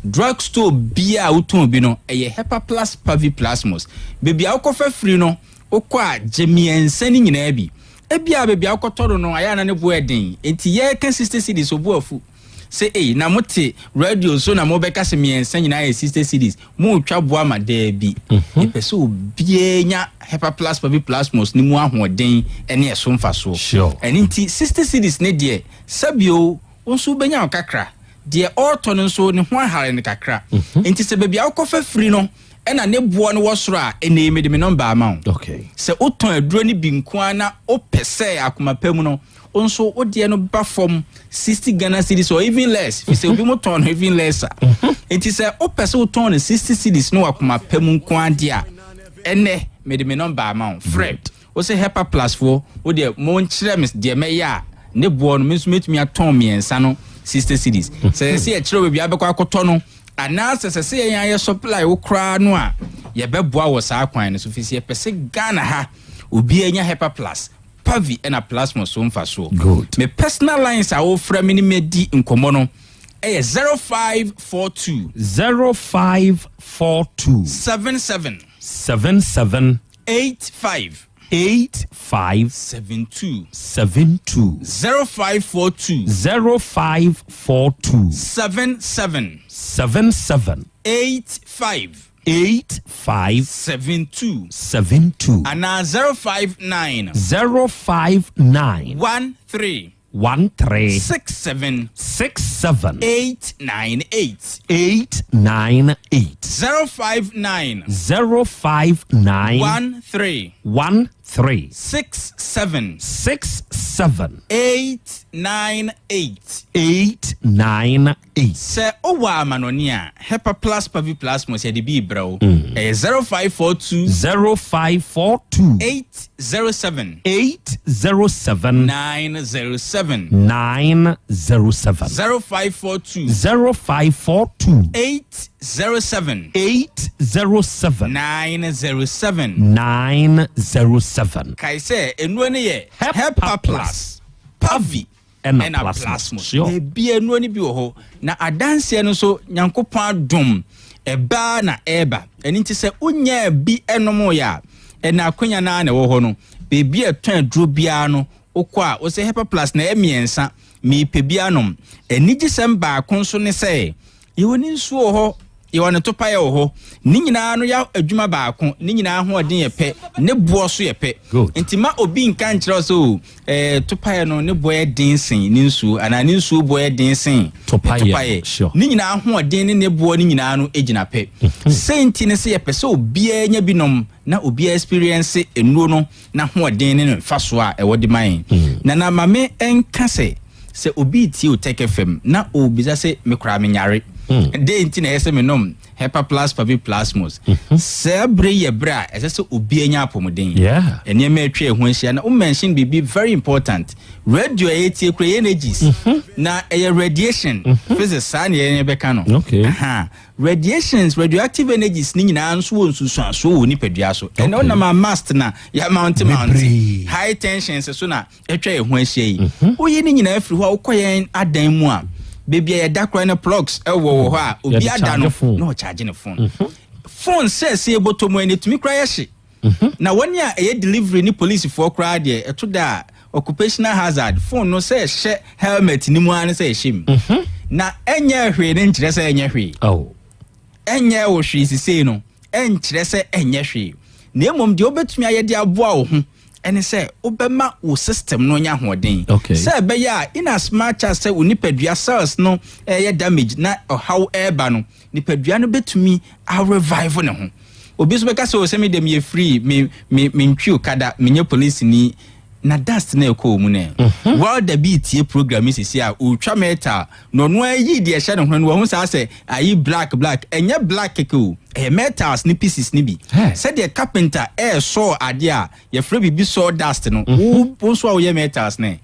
drugstore bia wotɔn bi no ɛyɛ hepa plus pavi plasmos bebi a wokɔfa free no okɔ a gyemiɛnsa ne nyinaa bi ebia bebi a wokɔtɔ no ayana ne bo ɛden enti yɛ ka 60 cedis obu afu sɛ na mote radio so na mobɛka sɛ miɛnsa nyinaa yɛ 60 cedis mo twa boa ma daa bi epɛ sɛ obie nya hepa plus pavi plasmos ne mu ahoɔden ɛne ɛso mfaso ɛne nti 60 cedis ne deɛ sabio wonso benya kakra deɛ ɔtɔ no nso ne ho ahare ne kakra enti sɛ bebi a wokɔfa free no ɛna ne boɔ no wɔsoro a ɛne mede me number ama wo sɛ wotɔn aduro ne bi nkoa na wopɛ sɛ akoma pa mu no nso wodeɛ no ba fam 60 Ghana cedis or even less fi sɛ obi mo tɔn no even less a enti sɛ wopɛ sɛ wotɔn no 60 cedis no akoma pa mu nkoa deɛ a ɛnɛ mede me number ama wo frɛ wo sɛ hepa plus foɔ wodeɛ mo nkyerɛ me deɛ mɛyɛ a ne boɔ no me nso metumi atɔn miɛnsa no 60 cedis sɛ sɛ yɛkyerɛ baabi abɛkɔ akɔtɔ no anaasɛ sɛ sɛ yɛn ayɛ supply wo koraa no a yɛbɛboa wɔ saa kwan no so fi sɛ yɛpɛ sɛ Ghana ha obi anya hepa plus pavi ɛna plasmos so mfa so me personal lines a wofrɛ me ne medi nkɔmmɔ no ɛyɛ 0542 77 85 72 0542 77 85 72 and 059 13 67 898 059 13 67 898 Sir Owa Manonia Hepa plus Pavi Plasmos Yadibi Bro 0542 807 907 0542 807 907 Kai say enwene ye Hepa plus Pavi ena plasmos ebi enu ani bi wo ho na adanse no so nyankopon adom eba na eba eni nti se unya bi enom ya ena akonya na na wo ho no bebi eton aduro bia no okwa wo se hepa plus na emiensa mi pe bia nom eni gisem ba konso ne se yewoni nsu wo ho yewone topa ye wo ho ni nyina no ya adwuma ba ko ni nyina ho odin ye pe ne boɔ so ye pe ntima obi nka nkyerɛ so topa ye no ne boɔ din sen ni nsu ana ni nsu boɔ din sen topa ye ni nyina ho odin ne boɔ ni nyina no egina pe senti ne se ye pe so obi anya binom na obi experience enuo no na ho odin ne fa so a ɛwɔ man na mame enka se obi ti Otec FM na obi za se me kura me nyare de nti na yese me nom Hepa plus Pavi plasmos sebre ye bra ese obi anya apomden ene ma atwa ehu ahia na mention bibi very important radio etie kura energies na radiation physics san ye beka no radiations radioactive energies ni nyina nso won susu so wo ni padua so ene na ma mast na ya mount high tensions so na atwa ehu ahia yi oyi ni nyina afiri ho akoyen adan mu a baby ya dakra na plugs ewo ho a obi ada no no charge ne phone phone says e botomo ene tumi kra ye na woni a delivery ni police for kra de eto da occupational hazard phone no say hye helmet ni mu an say hye na enye hwe ne nkyere say enye hwe enye wo hwe sisi no enkyere say enye hwe na emom de obetumi ayede aboa wo ho ene say obema wo system no nya hoden say be ya in as much as say unipadua cells no ye damage na how eba no nipadua no betumi a revive ne ho obi so be ka say o say me dem ye free me ntwi okada menye police ni na dust na ekɔ mu ne while the beat program is here ultra metal no yi de ehye ne ho no wo sa say ayi black enye black keke metals ni pieces ni bi said the carpenter saw ade a ye frɛ bibi saw dust no wo so a wo ye metals ne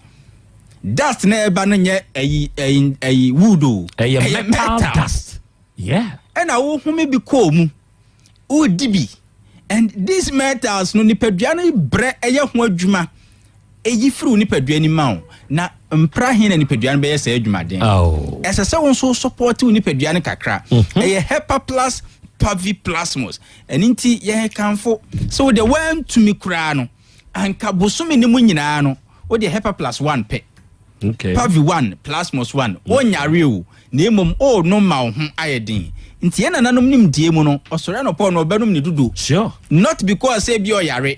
dust na eba no nye ayi wood o metal dust yeah and I wo hu me bi kɔ mu o dibi and these metals no nipadua no bre eye ho adwuma eyi firi nipadua ni ma na mpra hin na nipadua no be yesa adwuma den ese se won so support nipadua no kakra eye Hepa Plus Pavi Plasmos eninti ye kanfo so the one to me kra no anka bosome ni mu nyina no o de Hepa Plus 1 pe okay Pavi 1 Plasmos 1 onyare o na emom o no ma ho ayedin nti yana nanom nim die mu no osore no pɔ no obanum ni dudu sure not because say bi o yare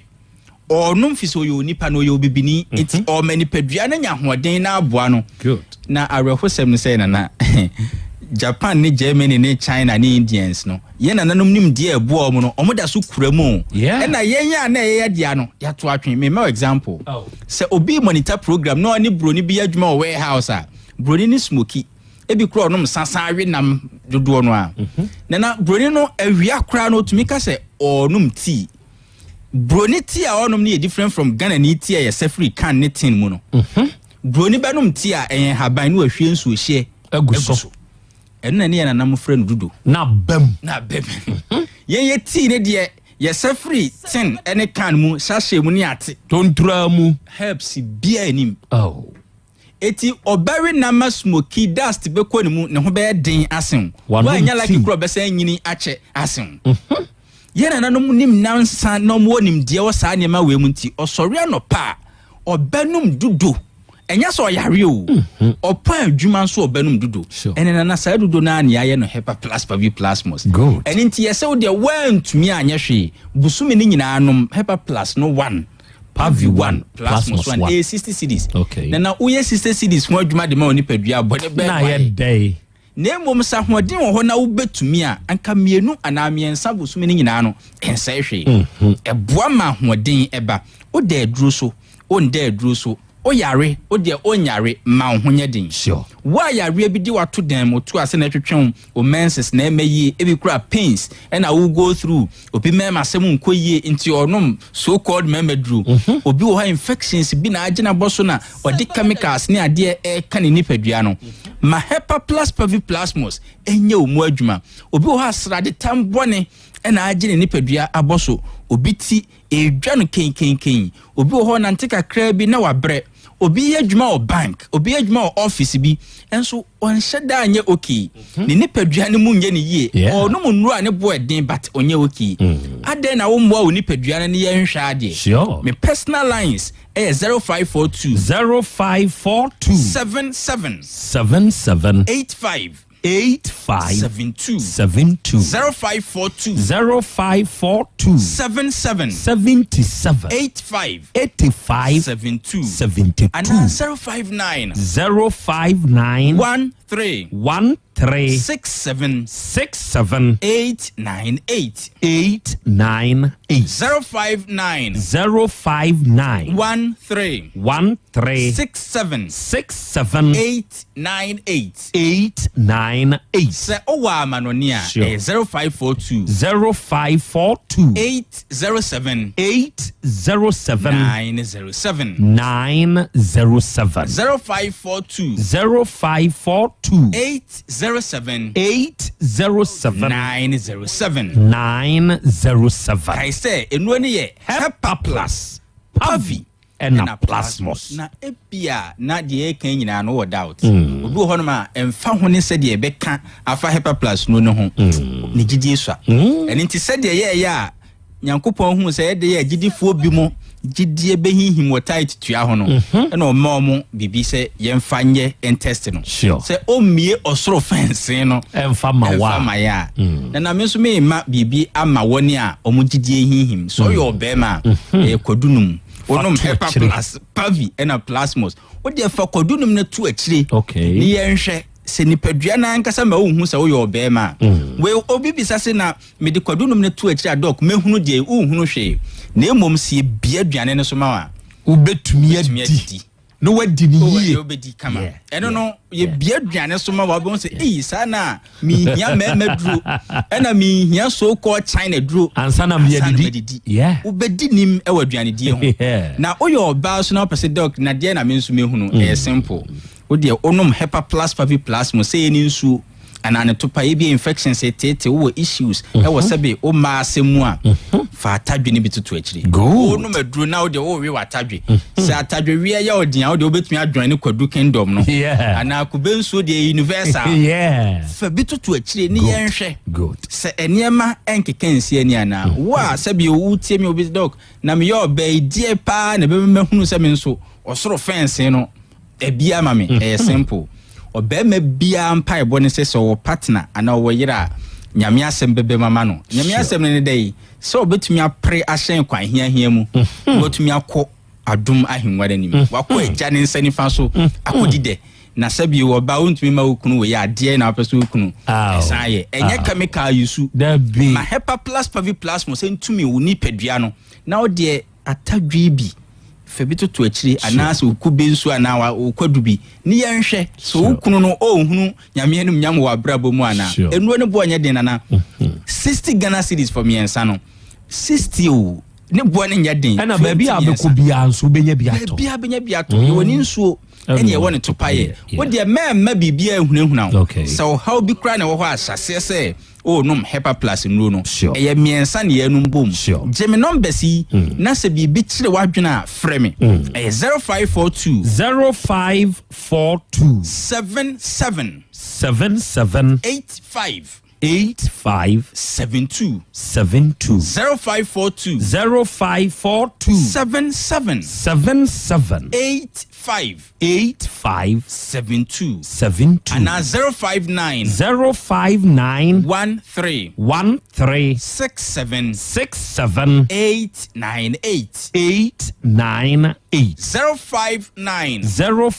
or num fiso yo nipa no yo bibini nti o mani padua na nya hoden na aboa no good na arehosem no say na Japan ni Germany ni China ni Indians no yana nanom nim die aboa mu no omoda so kuramu na yenya na ye dia no ya to atwen me example say obi monitor program no ani broni bi adwuma warehouse a broni ni smoky ebi kro no msasa awe nam dodo no a na broni no awia kra no tumi ka se onum tea broni tea a onum ni different from Ghana ni tea ya sefri can ni tin mu no broni banum tea a haban no ahwie nsu hye aguso ena ne yana nam frɛ no dodo na bam ye tea ne de ya sefri tin ene can mu sashe mu ni ate tontura mu helps bia anim eti obari nama smoky dust be ko ni mu ne ho be den asen wa nya like kro be san nyini ache asen yena nanom nim nansa no mo nim de wo sa ne ma we mu nti osori anopa obanum dudu enya so yare o opa adwuma so obanum dudu ene na sa dudu na ne aye no Hepa Plus Pavi Plasmos ene nti yese wo de wantumi anya hwe busumi ni nyina anom Hepa Plus no 1 Pavi 1 Plasmos 1 60 cedis okay na uye 60 cedis ho adwuma de ma oni padua bode be na ye day Nemom sa hoden wo ho na wo betumi a anka mienu ana miensa busumi ni nyina no ensa hwe eboa ma hoden eba o da aduro so o nda aduro so o yare o de onyare ma ho nyeden sure wa yare bi di wato den mo to ase na twetwen o menses na emayi ebi kura pains and I will go through obi mema asem nkoyie nti onom so called memedru obi wo ha infections bi na agina boso na odi chemicals ne ade e kan ni padua no ma Hepa Plus Pavi Plasmos enye omu adwuma obi wo ha srade tambone ena agine ni padua aboso obi ti edwa no kenkenken obi wo ho na ntika kra bi na wabre obi adwuma o bank obi adwuma o office bi enso on sheda anye okay ni nipadua ne mu nye ne yie o no mu nuru ane bo eden but onye okay aden na wo mboa o nipadua ne ye nhwa ade sure me personal lines 0542 77 85 72 0542 77 85 72 and 059 13 67 898 059 13 67 898 se owa manonia 0542 807 907 0542 807 907 I say enwani ye Hepa Plus Pavi na Plasmos na ebia na de kan nyina no doubt obi ho no ma emfa ho ne se de beka afa Hepa Plus no ho ne gidie so eni nti se de ye ya nyankopon hu se de ye gidifo bi mo gidie behihim wo tight tua ho no na o ma mo bibi se ye mfa nye intest no se o mie osoro fence no emfa ma ya na me so me ma bibi ama woni a o mo gidie hihim so yo be ma e kodunum onom Hepa Plus Pavi and Plasmos o de fa kodunum na tu akire ni ye nhwe se nipadua na nkasa ma ohun se wo yo be ma we obi bisa se na me de kodunum na tu akire adok mehunu de ohunu hwe na emom sie bia aduane ne so ma wa ubetumi adi no wadi ni yie obedi kama eno no ye bia aduane so ma wabon se sana mi hia mema duro ena mi hia so ko China duro ansa na me adidi ubedi nim e waduane die ho na oyo oba so na pese doc na de na me nsu mehunu simple wo de onom Hepa Plus Pavi Plus mo se ni nsu anane to pa ebi infection se tete wo issues e wo sebe o ma asemu a fa atadwe ni bitutu akire no maduru na wo de wo we watadwe se atadwe we ya odian wo de obetumi adwan ni kwadu kingdom no ana kubenso de universal fa bitutu akire ni yenhwe se eniema enkekensi ani ana wa sebe wo tie mi obi doc na me yo be die pa na be mehunu se me nso osoro fence no ebia ma me simple obema bia mpa ebo ne se so partner ana wo yira nyame asem bebe mama no nyame asem ne dai so obetumi apre ahyen kwan hia mu obetumi akọ adum ahenware nim wakọ eja ne nsani fa so akodi de na sabi wo ba wontumi ma wokunu wo ya ade na apeso wokunu esan ye enye chemical yusu ma Hepa Plus Pavi Plus mo se ntumi wo ni padua no na wo de atadwe bi febito to akire anase okube nsu anawa okwadubi ni yenhwe so okunu no ohunu nyame enum nyam wa brabo mu ana enu ne bo anya den na 60 Ghana cedis for me ensa no 60 o ne bo ne nya den na ba bia abeko bia nso benya biato benya biato ye woni nsuo ene ye woni topaye wo de ma bibia ehunahuna so how bi kra na wo ho asase se num Hepa Plus no no e miensa ne yanum bom jemi number si na se bi kire wadwena frɛ me 0542 77 8572 0542 77 8572 and 059 13 67 898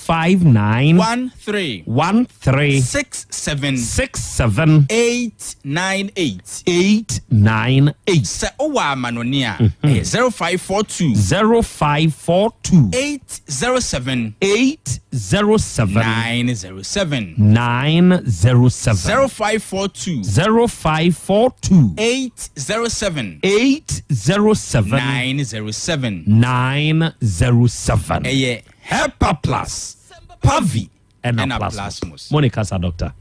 059 13 67 898 se owa manonia 0542 807 907 0542 807 907 Hepa Plus Pavi and Plasmus Monica sa doctor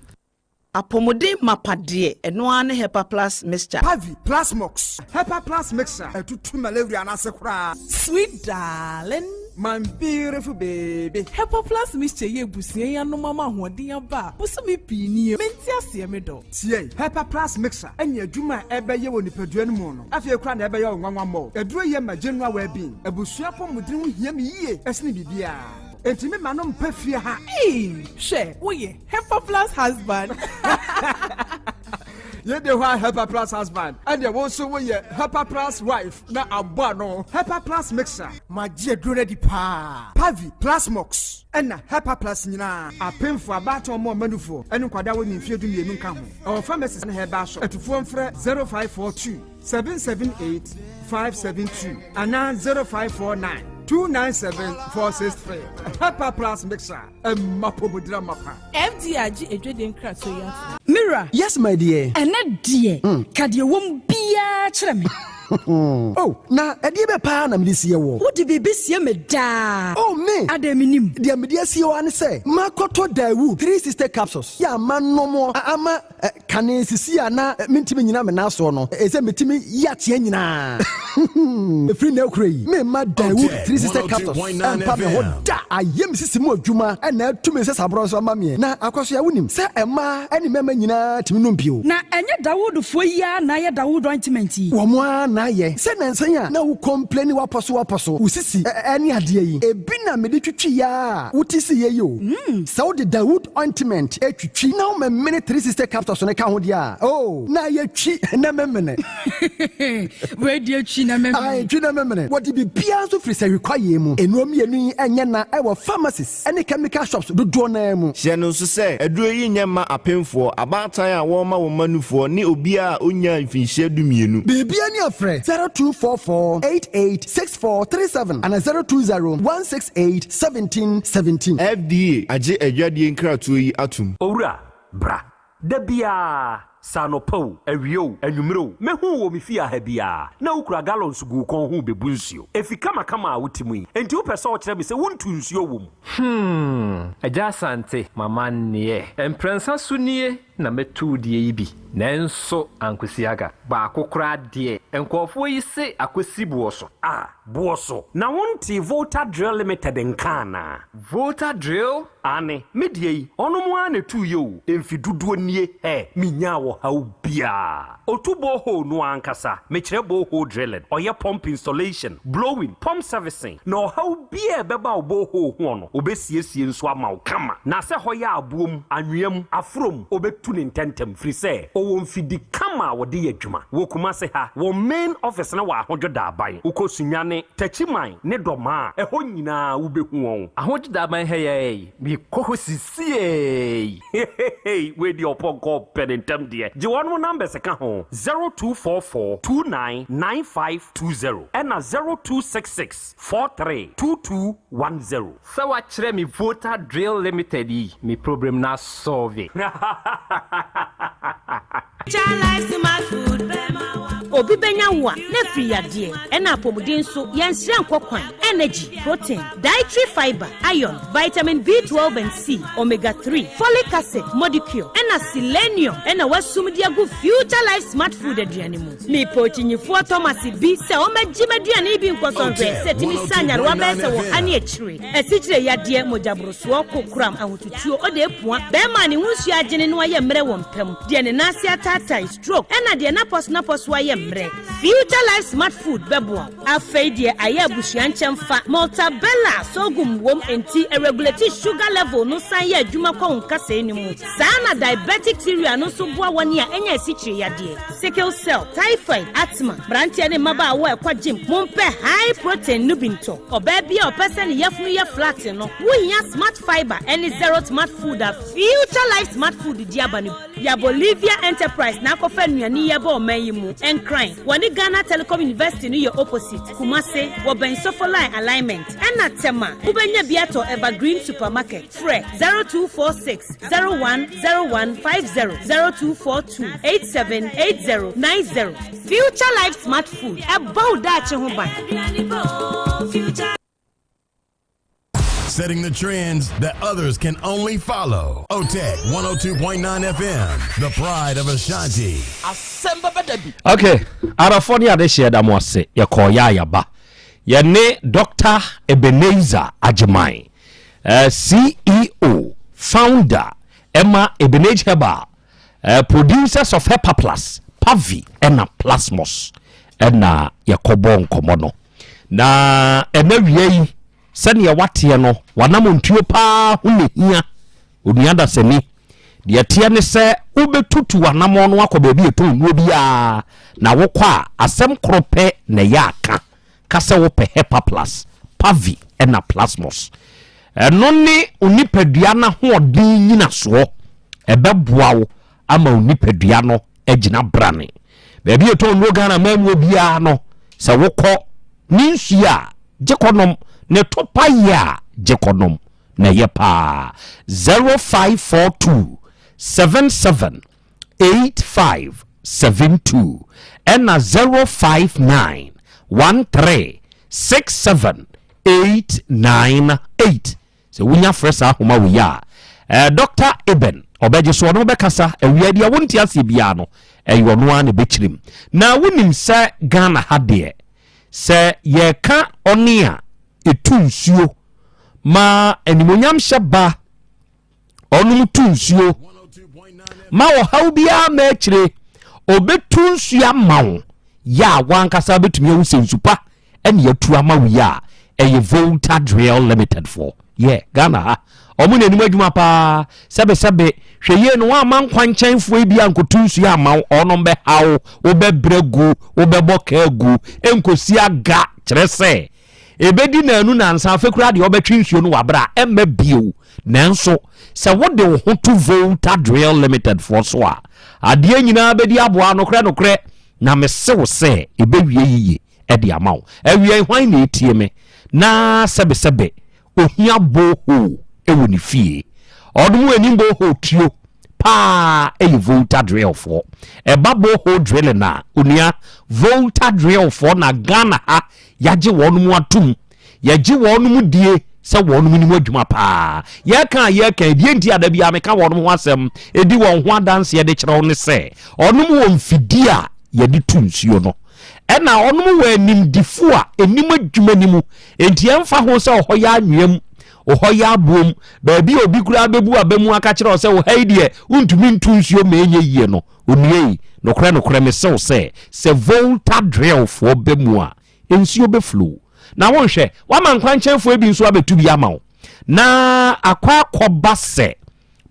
apomode mapade eno ane Hepa Plus mixture Pavi Plasmox Hepa Plus mixture etutu malaria na sekura sweet darling my beautiful baby Hepa Plus mixture ye busie ya no mama hoden aba busumi pini menti ase me do tie Hepa Plus mixture enya adwuma ebeye wo nipadua no mu no afie kura na ebeye onwanwa mo eduro ye ma general well-being abusua pomodin ho hia me yie esne bibia Entime manom pefia ha. She, oye, Hepa Plus husband. Ye de wa Hepa Plus husband. And ye also we Hepa Plus wife. Na abba no. Hepa Plus mixer. Ma je dure di pa. Pavi Plus Mox. Ena Hepa Plus nyina. Apemfo abato mo manufo. Enu kwada wo nimfie du mienu nka ho. Our pharmacist na heba shop. Etufo mfre 0542 778 572 ana 0549 297-463. Hepa Plus mixer. Mapobudra mapa. FDRG ejweden krato ya. Mira. Yes, my dear. Ene die. Kadie wom bia kyerɛ me. Oh, na edie be pa na me sie wo. Wo de bebe sie me da. Oh me. Ade me nim. De me die sie wo ane say. Makoto Dawu 3 sister capsules. Ya manomo ama kane sisi ana mentimi nyina me na so no. Ese metimi ya tie nyina. Free na krai. Me ma Dawu 3 sister capsules. Ampa me ho da. Ayem sisi mu adwuma na tumi se sabro so ama me. Na akwaso ya wonim. Se ema ene mema nyina timi no mpio. Na enye Dawud fo ya na ye Dawud ointment yi. Wo mo na ye. Se nansan ya na wo complain waposo. Usisi ene ade yi. Ebi na me de twitwi ya. Utisi ye yo. So the Dawud ointment etwitwi na wo me 3 sister capsules ne ka ho dia. Oh, na ye twi na memene. We die twi na memene. Ai twi na memene. What be bia so free say require mu. Enuom yenu enye na e wo pharmacies ene chemical shops do na mu. Hye no so say aduro yi nyema apemfo abatan a wo ma wo manufo ne obi a onya mfinhye dumienu. Bibia ni frɛ 0244886437 and 02016871717. FDA agye adwadie nkratoɔ yi atum. Owura bra da bia sanopo awio anwumro mehu wo me fia ha bia na ukura gallons gu kon hu bebu nsuo efika makama a wotimu yi enti wo pese wo kire me se wontu nsuo wom Yaw Asante mama ne emprensa sunie na metu die yi bi nanso ankwesiaga ba akokora de enkofo yi se akwesi buoso buoso na wonti Volta Drill Limited nkana Volta Drill ane medie yi onomo a na tu yo emfiduduo nie minya wo hawo bia otubo ho no ankasa mekire bo ho drilling oye pump installation blowing pump servicing no hawo bia beba obo ho no obesiesie nso ama wo kama na se hoya abuom anwem afrom obetu ne ntentem free say o mfidi kama wo de adwuma wo kuma se ha wo main office na wa ahojoda aban ukosunyane tachiman ne doma eho nyina wo behu won ahojoda aban heye bi kohosisie we di oponko penentem de je wonu number se ka ho 0244299520 and 0266432210 so wa kire mi Volta Drill Limited yi mi problem na solve obi benya wa na free yade ena apomuden so yansire nkokwan energy protein dietary fiber iron vitamin B12 and C omega 3 folic acid molecule ena selenium ena wasumdia go future life smart food aduane mu me pochinyifo Thomas bi se o magima aduane bi nkosonwe setimi sanya ro abese wo ane akire esichire yade mojabroso kokram ahotutuo o de epua be ma ne hunsu agene no aye mre wo mpem de ne nasi atata stroke ena de na pos wa ye mre future life smart food bebo afei de aye abusuan chemfa multabella sogum wom enti regulate sugar level no san ye adwuma kwa nkasa enimu sana diabetic theory no so boa woni a enya esichire yade sickle cell typhoid asthma brantia ne maba wo ekwa gym mompe high protein nubinto oba bia opese ne yefunu ye flat no wohia smart fiber any zero smart food a future life smart food diabani ya Bolivia enterprise na kofa nuani ye ba omayimu encrin woni Ghana Telecom University no ye opposite Kumase wo ben sofo line alignment ena tema ubenya biato Evergreen supermarket fre 0246010150 0242878090 future life smart food about that che ho ban setting the trends that others can only follow. Otec 1029 FM, the pride of Ashanti. Asem Beba Dabi. Okay, arafoni ade share mo ase ye koya yaba. Ye ne Dr. Ebenezer Ajimai, CEO, founder, Emma Ebenezer Heba, producers of Hepa Plus, Pavi, and Plasmos, and Yakobon Komono. Na emewie sani ya watie no wanam ntuo pa hunehia onuada sani de tie ne se ubetutu wanam no akọ ba eto nuo bia na wokọ asem krope na ya aka kase wo pe Hepa Plus Pavi na Plasmos eno ni onipadua na hoodin nyina so ebeboa wo ama onipadua no agina brane ba bi eto nuo Ghana mamuo bia no se wokọ ninsia jekonom ne topa ya jekonom na yepa 0542778572 and 0591367898 so wunya fresa homa we ya Dr. Eben obeje so no bekasa awia dia wonti ase bia no eyo no an bechirim na wonim se Ghana hade se ye ka onia etunsuo ma animonyam hyeba onum tunsuo ma wo hawbia ma akire obetunsuo amawo ya wankasa betumi awusensupa ene yatu amawo ya eye Volta Drill Limited for Ghana omu nanim adwuma pa sebe hweye no wa man kwanchenfo ebia nkotunsuo amawo onom be hawo obebregu obebokagu enkosi aga kire se ebedi nanu nansa fekura de obetwe nsuo no wabra emma bio nanso se wode wo ho to Volta Drill Limited for so a ade nyina bedi aboa no kre na me se wo se ebewie yiye e de ama wo awie hwan na etie me na sebe ohia boho e woni fie odum wani boho trio pa e volta drill for e ba boho drill na onia volta drill for na Ghana ha yaje wonu atum yaje wonu die se wonu ni adwuma pa ye kan die nti ada bia me ka wonu ho asem edi won ho dance ye de kire won se onum wo mfidi a ye de tunsuo no ena onum wo anim difu a enim adwuma nimu enti emfa ho se ohoya anwem ohoya bom baabi obi kura bebu abamu aka kire o se wo haidie untumi ntunsuo ma enye yie no onue nokre me se volta drill for bemu a ensuo be flow na won hwe wa man kwanchenfo ebi nso abetu bi ama wo na akwa koba se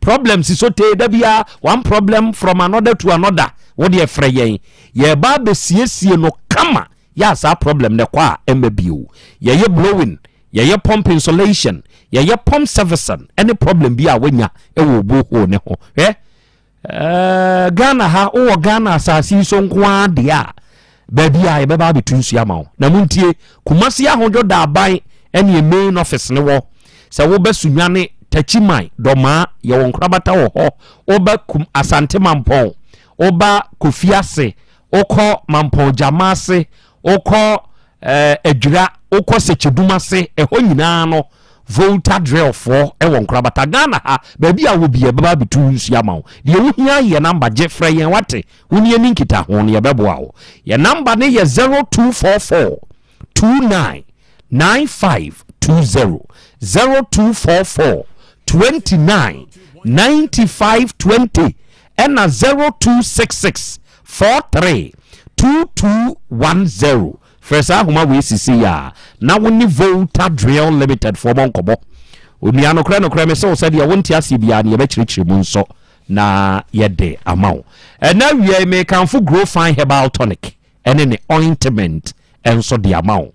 problems so te da bia one problem from another to another wo de efreyen ye ba be siesie no kama ya sa problem ne kwa embebio ye blowing ye pump insulation ye pump servicing any problem bia wanya e wo boho ne ho Ghana ha o Ghana asasi so nkwa de a baby a beba betunsu ama na muntie kumasi ahojo da aban ene main office ne wo se wo besunwane tachimai doma ye won krabata wo ho oba kum asante mampon oba kofiase okọ mampon jamase okọ adwira okọ sechedumase eho nyina no volta drill for e won krabata Ghana ha baby a wo bia beba betunsu ama de wo hia ye number je frɛ yen wate woni ani nkita ho ne ye beboa wo ye number ne ye 0244 29 9520 0244 29 9520 and 0266 43 2210 first ahoma we sisi ya na woni volta drill limited for monkobo oni anokra me so said ya wonti asibia ne ye be kirikiri mu nso na yede amaw na wie me kanfo grow fine herbal tonic ene ne ointment enso de amaw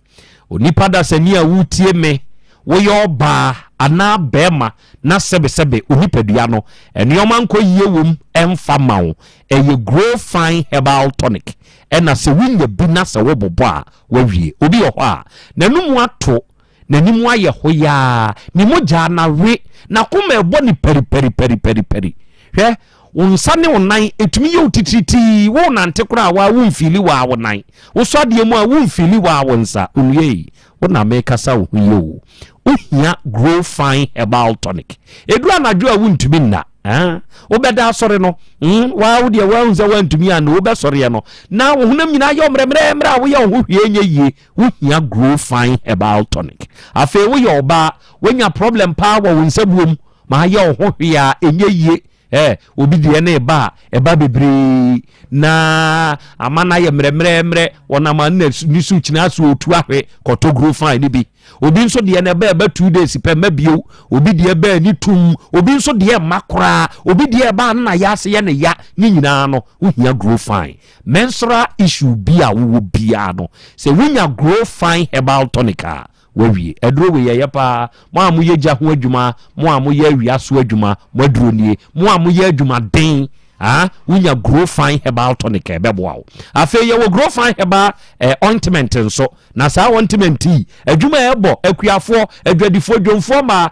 oni pada sani a wutie me wo yo ba ana bema na sebe oni padua no enioma nko yie wom emfa mawo eye grow fine herbal tonic ena se winya bi na se wo bobo a wawie obi yo ho a nanumu ato nanimu aye hoya ni moja na we na kuma ebo ni peri hwe unsane onan etumi ye utitriti wo nante kura wa wo mfili wa wonan wo so de mu a wo mfili wa wonsa onue wo na make sa wo yo ohia grow fine herbal tonic edu anadwo a wo ntumi na wo beda sore no wa wo de wa unza wa ntumi an wo be sore no na wo hunam nyina ye omremre a wo ye wo hwie nye yie wo hia grow fine herbal tonic afa wo ye oba wonya problem pa wo nsabuom ma ye wo hwie a enye yie obi de na eba bebre na amana ye mremre wona ma na nisu kina so otu ahwe koto grow fine ni bi obi nso de na eba 2 days pe mabio obi de eba ni tum obi nso de makora obi de eba na ya se ye ne ya ni nyina no wo hia grow fine menstrual issue bi a wo bia no se wonya grow fine herbal tonica wawie edro we ye pa mo amuye gya ho adwuma mo amuye awia so adwuma mo adro nie mo amuye adwuma den wonya grow fine herbal tonic ebeboa afa ye wo grow fine herbal ointment nso na sa ointment yi adwuma ebo akuafo adwadifo dwomfo ma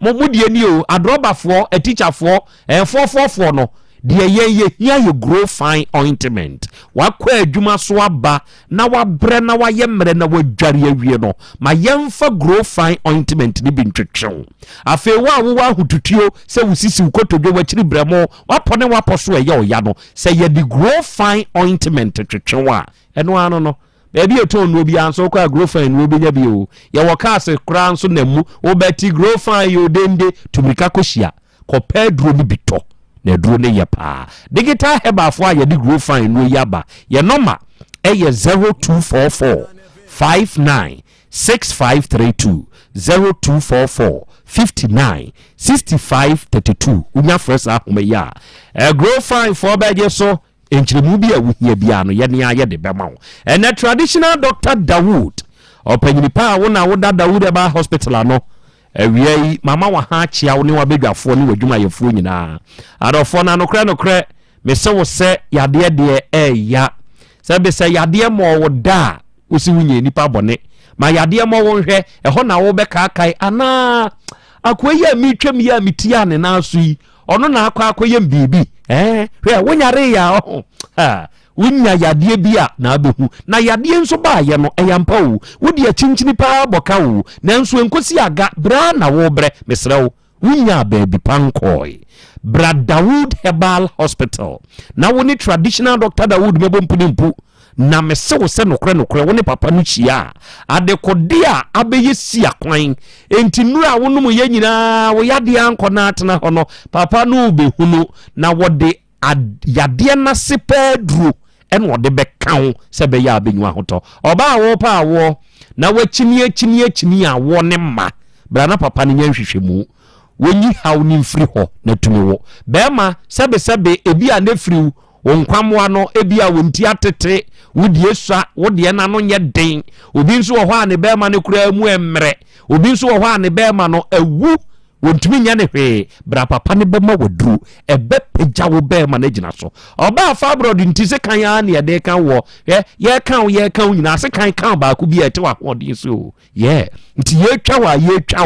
mo mudie ni o adrobafo teacherfo 444 no de ye hia grow fine ointment wakwa adwuma so aba na wabre na waye mre na wadware awie no ma yemfa grow fine ointment ni bi ntwetwew afa wo ahotutuo se wusisi ukotodwo wachiri bremo wapone waposo ye oya no se ye di grow fine ointment twetwew a eno ano no baby eton no bia nso kwa grow fine no benya bi o ye woka se kra nso namu wo beti grow fine yo dende tumika koshia ko pedro ni bito na duro ne ye pa digital herbal fo aye di grow fine no yaba ye number eye 0244 59 6532 0244 59 6532 unya fresh ahome ya grow fine for beje so enchiremu bi a wuhia bia no ye ne aye de bema wo na traditional doctor Dawood opanyini pa wo na wo da Dawood eba hospital ano awie mama wa ha chia wo ne wa bedwafo ne wadwuma yefo nyina adofo na nokre me se wo se yade de ya sebe se yade mo wo da osi wunye nipa bone ma yade mo wo hwe eho na wo be kaakai ana akoye mi twam ya mitia ne na so yi ono na akoye mbibi hwe wonyare ya wunya yade bia na abehu na yade nso ba ye no eyampa wo wodi achinchini pa boka wo nanso enkosi aga bra na wo bre mesrew wunya baby pankoi Bra Dawood Herbal Hospital na woni traditional doctor Dawood mebo mpudimpu na mese wo se nokre woni papa no chia adekode a abeyesi akwan enti nura wonum ye nyina wo yade anko na atena hono papa no behunu na wode yade na sepedru en wode bekawo se be ya abenyu ahoto oba wo pa wo na wachini a wo ne ma bra na papa no nyanhwehwemu wonyi haw ni mfiri ho na tumi wo bema sebe ebi a ne firiw wonkwamwa no ebi a wonti atete wodi esua wodi na no nye den obi nso wo ho a ne bema ne kura mu emre obi nso wo ho a ne bema no awu wontumi nya ne hwe bra papa ne bema waduru ebe pagya wo bema na gina so oba fa brod nti se kan ya na de kan wo ye kan nyina se kan ba ku bi ete wa hodin so nti ye twa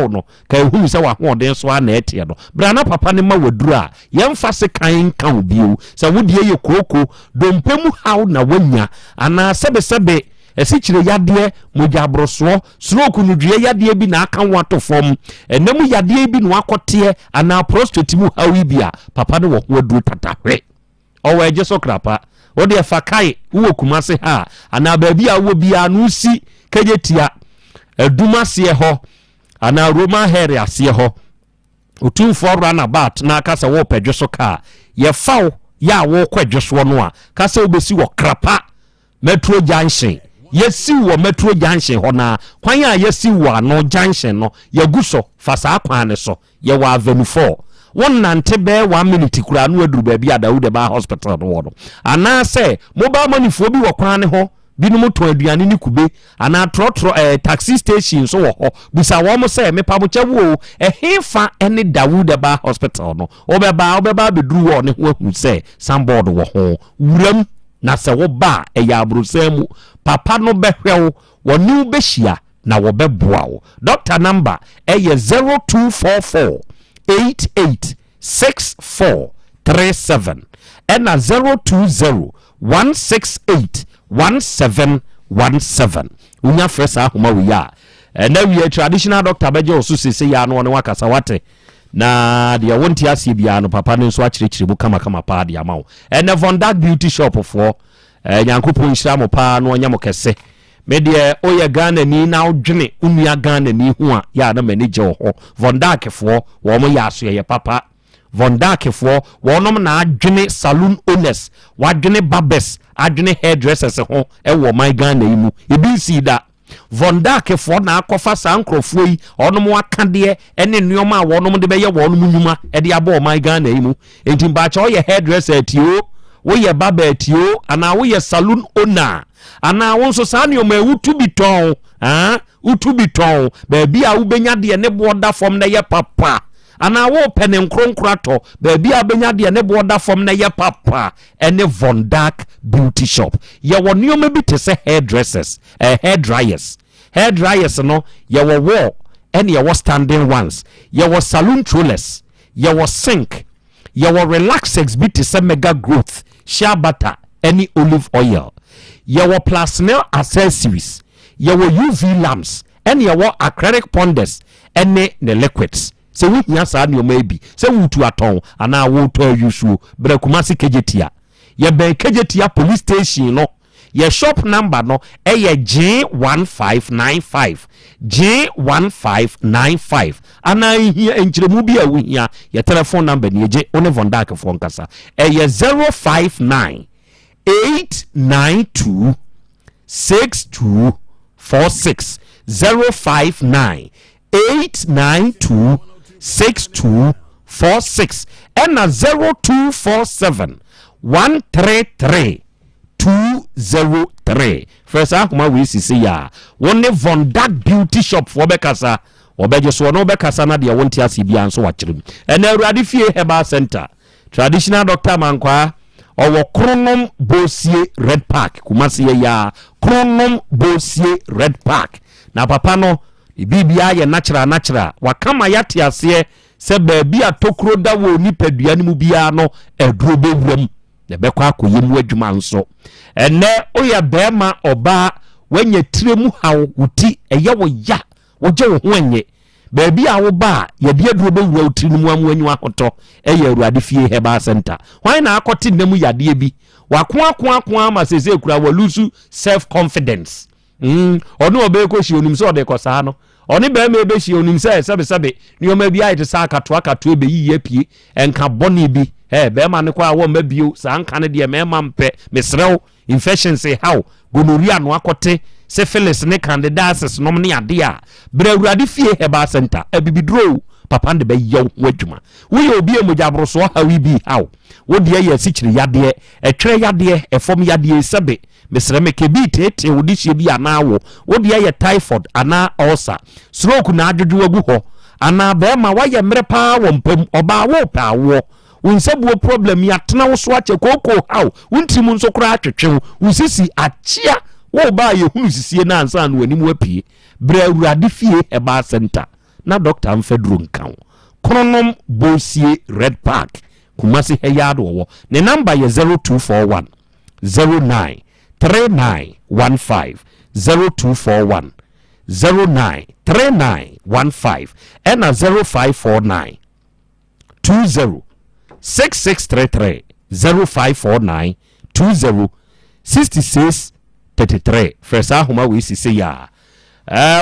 wo no ka ehunu se wa hodin so na ete no bra na papa ne ma waduru a ye mfa se kan biu se wodi ye koko dompemu haw na wanya ana sebe esichire yade moja abroso stroke no due yade bi na aka wato fom enemu yade bi no akote ana prostate mu hawi bia papa no wo duru tatahwe owe je so krapa wode afakai wo kumase ha ana baabi a wo bia no si kejetia aduma se ho ana Roma heri ase ho otumfo runabout na akasa wo pedwo so ka ye faw ya wo kwadwo so no a kasa obesi wo krapa metro junction yesi wo metro junction hona kwan a yesi wo no junction no yaguso fasa kwan ne so ye wa avenue 4 won nante be 1 minute kura no aduru ba bia Dawood Herbal Hospital no wono ana se mobile money fo bi wo kwan ne ho binum to aduane ni kube ana trotro taxi station so wo ho bisa wo mo se me pa mo chawo hefa ene Dawood Herbal Hospital no obeba beduru wo ne ho hu se sandboard wo ho wuram na se wo ba ya abrosemu papa no behwew wonu behia na wo beboa wo doctor number 0244 886437 and 020 168 1717 unya fresa homa we ya na we traditional doctor beje osu sese ya no ne wakasa wate na dia wonti asie bia no papa no so akirikiri bu kama pa dia mawo na Von Dark Beauty Shop for nyankopon nhira mo pa no nya mo kese me de oye Ghana ni na odwene unua Ghana ni hu a ya na manager ho Von Dark for wo mo ya so ye papa Von Dark for wonom na adwene saloon owners wadwene barbers adwene hairdressers ho wo my Ghana yi mu ebi si da Von Dark for na akofa sankrofo yi onom wakade ene nneoma a wonom de beye wonom nyuma e de abo my Ghana yi mu enti ba cha oye hairdresser atio wo ye barber atio ana wo ye saloon owner ana wo so sa nneoma wutu biton utu biton ba bia wo benya de ne boda fom na ye papa ana wo pene nkronkrato ba bia benya de ne boda fom na ye papa ene Von Dark Beauty Shop ye wo nneoma bi te se hairdressers hairdryers no ye wo wall ene ye wo standing ones ye wo saloon trollers ye wo sink ye wo relaxex bi te se mega growth shea butter any olive oil ye wo plasnel accessories ye wo UV lamps ene ye wo acrylic ponders ene the liquids se wo hia sa ne o maybe se wutu aton ana wo to yusu bra kumasi kejetia ye ben kejetia police station no your shop number no J1595 ana here enchiremu bi awu hia your telephone number ni je one Von Dark for nkasa 059 892 6246 059 892 6246 and 0247 133 203 first akuma we sisi ya one Von Dark Beauty Shop for bekasa obeje so no bekasa na de wonti asibia nso wakyerem ena awurade fie Herbal Center traditional doctor mankwa owo kronom bosie red park kumasi ya kronom bosie red park na papa no bibia ye natural wakama yate ase se baabi atokro da wo nipadua ne mu bia no eduro bewuram ne bekwa akoyemu adwuma nso ene oya bema oba wanye tiremu hawo wuti eye wo ya woje wo ho enye baabi a wo ba ye de aduro bewura utiri mu amu ahoto eye Awurade fie Heba Center hwan na akoti nemu yade bi wako ma sese kura walusu self confidence ono obeko shi onim so de kosa no oni be me be shi onim se sebe nioma bi ayete sa akato ebe yiye pie enka boni bi be ma ne kwa wo mabio sa anka ne de me ma mpe mesrew infection say how gonorrhea no akote syphilis ne candidiasis nom ne ade a bre Awurade fie Heba Center abibidro papa de be yaw wadwuma wo ye obi emojabro so hawi bi how wo de ye sichiri yade etwere yade efom yade sebe mesre mekebi tete wo de hie bi anawo wo de ye typhoid ana ulcer stroke na adwodwo agu ho ana be ma wa ye mre pa wo mpam oba wo pa wo unsebuo problem ya tena wo so ache koko how untimu nso kura atwetwe wo sisi achia wo ba ye hunu sisie na ansa no anim wapie bre Awurade fie Heba Center na Dr. Mfedro nkan kronom bosie red park kumasi heyado wo ne number ye 0241 09 3915 0241 09 3915 and 0549 20 6633 0549 20 6633 first ahoma we sisi ya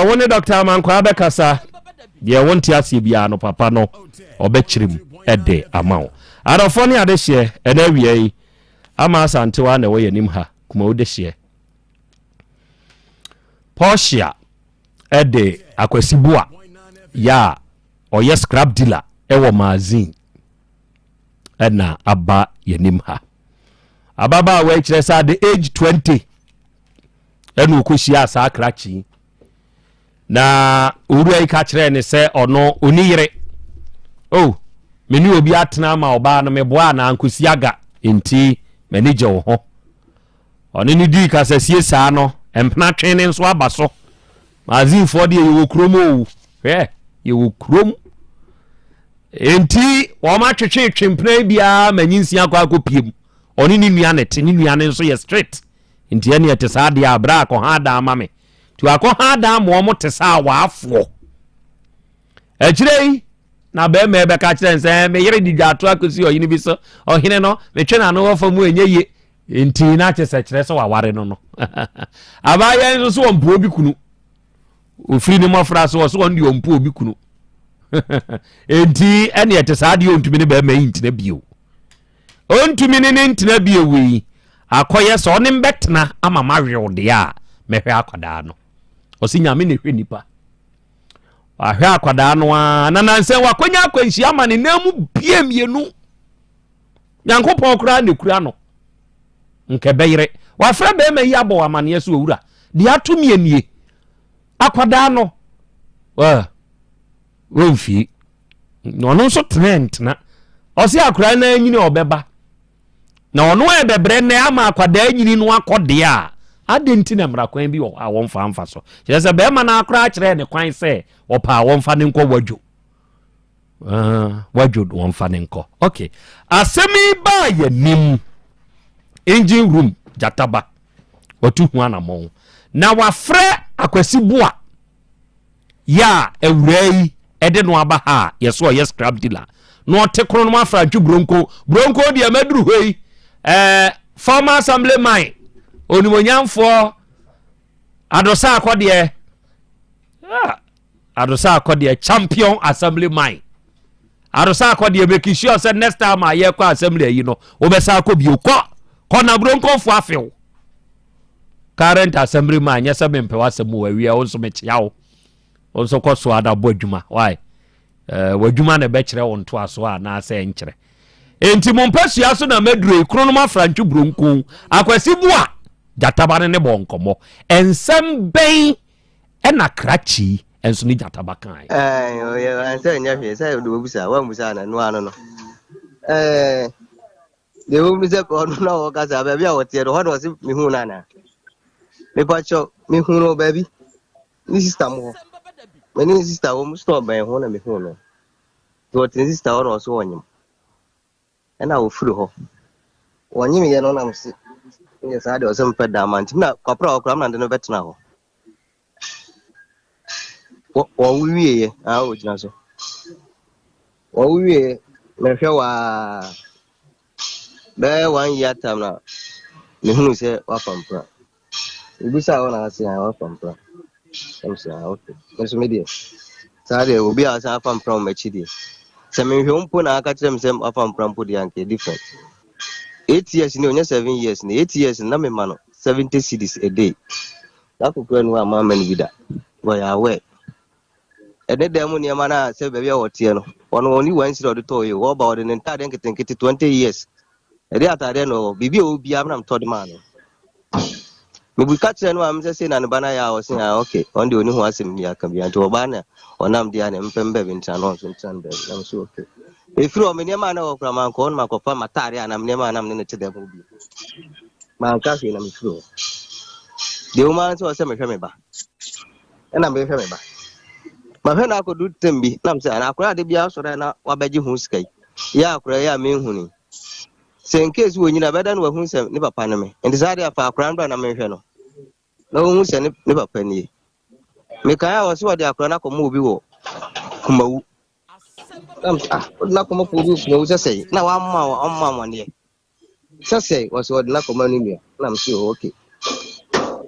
wone Dr. Mankwa abekasa ye wonti asie bia no papa no obechirim ede amawo adofo ne ade hye ena wiei ama asante wa na wo yanim ha kuma wo de hye Porsche ede akwasibua ya oye scrap dealer ewo magazine ena aba yanim ha ababa we kire sa the age 20 enu okoshia asa akrachi na uru ai ka kire ne se ono oniyire meni obi atena ma oba no meboa na ankusiaga enti manager wo ho oni ni di ka sasie saa no empna twene nso abaso mazin for de ye wokromo ye wokrom enti wo ma twetwe twempna bia manyinsia kwa akopiem oni ni nua ne nso ye straight enti ene ete saa de abra akọ ha da amame tu akọ ha da mo mo te saa waafo ejirei na be me be ka kire nse me yere di dwato akosi oyini bi so ohine no me twe na no wo famu enye enti na chese kire so waware no abaya nso so ompo obi kunu ofiri ni mofra so so ndi ompo obi kunu enti ene ete saa de ontumi ne be me intina bio ontumi ne intina bio wi akoye so ne mbetna ama mawe de a mehwe akwada no osinya me ne hwe nipa ahwe akwada no na nanse wakonya akwanhia ama ne namu bie mienu Nyankopon kura ne kura no nke beyire wafra be ma yi abo amane so owura de atumi anie akwada no wonfi no nso trend na osi akura na anyini obeba na ono ebebre na ama akwada anyini no akode a adenti na mrakwan bi wo awon fa so yesa be ma na akura akire ne kwan se opa awon fa ne nko wadwo wadwo won fa ne nko okay asemi ba ye nim engine room jataba otu hu anamon na wafre akwasibua ya ewrei ede no aba ha yeso yes scrap dealer no tekro no afra dwu bronco de amaduru hoi former assemblyman onimonyamfo adosa akode champion assemblyman adosa akode make sure say next time aye kwa assembly yi no obesa akobio ko na bronco fo afew current assemblyman nyesa mempe wasemu awia onso mechiawo onso koso ada bodwuma why wadwuma na be kire wonto aso a na ase nkire enti mompasua so na madure krono ma franchu bronco akwasibua jatabane ne bonkomo ensem ben ena krachi enso ni jataba kan anse nya hwe sai do busa wa musa na no ano no The woman is up on no because I baby out here. What was it? Me who nana? Me pacho me who no baby. This is Tamo. Many sister almost stop by one and me who no. What is sister also on you? And I will through her. One year, you know, I'm sick. Yes, I do some pet diamond. Now, Copra or Cram and the vet now. What we are, would not so. What we are, there 1 year time now. Me who say, what from Pra. You wish I want to say, I want from Pra. I'm saying, okay. That's media. Saturday will be as I found from Machidi. Some in home put I catch them same up from Pudi different. 8 years, no, 7 years, 8 years, and no man, 70 cities a day. That could go and one man with that. Why I wait. And then the money man said, baby, or Tiano. One only one side of the toy, what about an entire 20 years. And the other no, Bibi will be I'm told man. We catch and I'm just saying, and Banaya was saying, okay, on the only one sim near can be into a banner, or Namdian and Pembe in Chanos and Sunday. I'm so okay. If you are many man of Ramanco, Macopa, Matari, and I'm never I'm in to the movie. My cousin, I'm true. The woman was a member, and I'm a member. My friend, I could do Timby, I'm saying, I cried the Bias or I beg you who's skate. Yeah, cry, mean honey. Say in case when you never done with who's never paname, and desire for a crown by a mention. No one said never penny. Make I was what they are chronicle movie. Kumu. Not come up with you, just say. Now I'm 1 year. Just say was what Nacomanimia. I'm sure okay.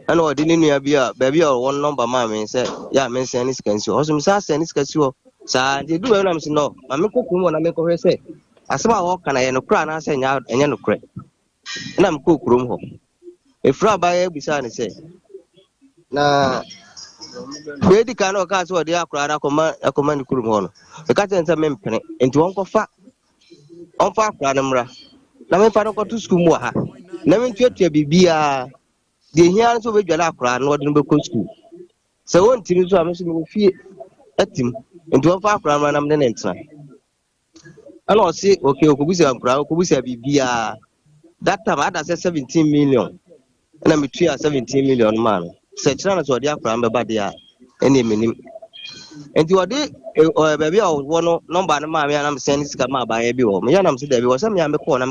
I know I didn't be a baby or one number, mammy said, yeah, men send his can you. Also, Miss and his casio. Sir, they do when I'm saying no. I make a woman, I make her say. I saw walk and I no crown, I send out and no crack. And I'm cook room home. If Rabbi beside say. Na Betty cannot catch what they are cried. I command the crew. The cat and some mempen into Uncle Fat. On far Pranamra. Now, if I don't go to school, never to be the years of a Jalacra and what in the school. So, one thing is, I'm saying, fear at him into a far Pran and then enter. I don't say, okay, Okubusa be that time I had 17 million. And I'm between 17 million man. Such as what they are from about the any minimum. And you are there, or baby, one number, and I'm saying it's come by a bill. Me and I'm saying there was some young corner.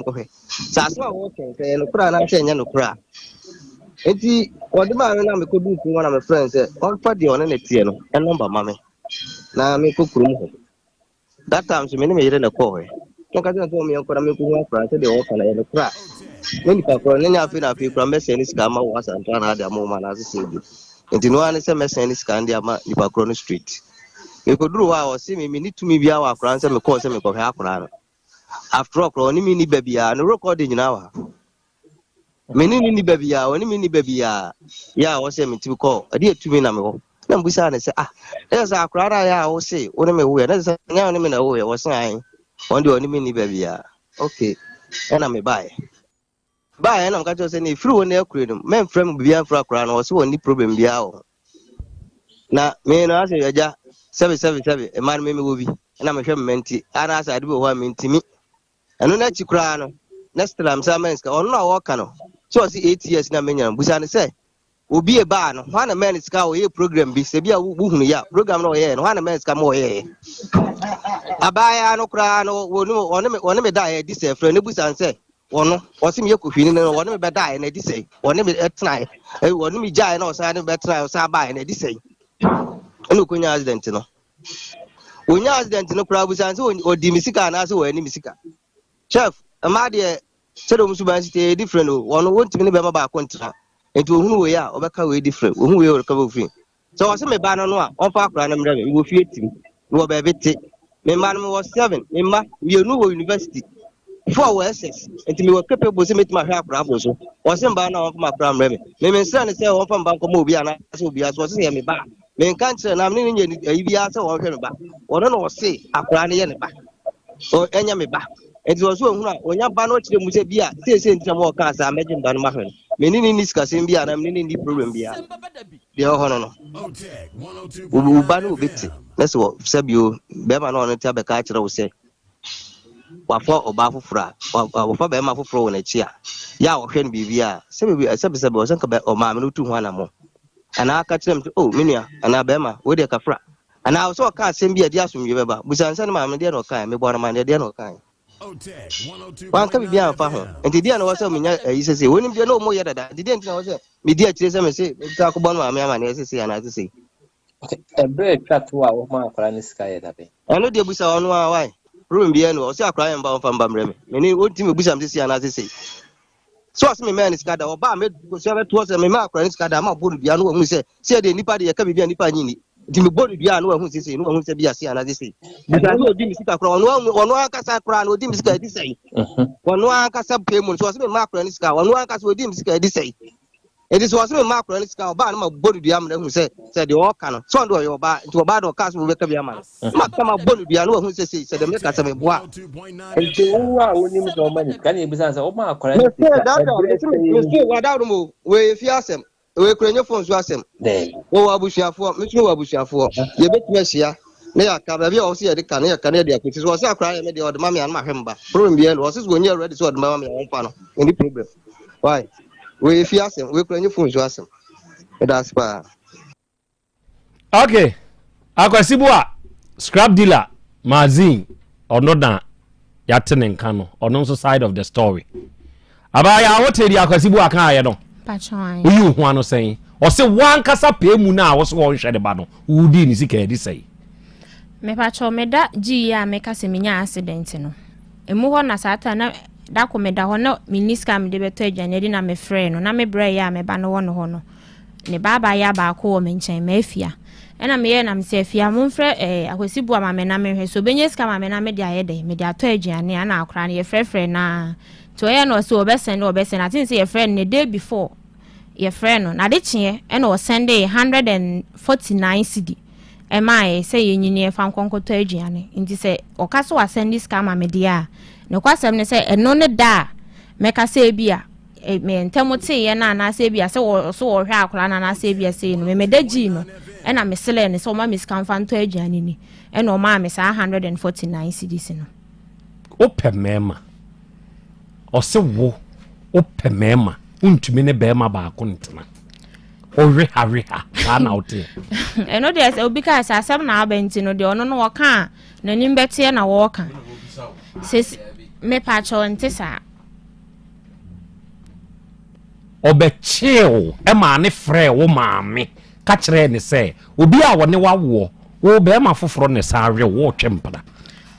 So I saw walking and I'm saying, no cry. And see what the man and I could do to one of my friends, on party on any piano, and number, mammy. Now I make cook room. That time, so many made in a call. Look at me, I'm going to walk right to the open and the crack. Many people, any of you from Messianic Scammer was and trying to have a moment as a city. And in one is a Messianic Scandia, Nipacron Street. You could do our see me, need to me be our crowns and cause them of half an hour. After all, only mini baby and recording in our many baby, only mini baby. Yeah, was a to call a dear to me. Then we said, there's our crowd. I will say, what am I aware? There's a young woman away was saying, on the only mini baby. Okay, and I'm a buy. By and I'm going to say, if you want to create men from beyond for a crown or so, any problem be out. Now, me and I say, 777, a man may movie, and I'm a shame menti, and as I do 1 minute to me. And not you crown, next time some men or no walk. So I see 8 years now, minion, which I say, will be a barn. One a man is cow here program, be Sabia Wuhnia, program no air, and one a man's come away. A buy no crown or one may die, this friend, and say. One was him Yokuin and one may die and they say, one may at night, one may giant or sign better or Sabai and they say. Look, when you ask Dentino. When you ask Dentino, probably or Dimisica and also any Misica. Chef, a Madia said, Musubansi different, one won't even be about contract, and to whom we are, or back away different, whom we will cover free. So I said, my banner, on park random, you will feed him, you will be a bit. My man was 7, you know, university. 4 SS, and to me were capable to meet my half raffles, or some banner of my prime remedy. May son say one from Banco Movie and I will be as was me back. May cancer and I'm in Ibiasa or back. Or don't say, I plan any back. Or any me back. It was when your banner to the Musebia, say some more cars, I imagine Ban Mahan. Many in this Cassimbia and I'm in the problem. The honor. Ubanu bit. That's what Sabu Beman on the Tabacatra will say. wafo oba fofora wafo be ma foforo wona chi a ya wo hwe no bibia sebe o sanka be o ma me no tu ho anamo ana aka kyerem oh menua ana be ma wo de kafra ana so ka asem bi adi asomdwe beba busansa ne ma me de no kan me bo na ma de no kan wan ka bibia fa ho enti dia no wasa menya yisese woni bia no mo yedada di dia ntina wasa me dia kyerese me se ta ko bon ma me ama na yisese ana yisese ebre twatu a wo ma akra ne sika yeda be eno dia busa ono a wai room bia no o se akra yamba fa mba mreme me wonti me busa me se ana yisese so as me man sika da oba me go se be to se me ma akra ne sika da ma bodu bia no hu se de nipa de ka bibia nipa nyini di me bodu bia no hu se no hu se bia se ana yisese busa no di me sika akra ono akasa akra no di me sika di sei ono akasa pemu so as me ma akra ne sika ono akasa odi me sika di sei it is was me ma akra ne sika oba no ma bodu bia me hu se de o ka no so ndo yo oba nti oba do ka so be ka bia ma ma ka ma bodu bia no hu se de me ka se me boa enti wo a woni mu do mani kan e bisa sa o ma akra ne me wa da mo we fi asem we krenyo phone so asem wo abusuafo me tunu abusuafo ye betumi ahia na ya ka bia o se ye de ka na ya ka na de akoti so se akra ye me de o de ma me an ma hwemba problem bia no o se so onye ready so o de ma me on pa no any problem why we fi asem we krenyo phone so asem that's pa okay akwasibua scrap dealer magazine onoda yatene nka no ono so side of the story abaya wotedi akwasibua kan aye no pachwan uyu ho ano sen o se wan kasa pemu na wo so won hwede ba no udi ni sika edi sei me pacho meda gi ya me kase menya accident no emu ho na sata na da ko meda ho na miniska me de beto adwane di na me frɛ no na me brɛ ya me ba no wono ho no ne baba ya ba ko wo me nkyɛn ma afia ɛna me ye na me se afia mo frɛ akwasibua ma me na me hwɛ so benye ska ma me na me de ayɛ me de ato adwane ana akora ne ye frɛ na to ye no so obesen atin say your friend the day before your friend no na de chie e no send 149 cedi e mai say ye nyini e fa nkonkoto aduane nti say okaso wa send this scam media ne kwasem ne say eno ne da meka say bia me ntemote ye na say bia say so wo hwe akora na say bia say no me daji no e na me sele ne so ma me scam fa nto aduane ni e no ma me say 149 cedis no opemema ose wo opemema untumi ne bema ba ko ntena owe ha kana ote eno de se obi ka asem na abenti no de ono no woka na nim bete na woka se me pa cho ntesa obechiw e ma ne frɛ wo maame ka kyerɛ ne sɛ obi a wone wawo wo bema foforo ne saare wo twempra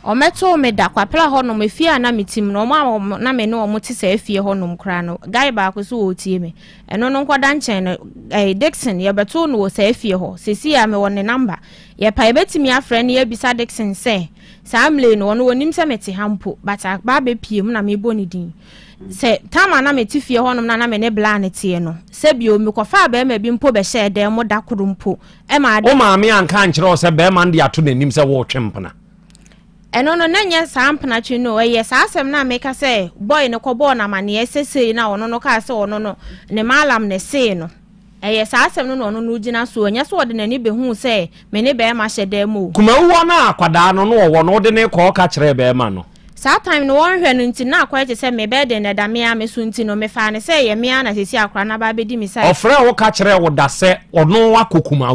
ometo me da kwapela ho no mefia na metim no ma na me no omote se afie ho no mkra no guy ba ko so otie me eno no nkwada nchen no Dixon ye beto no wo se afie ho sesi ya me won ne number ye pa ebetimi afre ne ye bisa Dixon se samle no no wonim se mete hampo bata ba be piem na me boni din se tama na meti fie ho no na me ne bla ne tie no se bi o me kofa ba ma bi mpo be she de mo da kuru mpo e ma o ma me anka nkyere o se be ma ndi ato nanim se wo twempna eno no nanya sampna twi no ye saasem na meka say boy ne kobo na mane esese na ono no ka se ono no ne malam ne se no ye saasem no ono no gina so nya so de nani behu say me ne be ma hyede mu kuma wo na akwada no no wo no de ne ko ka kire be ma no saa time no won hwe no nti na akwa te say me be de ne da me a me so nti no me fa ne say ye me na sesi akwa na ba be di mi say ofre wo ka kire wo da se ono akokuma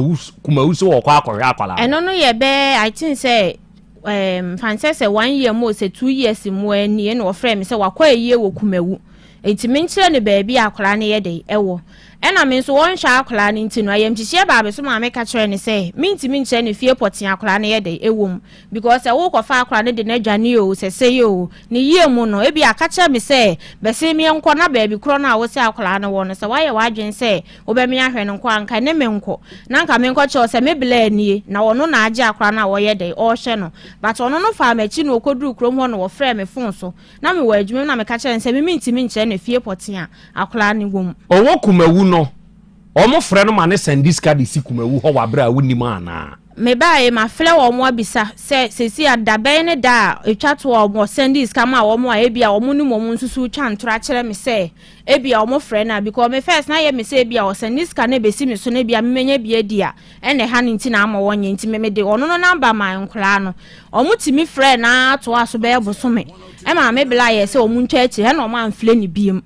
so wo kwa akwa akwala eno no ye be I think say Frances 1 year mo se 2 years mo ani no ofre me se wakwa eye wo kumawu enti me nkyere ne baabi akora ne ye de ewo ena me nso won hwa akora ne nti no ayam hihie baabe so ma me ka kire ne se me nti me nkyere ne fie potin akora ne ye de ewom because e wo kofa akora ne de na dwane o se se yo ne yie mu no e bi aka kire me se be se me enko na baabi kro na wo se akora ne wo no se waye wadwen se wo be me ahwe no nko anka ne me nko na nka me nko kire se me bla nie na wo no na age akora na wo ye de o hwe no but ono no fa ma chi no okoduru krom ho no wo frɛ me fon so na me wa adwuma na me ka kire se me nti me nkyere ne fie potin akora ne wom owo kumawu no omo frɛ no ma ne sandiska de si kumawu ho wabra woni ma na me ba ma fle wo mo abisa se sesi adabe ne da etwa to wo sendis kama wo mo a bia wo mu no mo nsusu twa ntora kire me se e bia wo mo frɛ na because me first na ye me se bia wo sendis ka na besi me so na bia me menya bia dia ene ha ne nti na ama wo nye nti me de ono no number ma nkra no o mu timi frɛ na to aso be bosome e ma me bla ye se o mu ntwa achi he na o ma mfle ni biem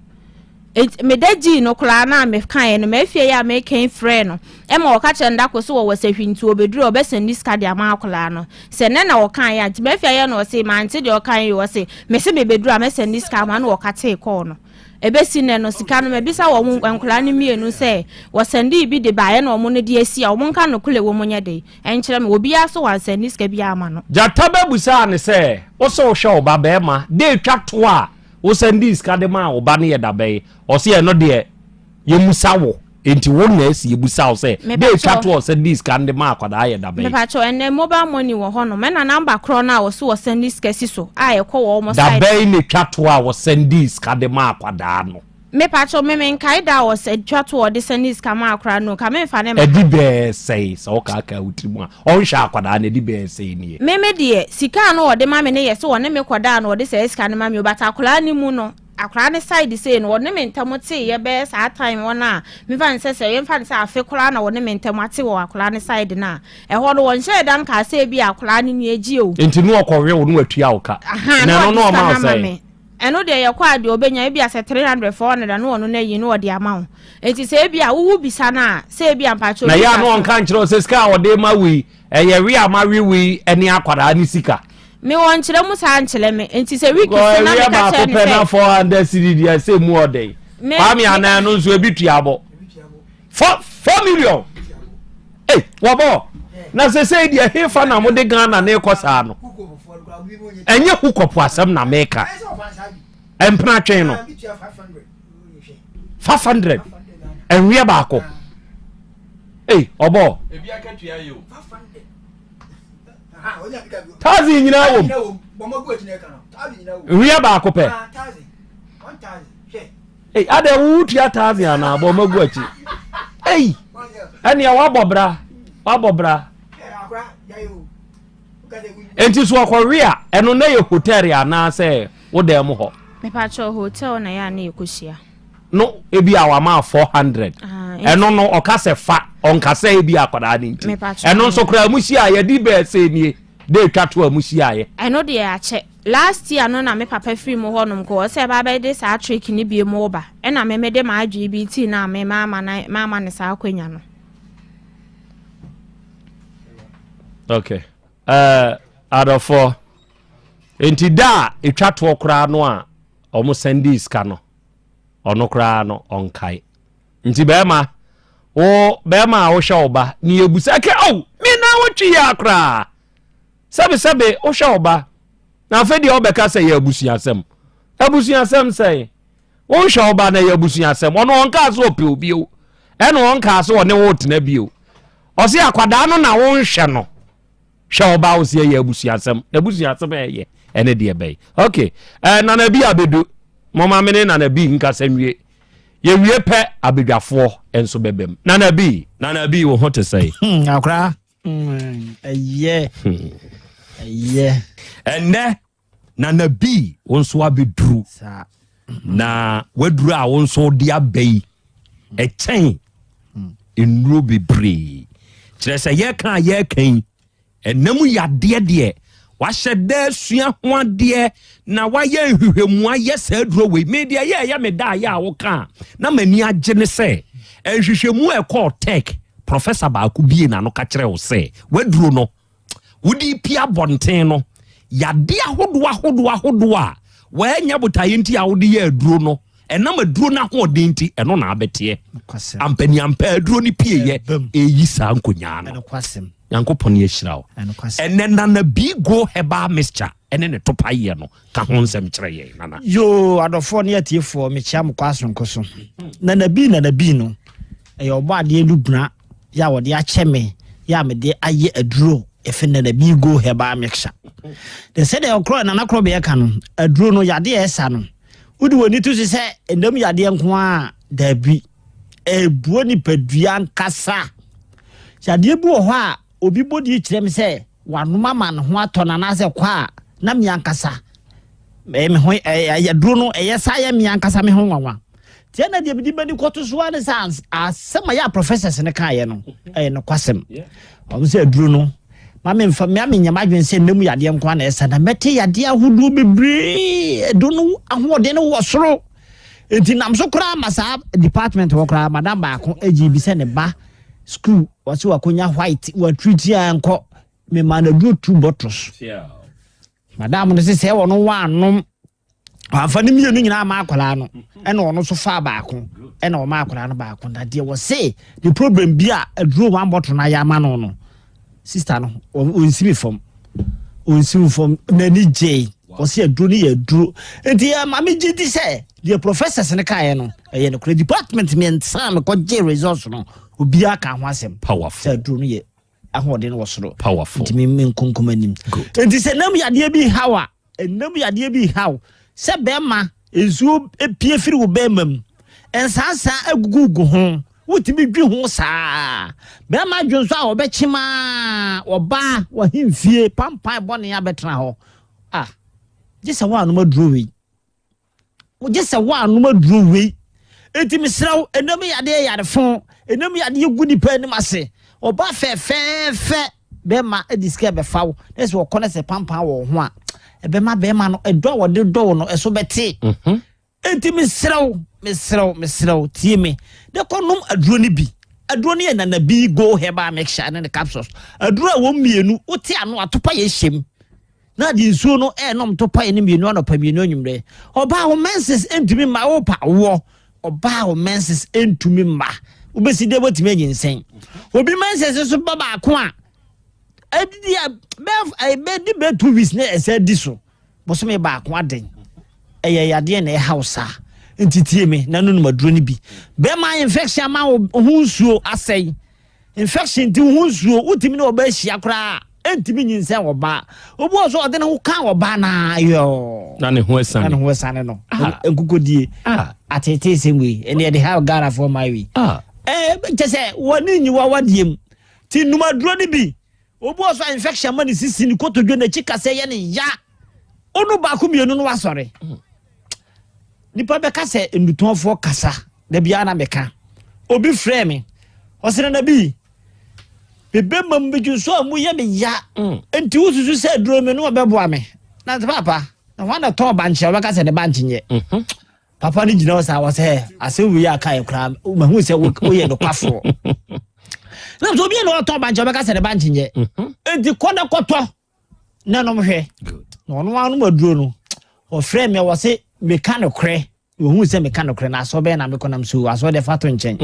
me daji no kula na me kan no me fie ya me kan frɛ no e ma o ka chenda ko so wo sahwinti obeduru obesendis ka dia ma kula no se ne na o kan ya nti me fie ya no o se ma nti de o kan yo o se me se me beduru amesendis ka ma no o ka te ko no ebesi ne no sika no me bisa wo mu nkula ne mienu se wo sendi bi de ba ye no mo ne de asi a wo nka no kule wo munye de enkyere me obi aso wan sendis ka bi ama no jata babusa ne se o so wo hwe oba be ma de twa to a wo sendis ka de ma oba ne ye da be o se no de ye musawo enti wo na asi ye busawo se de twa to o sendis ka de ma akwada ye da be me pa cho ene mobile money wo ho no me na number kro na wo so wo sendis ka si so a ye ko wo mo side da be ne twa to a wo sendis ka de ma akwada no me pa cho me nkai da wo se twa to o de sendis ka ma akra no ka me fa ne ma edi be sei so ka utimu a on hwa akwada na edi be sei ni me de sika no wo de ma me ne ye so wo ne me koda no wo de se sika ne ma me obata akra ni mu no akra ne side say no wo ne me ntamote ye be sa time wona me fa nse se ye fa nse afe kra na wo ne me ntamate wo akra ne side na e ho no won hye dan ka se bi akra ne ni agi o enti no okọwe wo no atua wo ka na no ma say eno de ye kwa de obenya bi ase 300 400 no no na yi no de amount enti se bi a wo bisa na se bi ampacho na ya no on kan kiro se ska wo de ma wi ye wi ama wi eni akwada ni sika me won kire mu sa nchele me enti se wiki se na me ka che me na 400 cedi dia se mu odey pa mi ana no nso ebi tuabo 4 million wabo na se dia hefa na mo de Ghana na ekosa no enye hukopo asem na meka empna twen no 500 enwe ba ko obo ebi akatua yo 500 tazi nyina wo enwe ba ko pe ade wu tua tazi ana bo magu achi ene wabobra enti so akwria eno na ye hotel ya na se wo dem ho me pa cho hotel na ya na ekohia no ebi awa ma 400 eno no okase fa onkase ebi akwada ni nti eno nso kra muhia ye di be se nie de twato amuhia ye eno de ya che last year no na me papa free mo ho nom ko se ba be de sa trick ni bi mo ba e na me de ma adwe bt na me mama ne sa akwanya no okay adofo enti da etwa to kra no a omo sendis ka no ono kra no onkai nti be ma wo hwe oba ni ebusa ke mi na wotwi ya kra sabe wo hwe oba na afedi obeka se ya abusuasem se wo hwe oba na ya abusuasem ono onka so opi obi o eno onka so one wo tena bio o se akwada no na wo hwe no Shawba was ye abusuasem ye ene de be okay na na bi abedu mama mene na na bi nka sanwie ye wie pe abedwafo enso bebem na na bi wo hote say akra yeah enne na na bi wonso abedru na waduru a wonso de abai e chen enro bebre kire say ye kan enamu yade de wahyede sua ho ade na waye hwehwemu aye saduro we media ye ya meda ya woka na mani agye ne se hwehwemu Otec professor baaku bie na no ka kire wo se waduro no wudi pia bonten no yade ahodo a wanya botaye nti a wodi ye aduro no enam aduro na ho odenti eno na abete ampani aduro ni pie ye eyi sa nkonya no yankopon ye hyirawo enena na bi go heba mixture ene ne topaye no ka ho nsem kire ye nana yo adofo ne atiefo me chia mkwaso nkoso na nabi no e obo ade lubna ya wode acheme ya me de aye aduro efe na nabi go heba mixture de se de okro na Krobea ka no aduro no yade esa no udi woni tu se endem yade nko a dabi ebuo ni padua nkasa yade bu ho a obi body kyerɛ me sɛ wanoma man ho atɔ na na sɛ kwa na me ankasa me ho ya duro no ɛyɛ sa ya me ankasa me ho nwanwa tie na de bidi bani kɔto so ane sans asɛm ya professors ne kan yɛ no ɛyɛ no kwasɛm ɔmo sɛ duro no ma me mfa me nyama adwen sɛ nemu yade nko na ɛsa na mɛte yade ahodo bebree do no ahode no wɔ soro enti nam so kora masa department wɔ kora madam ba ko agibi sɛ ne ba school wase wakonya white wa treat ya nko me ma na do 2 bottles madam no se sɛ wɔ no wa anom afa ne mienu nyina ma akwala no ɛna ɔno so fa ba ko ɛna ɔma akwala no ba ko na de wɔ se the problem bi a aduro 1 bottle na ya ma no sister no onsimi fom na ni je o se aduro ni ya duro enti ya ma me je di se the professors ne kae no ɛyɛ no credit department me nsa me ko je results no obi aka ho asɛm powerful aduro no ye ahode no wosoro powerful enti me nkonkom anim enti se nam yade bi hawa nam yade bi haw se be ma ezuo epie firi wo be mam ensansa agugu ho wotimi dwi ho saa be ma dwonso a obechima oba wo himfie pampan bone ya betena ho jese wa no maduro wi wo jese wa no maduro wi enti misraw enam yade fon enam yade gudi pa ni mase oba fe be ma ediske be fawo nese wo kone se pampan wo ho a ebe ma be ma no edo wo de do no eso beti enti misraw tie me de konum aduro ni bi aduro ni na bi go heba mixture ne capsules aduro a wo mienu uti ano atopa ye hyem na di nsuo no nom topa ye ne mienu anopa mienu onwumre oba wo menses entumi ma wo pa wo oba wo menses entumi ma ubesi de botimi anyinsen obi menses so baba ko a ediya be di be 2 weeks na ese di so boso me ba ko aden eye yade na e hausa entitie me na no maduro ni bi be ma infection ma hunsuo asai infection ti hunsuo utimi na oba hia kra entimi nyinsen oba obu oso ode na kan oba na yo na ne ho esane no enkukodie atete semwe ene de ha gara for my way jese woni nyiwa wadiem ti numaduro ni bi obu oso infection ma ni sisi ni kotodwo na chika se ye ne ya onu ba ko mienu no wasore nipa beka se endutonfo kasa da bia na meka obi frɛ me osere na bi bebe mam beju so amu ye me ya enti ususu se duro me no beboa me na papa na wana to banche beka se de banche nye papa ni gina wasa wase ase wi aka e kra ma hu se wo ye no kwafo na so bi no to banche beka se de banche nye enti koda koto na no mhwe na ono anu maduro no o frɛ me wase mekanokre wo se mekanokre na so be na mekonam so aso de fato nchen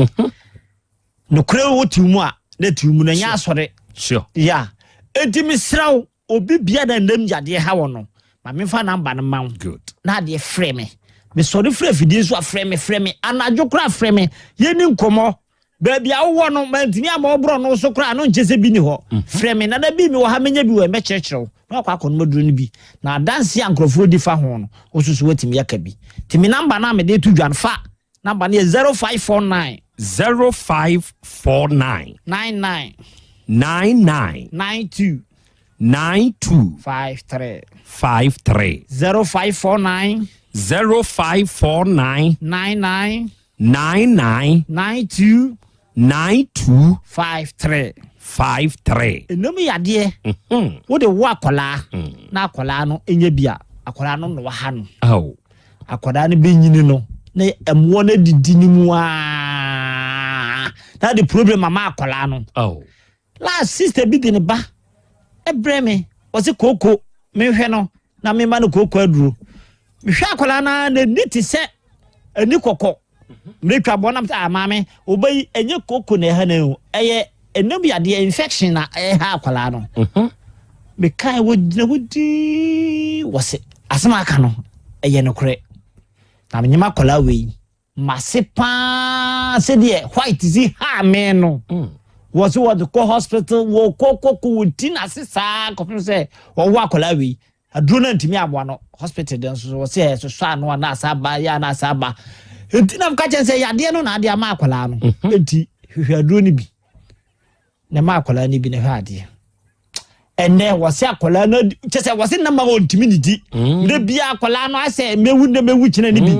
no kre wo timu a na timu na nya asore sure ya enti misraw obi bia na ndam yade ha wo no ma me fa namba na ma good na de frɛ me sorry frɛ fidie so frɛ me anadwo kra frɛ me yeni nkomo ba bia wo no ma ntimi ama obro no so kra no nchese bi ni ho frɛ me na da bi mi wo ha menya bi wo me kyerɛkyerɛw na kwa kono maduro ni bi na danse ankrofo di fa ho no osusu watimi yaka bi timi namba na me de tu dwan fa namba ne 0549 99 92 53 0549 99 92 53 enum yade wo de wo akola na akola no enya bia akola no no ha no akola no benyini no na emwo na didi ni mu that the problem mama akola no last sister bi de ne ba ebreme o se koko me hwe no na me ma no koko aduro me hwe akola na niti se ani kokko me twa bonam ta maame obai enye koko na ha na eye enum yade infection na ha akola no me kai wo wodi wose asema aka no eye no kore na me nyima akola we masepa se de white zi ha me no was what the hospital wo koko wutina sisa ko se wo akola we aduro na ntimi aboa no hospital den so se so anu na asaba ya na asaba enti na mka chen se yade no na ade ama akola no enti hwehwe aduro ni bi ne ma akola ni bi ne hade ene wose akola no chese wose na ma ontimi ni di ne bia akola no ase mewu kina ni bi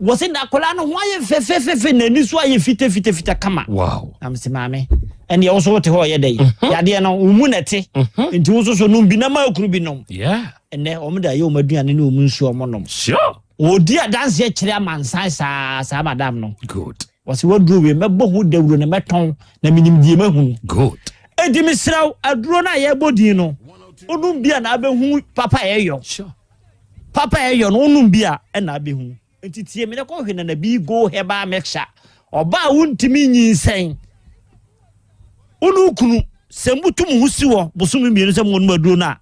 wose na akola no ho aye fefefefe na ni so aye fite kama wow am se maame ene wo so wote ho ye dai ya de no umu nete nti wo so no bi na ma akuru bi nom yeah ene o mda ye o maduane ne o mu nsuo mo nom sure odi adanse e kire amansan sa madam no good wose woduro we mebo ho dawuro ne meton na minim die mahu good edi misraw aduro na ye bodin no onum bia na abehu papa yeyo sure papa yeyo no onum bia na abehu entitie me ne ko hwe na bi go heba meksha oba wuntimi nyinsen onu kunu sembutum husi wo bosumi mienu sem wonu aduro na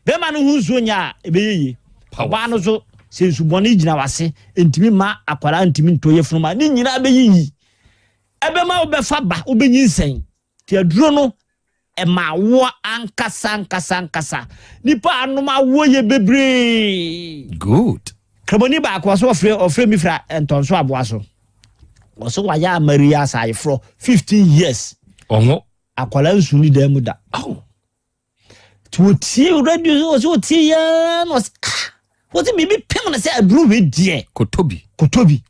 be ma no hunsuo nya ebeyeye oba no so sensuboni gina wase entimi ma akwara entimi ntoye funuma ni nyina abeyiyi ebe ma obefa ba obenyinsen ti aduro no e ma wo ankasa nipa anoma wo ye bebre good kraboni ba akwa so ofre mi fra entonso aboaso wo so wa ya maria sai fro 15 years onwo akwala nsu ni da mu da to tie radio so tie ya no what me be pem na say aduru we die kotobi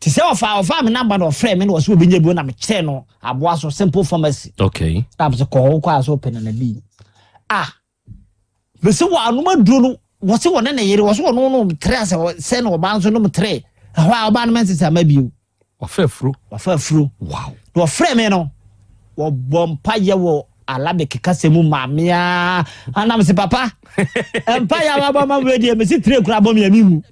ti say ofa me number no frame me no so obenye bi na me kire no aboaso simple pharmacy okay na be ko aso pen na bi be se wa anuma duro no wo se wona na yere wo so no tre se no ba nso no tre ha oba no men se ma bi ofa afro wow no frame no wo bompa ye wo alabe kekasemu mamia anam se papa empa ya baba ma we die me si tre kura bom ya mihu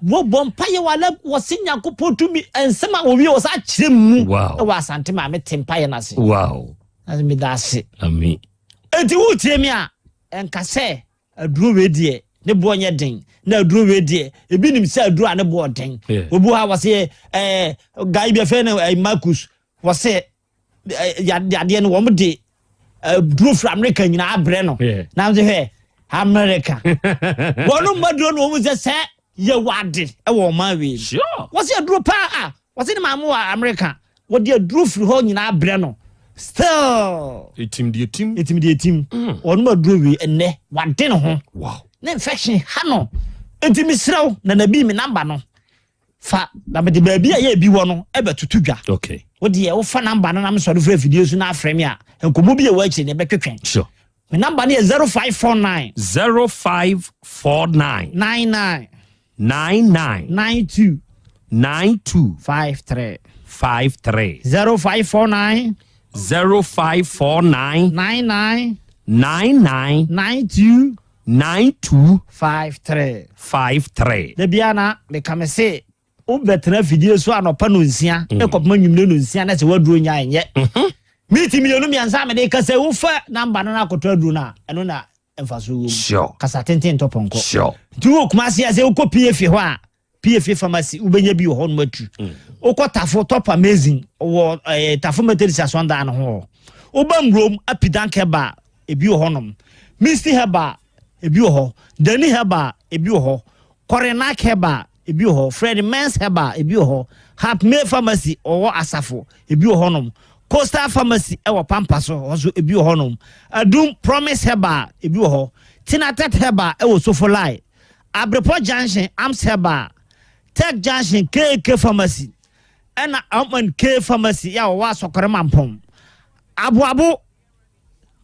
wo bompa ye wala wo sinya ko potumi ensema owi wo sa kiremu wa asante ma me tempa ye na se wow as me da se ami enti wo tie mi a enkase aduro we die ne bo onye den na aduro we die ebi nim se aduro ane bo den obu ha wase guy be fe na Marcus wase ya de no wo de duro from America nyina abre no na mze he America wonu maduro no wo se ye wade e wo ma we sure wase duro pa wase ni mamu wa America wo de duro free ho nyina abre no still etim wonu maduro we enne wade no ho wow na infection ha no enti misraw na nabi mi number no fa na me de baabi a ye bi wo no e betutu dwa okay wo de wo fa number na me so do free video so na afrem a enkomo bi e wo achi ne betwetwen sure me number ne 0549 99 92 53 0549 99 92 53 de biana me kame se o betra video so anopa no nsia e kopma nwumne no nsia na se waduro nya enye meeting milionu mi ansa me de kase wo fa number na akoto aduro na eno na emfaso wo sure kasa tenten toponko sure tu kuma se ase wo ko PF ho a PF pharmacy ubenya bi ho no matu wo ko tafo top amazing wo tafo materials asonda no ho wo bamrom apidan keba ebi ho nom Misty Heba ebi ho Dani Heba ebi ho Korenak Heba ebi ho Fred Mens Heba ebi ho Hapme Pharmacy owo Asafo ebi ho nom Coastal Pharmacy ewo Pampaso ozo ebi ho nom Adum Promise Heba ebi ho Tinatet Heba ewo Sofolai Abrepo Junction Ams Heba Tech Junction KK Pharmacy ena Amman K Pharmacy ya wa Sokore Mampom Abu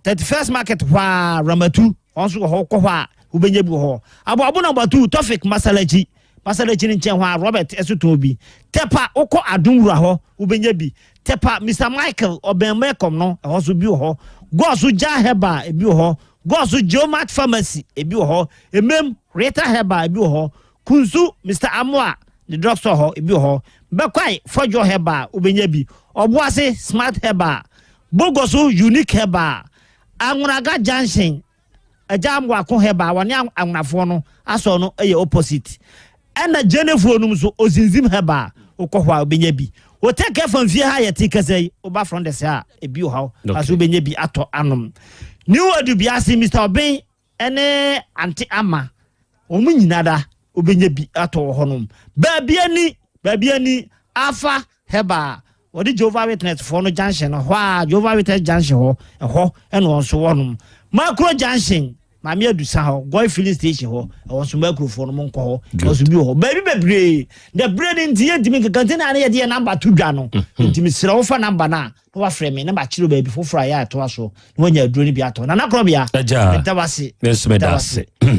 31st market wa Ramatu onso ho ko wa ubenye bu ho abu number 2 Tofik Masalachi ni nchen wa Robert Esutobi tepa ukọ adunwura ho ubenye bi tepa Mr Michael Obenmekom no ho bi ho Gosu Jaheba ebi ho Gosu Jomat Pharmacy ebi ho Emem Reta Heba ebi ho Kunsu Mr Amwa the drugstore ho ebi ho Bekwai Fojo Heba ubenye bi Obuase Smart Heba Bogosu Unique Heba Angunaga Junction Ajamwa ko heba wani angunafo no aso no eye opposite ena Jenefo num so ozinzim heba ukọhwa obenya bi Otec FM ha yeti kase oba from the say ebi o ha aso obenya bi ato anom new adu bi ase Mr Oben ene anti ama omu nyinada obenya bi ato honom baabi ani afa heba odi Jehovah Witness for no junction ho Jehovah Witness junction ho and also wonum macro junction ma me adusa ho go filling station ho also macro for no monko ho also bi ho baby the bread in the dimi kantina na ye number 2 dwa no dimi sira wo fa number na wa frame me number chiro baby for fry ya to aso no nya aduro ni bi ato na Krobea dawase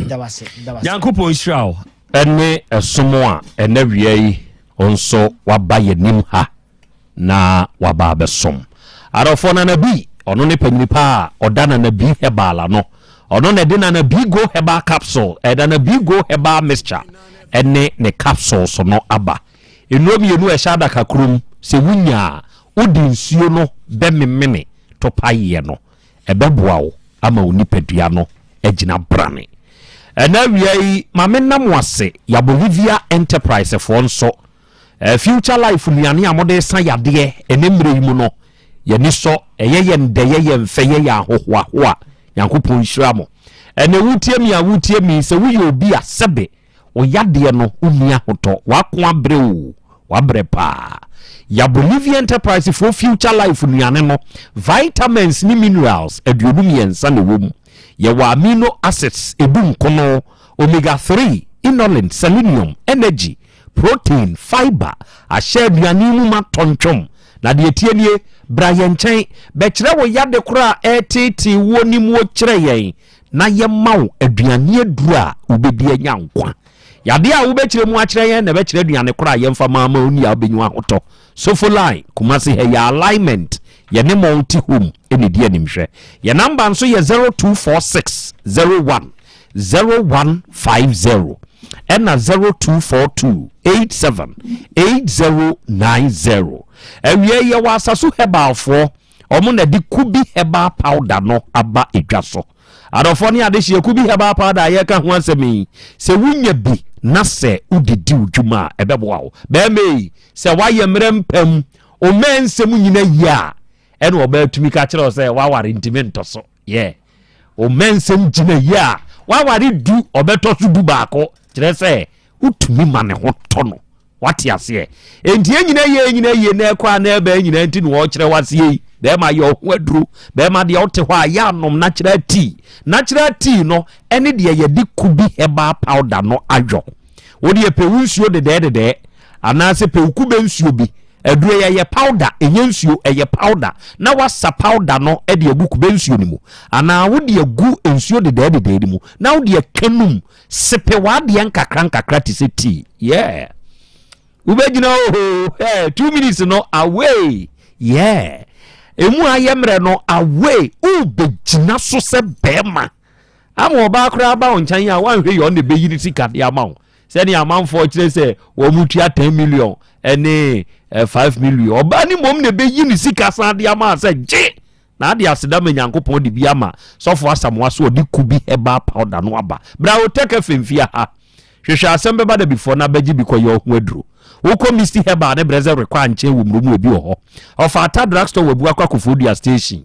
dawase Yankopo Israel ene esomo a ene wiei onso waba yenim ha na waba besom arofo na nabi ono ne panyini pa odana nabi hebala no ono ne de na bi go heba capsule na bi go heba mixture ene ne capsule so no aba enuomi enu e shada kakrum se wunya odi nsuo no be memene to paye no ebeboa wo ama onipadua no agina brane ena wiei mamenam wase ya Bolivia Enterprise for nso future life nuane amode san yade enemre mu no ye ni so eyeye ndeye ye mfeye ya hohoa Yankopon hyira mo ene wutie mi se wuye obi asebe o yade no unia hoto wako abreu wabre pa ya Bolivia Enterprise for future life nuane no vitamins ni minerals aduonum yensa ne wom ye wa amino acids edum kono omega 3 inulin selenium energy protein fiber ahye aduane mu matontwom na de etienie brayen chen be kire wo yade kura etiti woni mu kire yen na ye mawo aduane aduru a ubedi anya nkwa yade a ubekire mu akire yen na be kire aduane kura yemfa mama oni a benyu ahoto Sofoline kumasi he ya alignment ye ne multi home eni die nimhwe ye number nso ye 0246 01 0150 ena 0242 87 8090 ewie ye wasasu herbal for omo na di kubi herbal powder no aba edwaso adofo ne adehye kubi herbal powder ye ka ho asemi se wunya bi na se udidi udwuma ebeboa wo be me se waye mrempam o mensem nyina ya ene obatumi ka kire se waware ntime ntoso o mensem gyina ya waware du obetoso du baako kire se utumi mane ho tono wati ase enti nyina ye na ekwa na ebe nyina enti no wo kire wase be ma ye ho aduru be ma de ote hɔ a ya nom natural tea no ene de ye di kubi herbal powder no adwo wo de pe wunsuo de anase pe ukube nsuo bi aduru ye powder enye nsuo eye powder na wasa powder no e de agu kube nsuo ni mu ana wo de agu nsuo de ni mu na wo de kanum sepe wa de nkakra ti se tea ubegina 2 minutes no away emu ayemre no away ubegina so se bema amo ba kra ba onchan ya wanhwe yo ne beyiri sika de amawo se ne amanfo kire se wo mutua 10 million ene 5 million oba ni mom ne beyiri sika san de ama se je na de aseda Nyankopon de bi ama sofo asamwa so odi kubi heba powder no aba bra Otec FM ha hwehwe Asem Beba Dabi before na baji bi koyo ho aduro woko misti heba ne breze rekwa nche wumrumu ebi ho ofa ata drugstore webu akwa Kofodia station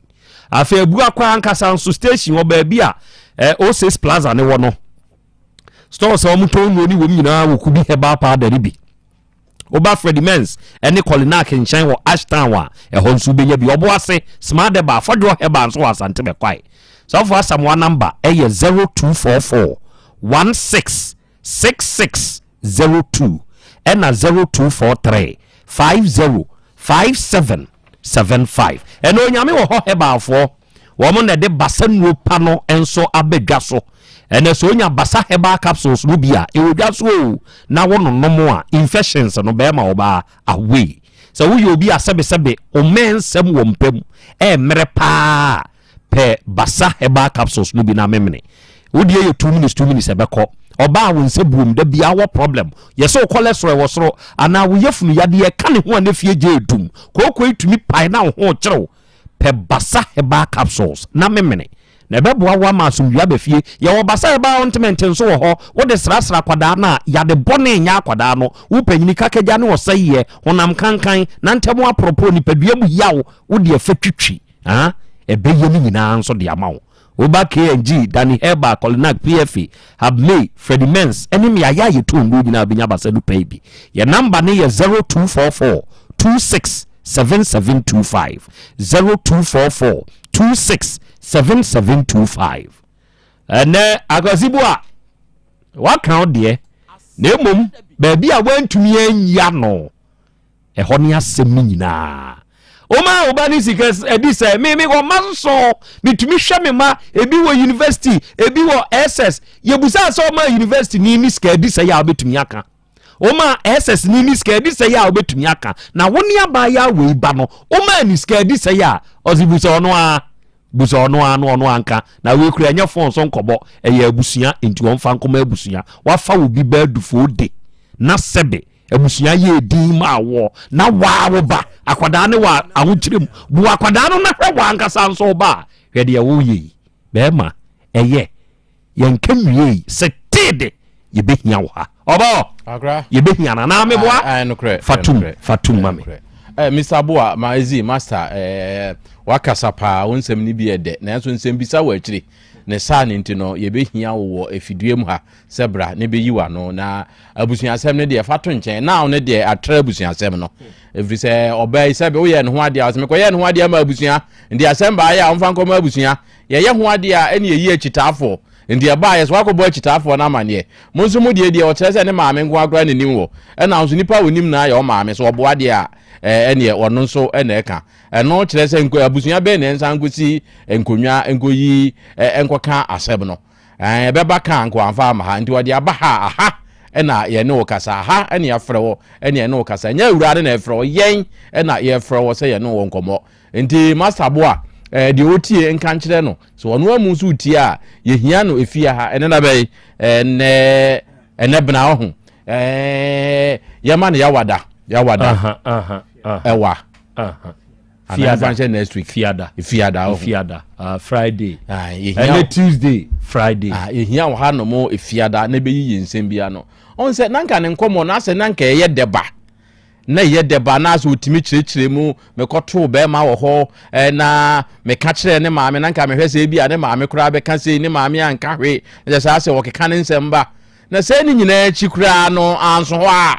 afa ebu akwa ankasa nso station wo ba bi a O6 Plaza ne wono store so muto no ni wom nyina wokubi heba powder ribi oba Freddy Mens ene Kolinak nchan wo Ashtown wa ho nso benya bi obo ase smart deba afodwo heba nso Asante be kwai so for Asam number 0244 166602 ena 0243 505775 ena onyame wo ho heba afo wo mo na de basanuo pa no enso abedwa so ena so onya basa heba capsules no bia e wodwa so na wono nomo a infections no be ma oba away so wo obi asebe o mensem wo mpam mere pa pe basa heba capsules no bi na memene wodi ye 2 minutes ebeko oba wo nsebuom da bia wo problem yeso cholesterol wo soro ana wo yefunu yade ye ka ne ho na fie je edum kokko etumi pai na ho kyerew pe basa heba capsules na memene na beboa wa ma asumdua ba fie ye wo basa heba ointment nso wo ho wo de srasra kwada na yade bone nya kwada no wo panyini kakagya ne wo saye honam kankan na ntemo apropos ni padua mu yawo wo de afatwitwi ebeye ni nyina nso de amawo Oba KNG, Danny Heba, Kolinak, PFA, have made Freddy Mens, enemy ya ye tu ngu jina binya baselu baby. Your number ni ye 0244 26 7725 0244 26 7725 ene agasibu a waka de na emom baabi a wantumi anya no ɛhɔ ne asɛm nyinaa oma obani sikas edi say me go maso mitumi hwɛ me ma ebi wo university ebi wo SS yebusa so ma university ni ska edi say ya obetumi aka oma SS ni ska edi say ya obetumi aka na woni aba ya we ba no oma ni ska edi say ya ozibusa ono a busa ono anka na we kura nya phone so nkobo eye abusua enti won fa nkoma abusua wafa wo bi ba dufo de na sebe abusua ye din ma wo na wa ba akwada ne wa ahokyirem bu akwada no na hwe wanka sanso ba hwe de wo yi be ma eye yenkamwie setede ye behia wo ha obo agra ye behia na me boa fatum mame Mr. Boa Maizi master wakasa pa wonsem ni bi ede na enso nsem bisa wa akiri ne sa ne ntino ye behia wo efiduem ha sebra ne be yiwa no na abusuasem ne de fato nchen na ne de atra abusuasem no every say obey sebe wo ye ne ho ade a me ko ye ne ho ade ma abusua ndi asem ba ya omfa nkoma abusua ye ye ho ade a ene ye akitafo ndi aba yes wakobo akitafo na amane mo nso mu de o kire se ne maame nko akra ne nim wo na nso nipa wonim na ya o maame so obo ade a ene ono nso ene eka eno kire se nko abusua be ne nsa nkosi enkonwa enkoyi enkoka aseb no beba kan nko anfa ma ha ndi ode aba ha aha ena ye ne okasa ha ene ya frewo ene ye ne okasa nya urade na frewo yen ena ye frewo se ye ne wo nkomo ndi master boa de otie nka nkire no so ono amu so tie a ye hia no efia ha ene na be ene bena ho yama ne yawada ewa fiada next week fiada Friday and Tuesday Friday ehia wo ha no mo efiada na be yi nsem bia no on se nanka ne nkomo na se nanka ye deba na ye deba na so otimi kirekire mu me koto be ma wo ho na me ka kire ne maame nanka me hwese bia ne maame kura be ka se ne maame anka hwe je sa se wo keka ne nsem ba na se ni nyina chi kura no anso ho a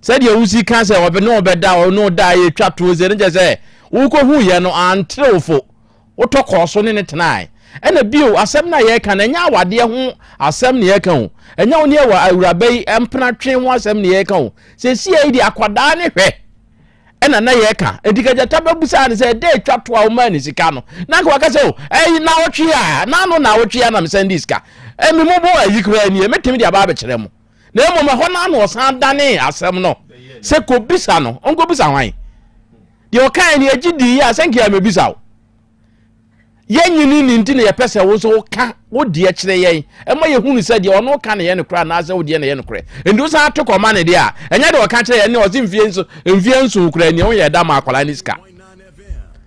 se de wusi kan se wo be no be da wo no da ye twa to ze ne je se wo ko hu ye no antrewfo wotoko so ne tenai ena bio asem na ye kan enya awade ho asem ne ye kan enya woni ewa awurabai empena twen ho asem ne ye kan se si e di akwada ne hwe ena na ye kan edikaja tababusa ne se de twato a wo ni sika no na nka waka se o na wotwe a na no na wotwe a na me send sika emi mo bo ayi kra ni e metimi di aba be kire mo na emo me ho na no san dane asem no se ko bisa no onko bisa hwan de o kan ni agidi ya senke ya me bisa o yenyini ni ntine ye pese wo so ka wo die kire yen ema ye hunu se de ono ka ne ye ne kra na ase wo die ne ye ne kra ndu sa to koma ne de a enya de o ka kire ye ne o si mfie nso kra ni o ye da ma akwala ni ska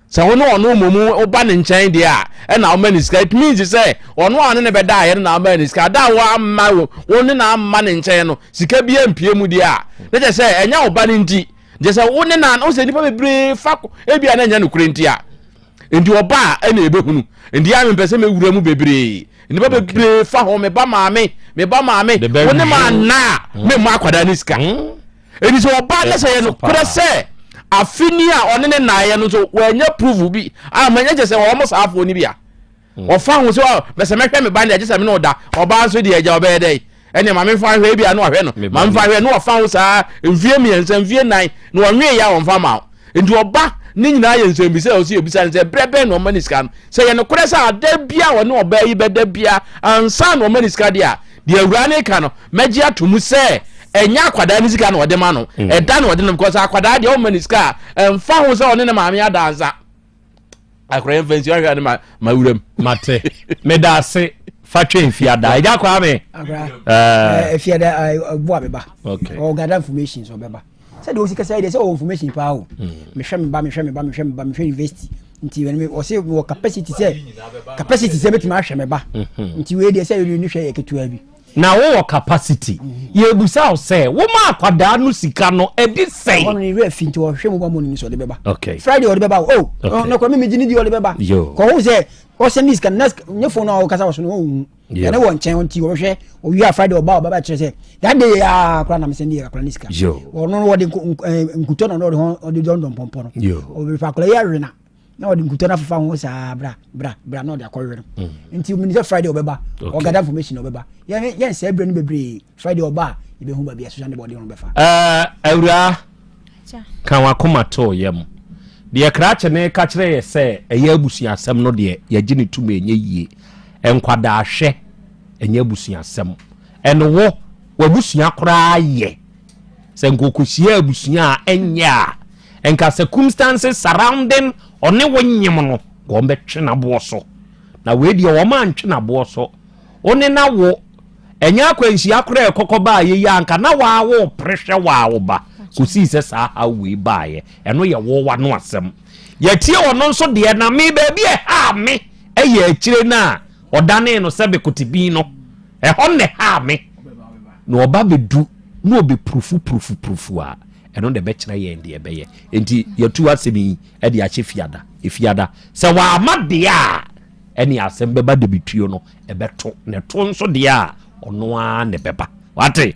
sa wono ono momu oba ne nchen de a na o ma ni ska it means say ono ane ne be da ye na o ma ni ska da wo amma wo ne na amma ne nchen no sika bia mpie mu de a ne je say enya oba ne nti je say wo ne na o se nipa bebre fa ebia na enya no kra nti a ndi oba ena ebehunu ndi ya mpese me wura mu bebre ndi ba bebre fa ho me ba maame woni ma na me ma akwada ni sika eni so oba na se no kura se afini a one ne na ye no so wanya prove bi a manya je se wo mo saafo ni bia o fa ho so be se mehwe me ba na je se me no da oba so de eja oba dey ene ma me fa hwe bia no ahwe no ma me fa hwe no fa ho sa mfie miensa mfie nan no onwe ya wo fa ma ndi oba ni nyina ye nsem se o si obisa nse brebe no maniska no se ye no kure sa da bia wo no oba yi beda bia ansa no maniska dia de awura ne ka no meji atomu se enya akwada ni sika no ode ma no eda no ode no because akwada dia o maniska emfa ho se one ne maame adansa akora emfansi ahwa ne ma wuram mate medase fatwe fiada ija kwa me fiada boa beba okay o gather information so beba said o sika say dey say information pa o me hwe me ba university nti when me o say wo capacity say betima hwe me ba nti we dey say you ni hwe eketua bi na wo capacity ye busa o say wo ma akwada no sika no e di say on ni re finti wo hwe mo ba mo ni so de beba okay Friday o de beba no ko me gini di o de beba ko wo say o se ni sika next nyefo no o kasa wo so no ya na won chen on ti wo hwe o wi a Friday o ba kire say that day ya kra na me send ya kra ni sika o no wo de nkuto no no o de don pompo no o be fa kra ya rena na o de nkuto na fafa ho sa bra no de akowe no nti mi ni Friday o beba o gada information o beba yen se ebre ni bebre Friday o ba ibe hu ba bia social body on befa awura kan wa koma to yem de kra che ne ka kire ye se eye abusu asem no de ye gini tuma enye yie enkwada ahwe enye abusu asem eno wo wabusu akora ye se nkokosia abusu a enya enka circumstances surrounding one wonyem no go betwe na boso na we de wo ma ntwe na boso one na wo enya akwansi akora ekokoba ye yanka na wa wo pressure wa wo ba kusi se sa ha we ba ye eno ye wo wa no asem ye tie ono nso de na me ba bi e ha me eye akire na odane no sebe kotibi no e honne ha me no oba bedu no obe prufu a eno de be kire ye ndi ebe ye enti yetu asemi e de ache fiada se wa amade a eni Asem Beba Dabi tuo no ebeto ne to nso de a ono a ne beba wate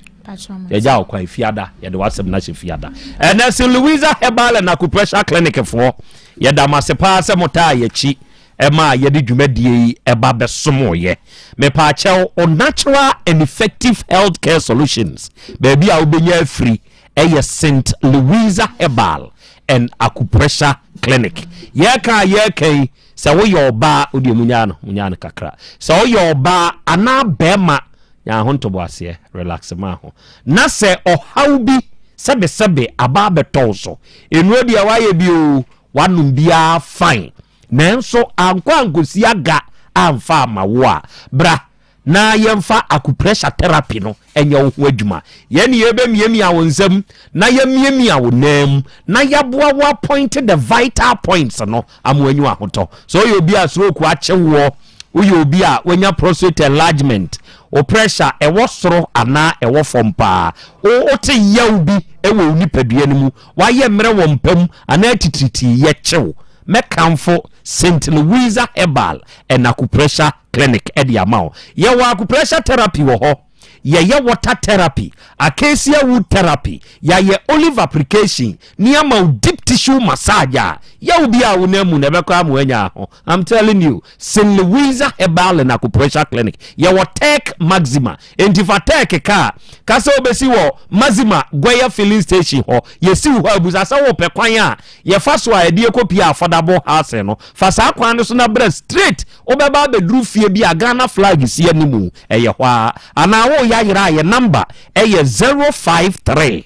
ya okwa fiada ya de wasem na fiada na se Louisa Herbal na Acupressure Clinic for ya da masepa se mota ya chi ema ya de dwumadie eba besomo ye me pa chew on natural and effective healthcare solutions baby a obenya free St. Louisa Herbal and Acupressure Clinic ye kai se wo yoba odi munya kakra se wo yoba ana bema ya honto boase relax ma ho na se ohawbi sebe aba betonso enu dia waye bi o wanum bia fine nanso ankosi aga amfa mawo a bra na yemfa acupressure therapy no enye wo ho adwuma ye ne yebe miemi a wonsam na yemiemi a wonam na yaboa wo point the vital points no amoanyu ahoto so yo bi a stroke a chewo uyo bi a wenya prostate enlargement o pressure e wo soro ana e wo fompa o te yaw bi e wo nipadua ne mu wa ye mre wo mpam ana titriti ye chew mekamfo St. Louisa Herbal and Acupressure Clinic edi amao ye wa acupressure therapy wo ho ye water therapy acacia wood therapy ye olive application niama deep tissue massage ya ubi a wonemu ne beko amwanya ho I'm telling you St. Louisa Herbal and Acupressure Clinic ye Otec maxima entifatek ka se obesi wo maxima Gwaya filling station ho ye si ho abusa sa wo pekwan a ye fa so a de ekopi affordable house no fa sa kwan no so na breast straight obeba bedru fie bi a Ghana flag si animu eye hwa ana wo yayira ye number eye 053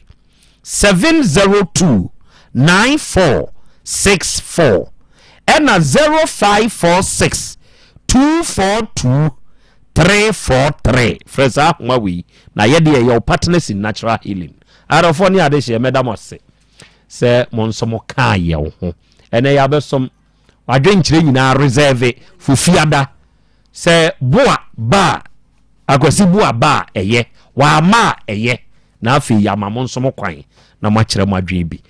702 9464 and 0546 242 343 fresa mawi na yede your partners in natural healing arofoni ade she medam ose se monsomo ka ye ho ene ya besom wadwenkyire nyina reserve fufiada se boa ba akwasi boa ba eye wa ma eye na afi ya mamonsomo kwan na machire madwen bi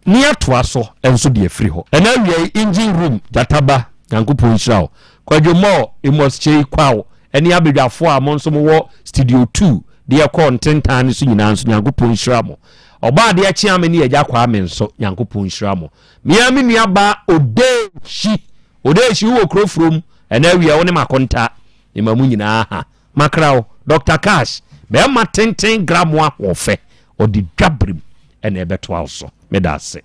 ni atoa so enso de afiri ho ena wie engine room jataba yankopon hirawo kwadwomo emoschei kwawo eni abedwafo a monsomo wo studio 2 de ko ntentan so nyina nso yankopon hiramo oba de achi ameni agya kwa amenso yankopon hiramo miami nuaba odechi wo krofrom ena wie woni makonta ni mamu nyina ha makrao Dr. Cash be ma tenten gram wa hofe odi dwabrim ena ebeto also medase